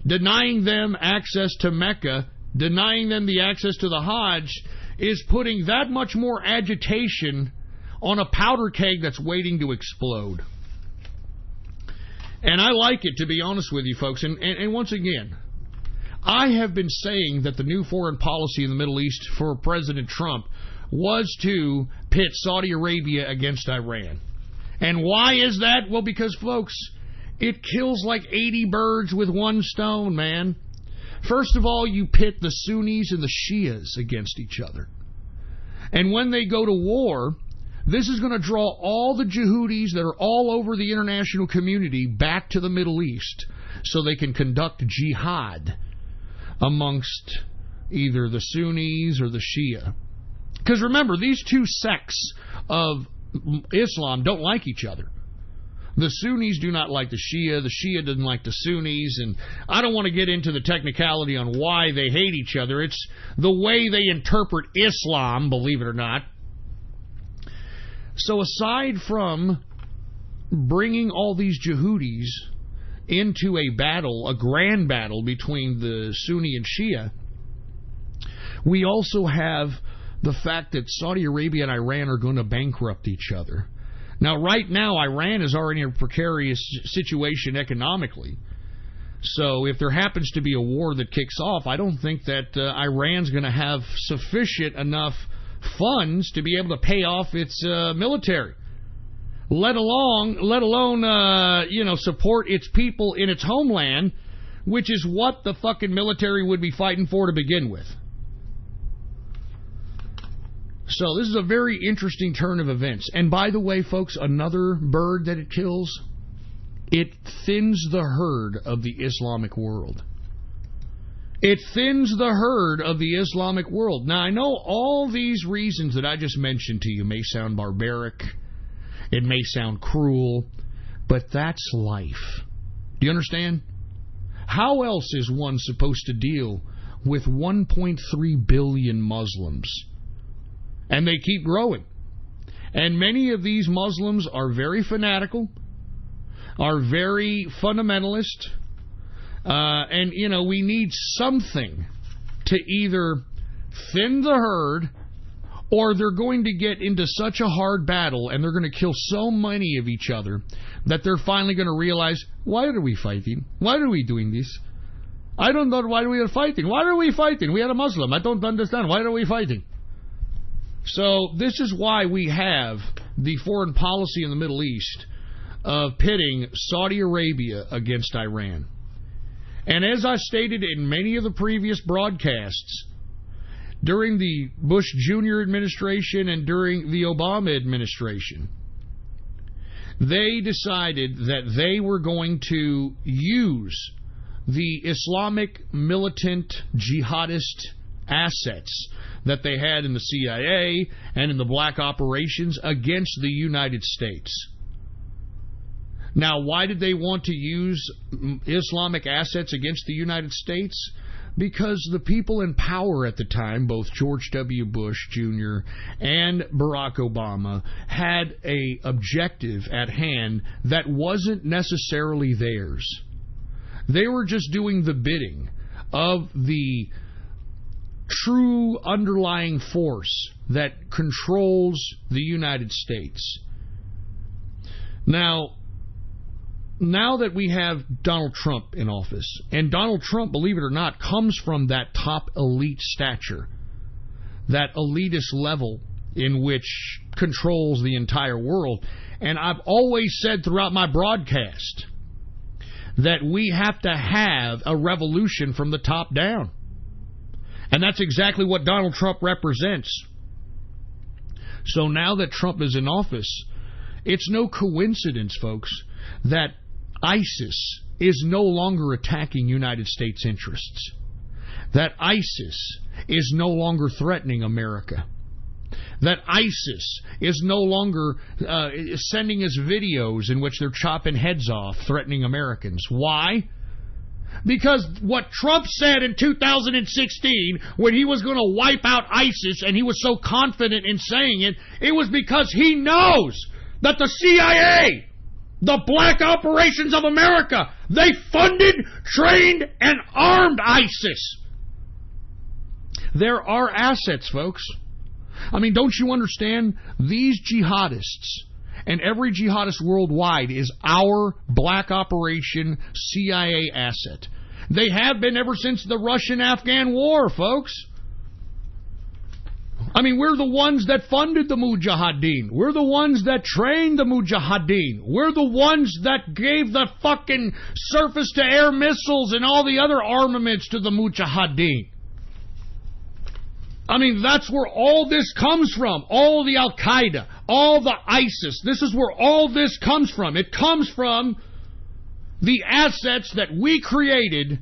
[SPEAKER 1] denying them access to Mecca, denying them the access to the Hajj, is putting that much more agitation on a powder keg that's waiting to explode. And I like it, to be honest with you folks. And once again, I have been saying that the new foreign policy in the Middle East for President Trump was to pit Saudi Arabia against Iran. And why is that? Well, because, folks, it kills like 80 birds with one stone, man. First of all, you pit the Sunnis and the Shias against each other. And when they go to war, this is going to draw all the Yehudis that are all over the international community back to the Middle East so they can conduct jihad amongst either the Sunnis or the Shia. Because remember, these two sects of Islam don't like each other. The Sunnis do not like the Shia doesn't like the Sunnis, and I don't want to get into the technicality on why they hate each other. It's the way they interpret Islam, believe it or not. So aside from bringing all these Yehudis into a battle, a grand battle between the Sunni and Shia, we also have the fact that Saudi Arabia and Iran are going to bankrupt each other. Now, right now, Iran is already in a precarious situation economically. So if there happens to be a war that kicks off, I don't think that Iran's going to have sufficient enough funds to be able to pay off its military, let alone support its people in its homeland, which is what the fucking military would be fighting for to begin with. So this is a very interesting turn of events. And by the way, folks, another bird that it kills, it thins the herd of the Islamic world. It thins the herd of the Islamic world. Now, I know all these reasons that I just mentioned to you may sound barbaric, it may sound cruel, but that's life. Do you understand? How else is one supposed to deal with 1.3 billion Muslims? And they keep growing. And many of these Muslims are very fanatical, are very fundamentalist, and, we need something to either thin the herd, or they're going to get into such a hard battle and they're going to kill so many of each other that they're finally going to realize, why are we fighting? Why are we doing this? I don't know why we are fighting. Why are we fighting? We are a Muslim. I don't understand. Why are we fighting? So this is why we have the foreign policy in the Middle East of pitting Saudi Arabia against Iran. And as I stated in many of the previous broadcasts, during the Bush Jr. administration and during the Obama administration, they decided that they were going to use the Islamic militant jihadist assets that they had in the CIA and in the black operations against the United States. Now, why did they want to use Islamic assets against the United States? Because the people in power at the time, both George W. Bush Jr. and Barack Obama, had an objective at hand that wasn't necessarily theirs. They were just doing the bidding of the true underlying force that controls the United States. Now that we have Donald Trump in office, and Donald Trump, believe it or not, comes from that top elite stature, that elitist level in which controls the entire world. And I've always said throughout my broadcast that we have to have a revolution from the top down. And that's exactly what Donald Trump represents. So now that Trump is in office, it's no coincidence, folks, that ISIS is no longer attacking United States interests. That ISIS is no longer threatening America. That ISIS is no longer sending us videos in which they're chopping heads off, threatening Americans. Why? Because what Trump said in 2016 when he was going to wipe out ISIS, and he was so confident in saying it, it was because he knows that the CIA The black operations of America. They funded, trained, and armed ISIS. There are assets, folks. I mean, don't you understand? These jihadists and every jihadist worldwide is our black operation CIA asset. They have been ever since the Russian-Afghan war, folks. I mean, we're the ones that funded the Mujahideen. We're the ones that trained the Mujahideen. We're the ones that gave the fucking surface-to-air missiles and all the other armaments to the Mujahideen. I mean, that's where all this comes from. All the Al-Qaeda, all the ISIS. This is where all this comes from. It comes from the assets that we created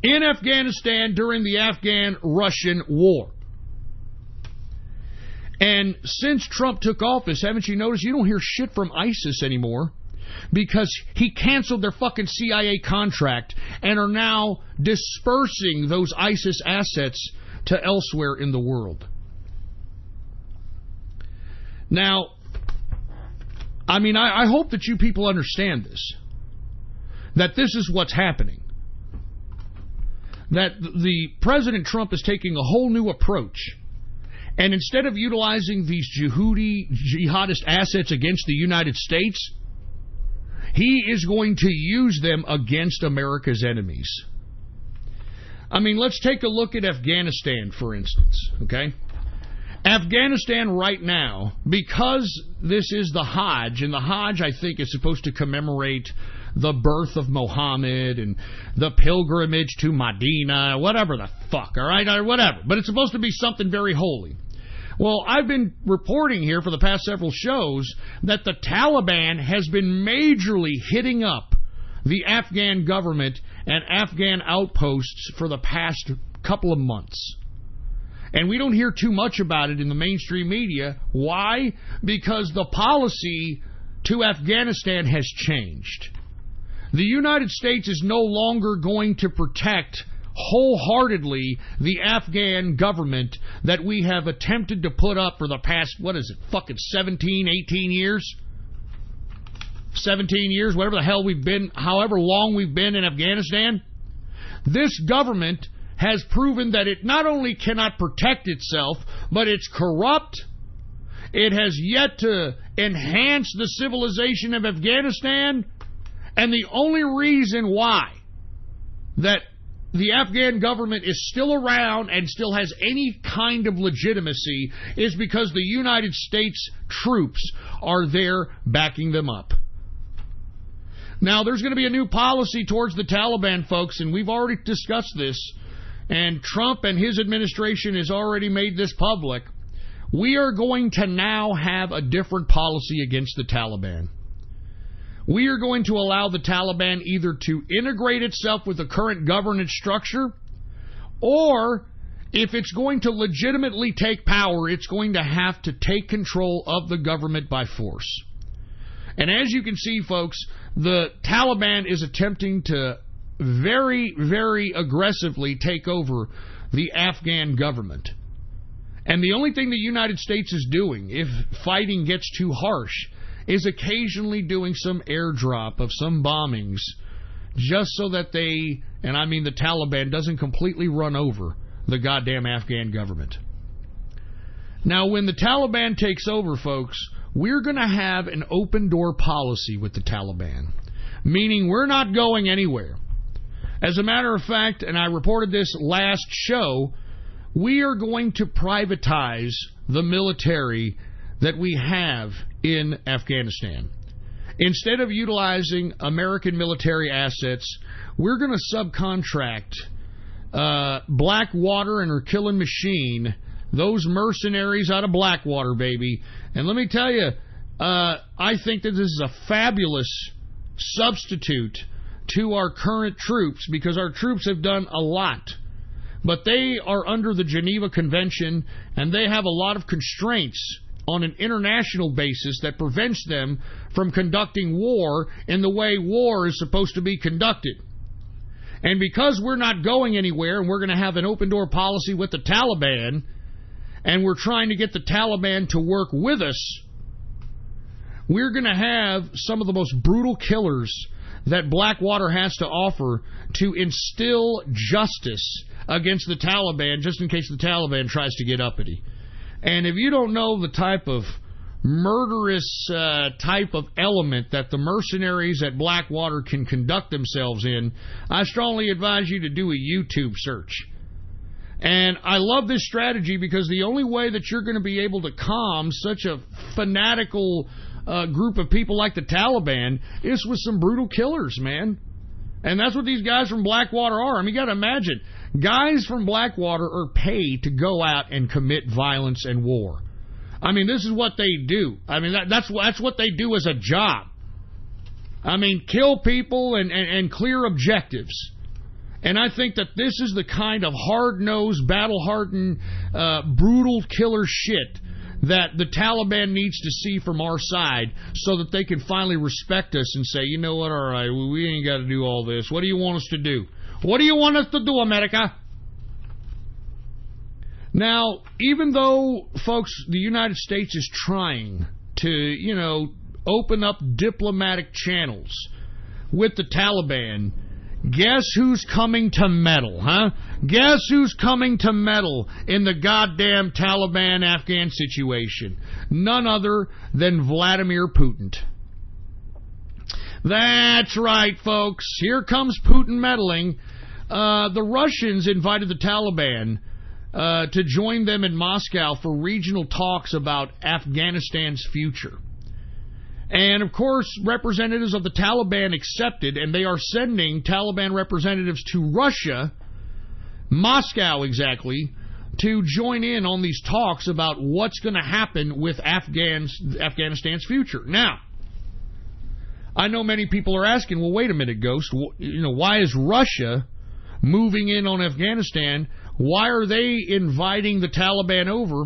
[SPEAKER 1] in Afghanistan during the Afghan-Russian war. And since Trump took office, haven't you noticed you don't hear shit from ISIS anymore? Because he canceled their fucking CIA contract and are now dispersing those ISIS assets to elsewhere in the world. Now, I mean, I hope that you people understand this. That this is what's happening. That the President Trump is taking a whole new approach. And instead of utilizing these jihadist assets against the United States, he is going to use them against America's enemies. I mean, let's take a look at Afghanistan, for instance, okay? Afghanistan right now, because this is the Hajj, and the Hajj, I think, is supposed to commemorate the birth of Muhammad and the pilgrimage to Medina, whatever the fuck, all right, or whatever. But it's supposed to be something very holy. Well, I've been reporting here for the past several shows that the Taliban has been majorly hitting up the Afghan government and Afghan outposts for the past couple of months. And we don't hear too much about it in the mainstream media. Why? Because the policy to Afghanistan has changed. The United States is no longer going to protect wholeheartedly the Afghan government that we have attempted to put up for the past, what is it, fucking 17, 18 years? 17 years, whatever the hell we've been, however long we've been in Afghanistan. This government has proven that it not only cannot protect itself, but it's corrupt. It has yet to enhance the civilization of Afghanistan. And the only reason why that the Afghan government is still around and still has any kind of legitimacy is because the United States troops are there backing them up. Now, there's going to be a new policy towards the Taliban, folks, and we've already discussed this, and Trump and his administration has already made this public. We are going to now have a different policy against the Taliban. We are going to allow the Taliban either to integrate itself with the current governance structure, or if it's going to legitimately take power, it's going to have to take control of the government by force. And as you can see, folks, the Taliban is attempting to very, very aggressively take over the Afghan government. And the only thing the United States is doing, if fighting gets too harsh, is occasionally doing some airdrop of some bombings just so that they, and I mean the Taliban, doesn't completely run over the goddamn Afghan government. Now, when the Taliban takes over, folks, we're going to have an open door policy with the Taliban, meaning we're not going anywhere. As a matter of fact, and I reported this last show, we are going to privatize the military that we have in Afghanistan. Instead of utilizing American military assets, we're going to subcontract Blackwater and her killing machine, those mercenaries out of Blackwater, baby. And let me tell you, I think that this is a fabulous substitute to our current troops, because our troops have done a lot. But they are under the Geneva Convention, and they have a lot of constraints on an international basis that prevents them from conducting war in the way war is supposed to be conducted. And because we're not going anywhere, and we're going to have an open door policy with the Taliban, and we're trying to get the Taliban to work with us, we're going to have some of the most brutal killers that Blackwater has to offer to instill justice against the Taliban, just in case the Taliban tries to get uppity. And if you don't know the type of murderous type of element that the mercenaries at Blackwater can conduct themselves in, I strongly advise you to do a YouTube search. And I love this strategy because the only way that you're going to be able to calm such a fanatical group of people like the Taliban is with some brutal killers, man. And that's what these guys from Blackwater are. I mean, you got to imagine, guys from Blackwater are paid to go out and commit violence and war. I mean, this is what they do. I mean, that's what they do as a job. I mean, kill people and clear objectives. And I think that this is the kind of hard-nosed, battle-hardened, brutal killer shit that the Taliban needs to see from our side so that they can finally respect us and say, you know what, all right, we ain't got to do all this. What do you want us to do? What do you want us to do, America? Now, even though, folks, the United States is trying to, open up diplomatic channels with the Taliban, guess who's coming to meddle, huh? Guess who's coming to meddle in the goddamn Taliban-Afghan situation? None other than Vladimir Putin. That's right, folks. Here comes Putin meddling. The Russians invited the Taliban to join them in Moscow for regional talks about Afghanistan's future. And, of course, representatives of the Taliban accepted, and they are sending Taliban representatives to Russia, Moscow exactly, to join in on these talks about what's going to happen with Afghanistan's future. Now, I know many people are asking, well, wait a minute, Ghost, why is Russia moving in on Afghanistan? Why are they inviting the Taliban over?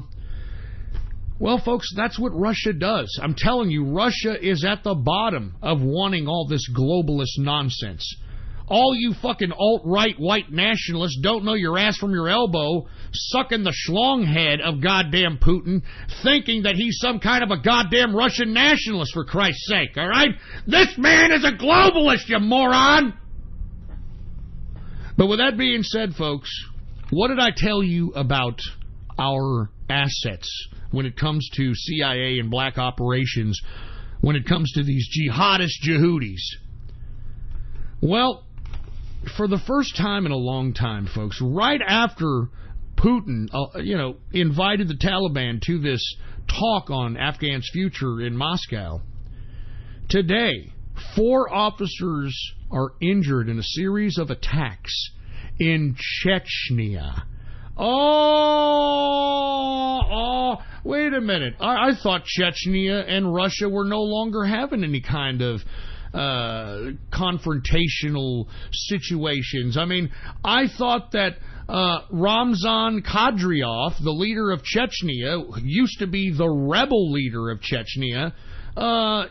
[SPEAKER 1] Well, folks, that's what Russia does. I'm telling you, Russia is at the bottom of wanting all this globalist nonsense. All you fucking alt-right white nationalists don't know your ass from your elbow, sucking the schlong head of goddamn Putin, thinking that he's some kind of a goddamn Russian nationalist, for Christ's sake, all right? This man is a globalist, you moron! But with that being said, folks, what did I tell you about our assets when it comes to CIA and black operations, when it comes to these jihadist Yehudis? Well, for the first time in a long time, folks, right after Putin, invited the Taliban to this talk on Afghan's future in Moscow, today, 4 officers are injured in a series of attacks in Chechnya. Oh, wait a minute. I thought Chechnya and Russia were no longer having any kind of confrontational situations. I mean, I thought that Ramzan Kadyrov, the leader of Chechnya, who used to be the rebel leader of Chechnya,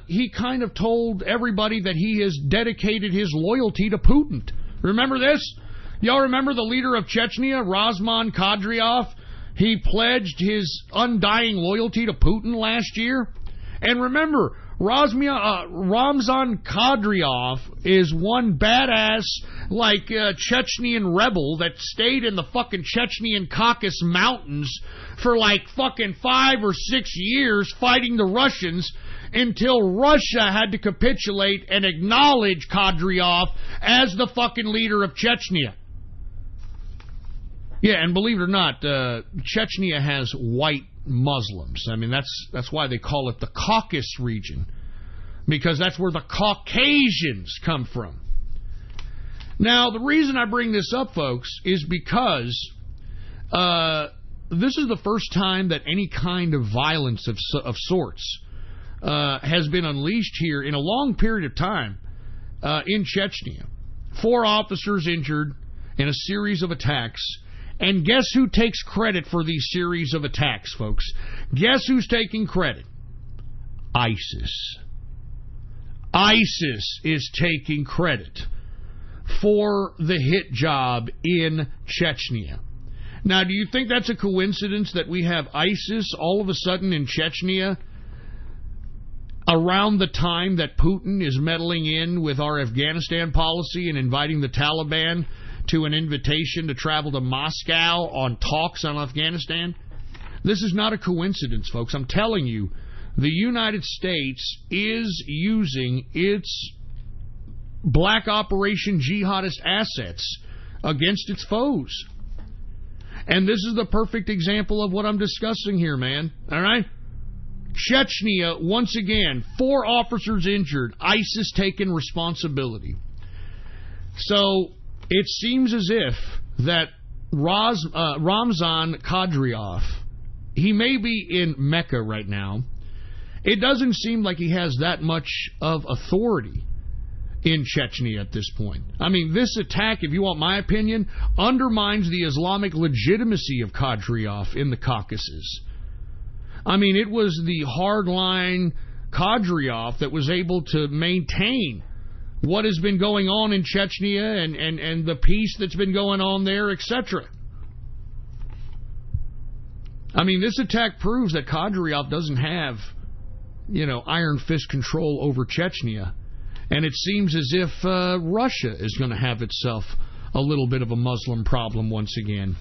[SPEAKER 1] he kind of told everybody that he has dedicated his loyalty to Putin. Remember this? Y'all remember the leader of Chechnya, Ramzan Kadyrov? He pledged his undying loyalty to Putin last year. And remember, Ramzan Kadyrov is one badass, Chechnyan rebel that stayed in the fucking Chechnyan Caucasus Mountains for fucking 5 or 6 years fighting the Russians until Russia had to capitulate and acknowledge Kadyrov as the fucking leader of Chechnya. Yeah, and believe it or not, Chechnya has white Muslims. I mean, that's why they call it the Caucasus region, because that's where the Caucasians come from. Now, the reason I bring this up, folks, is because this is the first time that any kind of violence of sorts has been unleashed here in a long period of time in Chechnya. 4 officers injured in a series of attacks. And guess who takes credit for these series of attacks, folks? Guess who's taking credit? ISIS. ISIS is taking credit for the hit job in Chechnya. Now, do you think that's a coincidence that we have ISIS all of a sudden in Chechnya? around the time that Putin is meddling in with our Afghanistan policy and inviting the Taliban to an invitation to travel to Moscow on talks on Afghanistan? This is not a coincidence, folks. I'm telling you, the United States is using its black operation jihadist assets against its foes. And this is the perfect example of what I'm discussing here, man. All right? Chechnya, once again, 4 officers injured. ISIS taking responsibility. So it seems as if that Ramzan Kadyrov, he may be in Mecca right now. It doesn't seem like he has that much of authority in Chechnya at this point. I mean, this attack, if you want my opinion, undermines the Islamic legitimacy of Kadyrov in the Caucasus. I mean, it was the hardline Kadyrov that was able to maintain what has been going on in Chechnya and the peace that's been going on there, etc. I mean, this attack proves that Kadyrov doesn't have, iron fist control over Chechnya. And it seems as if Russia is going to have itself a little bit of a Muslim problem once again.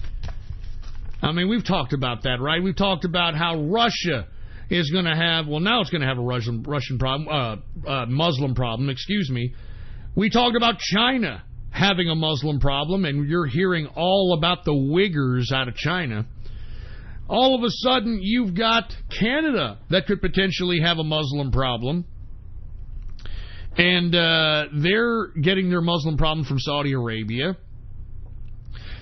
[SPEAKER 1] I mean, we've talked about that, right? We've talked about how Russia is going to have, well, now it's going to have a Russian problem, Muslim problem, excuse me. We talked about China having a Muslim problem, and you're hearing all about the Uyghurs out of China. All of a sudden, you've got Canada that could potentially have a Muslim problem. And they're getting their Muslim problem from Saudi Arabia.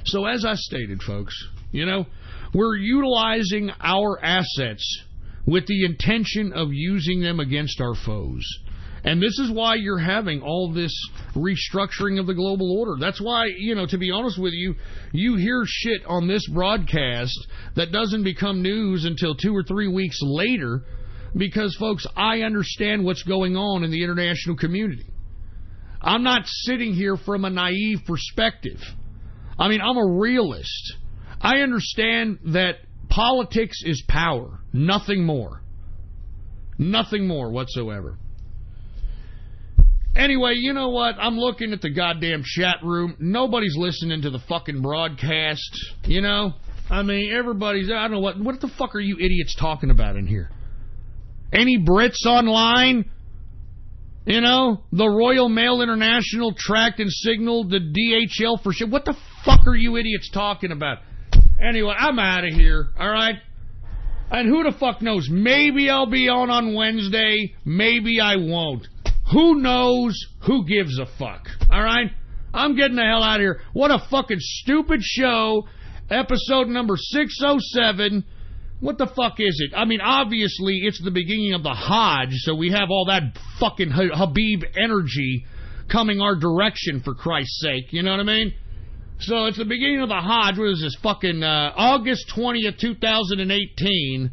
[SPEAKER 1] So as I stated, folks, we're utilizing our assets with the intention of using them against our foes. And this is why you're having all this restructuring of the global order. That's why, to be honest with you, you hear shit on this broadcast that doesn't become news until 2 or 3 weeks later. Because, folks, I understand what's going on in the international community. I'm not sitting here from a naive perspective. I mean, I'm a realist. I understand that politics is power. Nothing more. Nothing more whatsoever. Anyway, you know what? I'm looking at the goddamn chat room. Nobody's listening to the fucking broadcast. I mean, everybody's, I don't know, what the fuck are you idiots talking about in here? Any Brits online? The Royal Mail International tracked and signaled the DHL for shit. What the fuck are you idiots talking about? Anyway, I'm out of here, all right? And who the fuck knows? Maybe I'll be on Wednesday. Maybe I won't. Who knows? Who gives a fuck, all right? I'm getting the hell out of here. What a fucking stupid show. Episode number 607. What the fuck is it? I mean, obviously, it's the beginning of the Hajj, so we have all that fucking Habib energy coming our direction, for Christ's sake. You know what I mean? So it's the beginning of the Hajj. What is this? Fucking August 20th, 2018.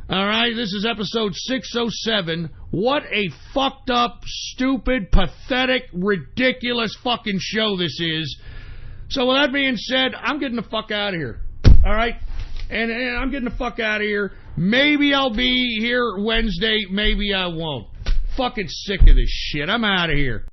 [SPEAKER 1] All right? This is episode 607. What a fucked up, stupid, pathetic, ridiculous fucking show this is. So with that being said, I'm getting the fuck out of here. All right? And I'm getting the fuck out of here. Maybe I'll be here Wednesday. Maybe I won't. Fucking sick of this shit. I'm out of here.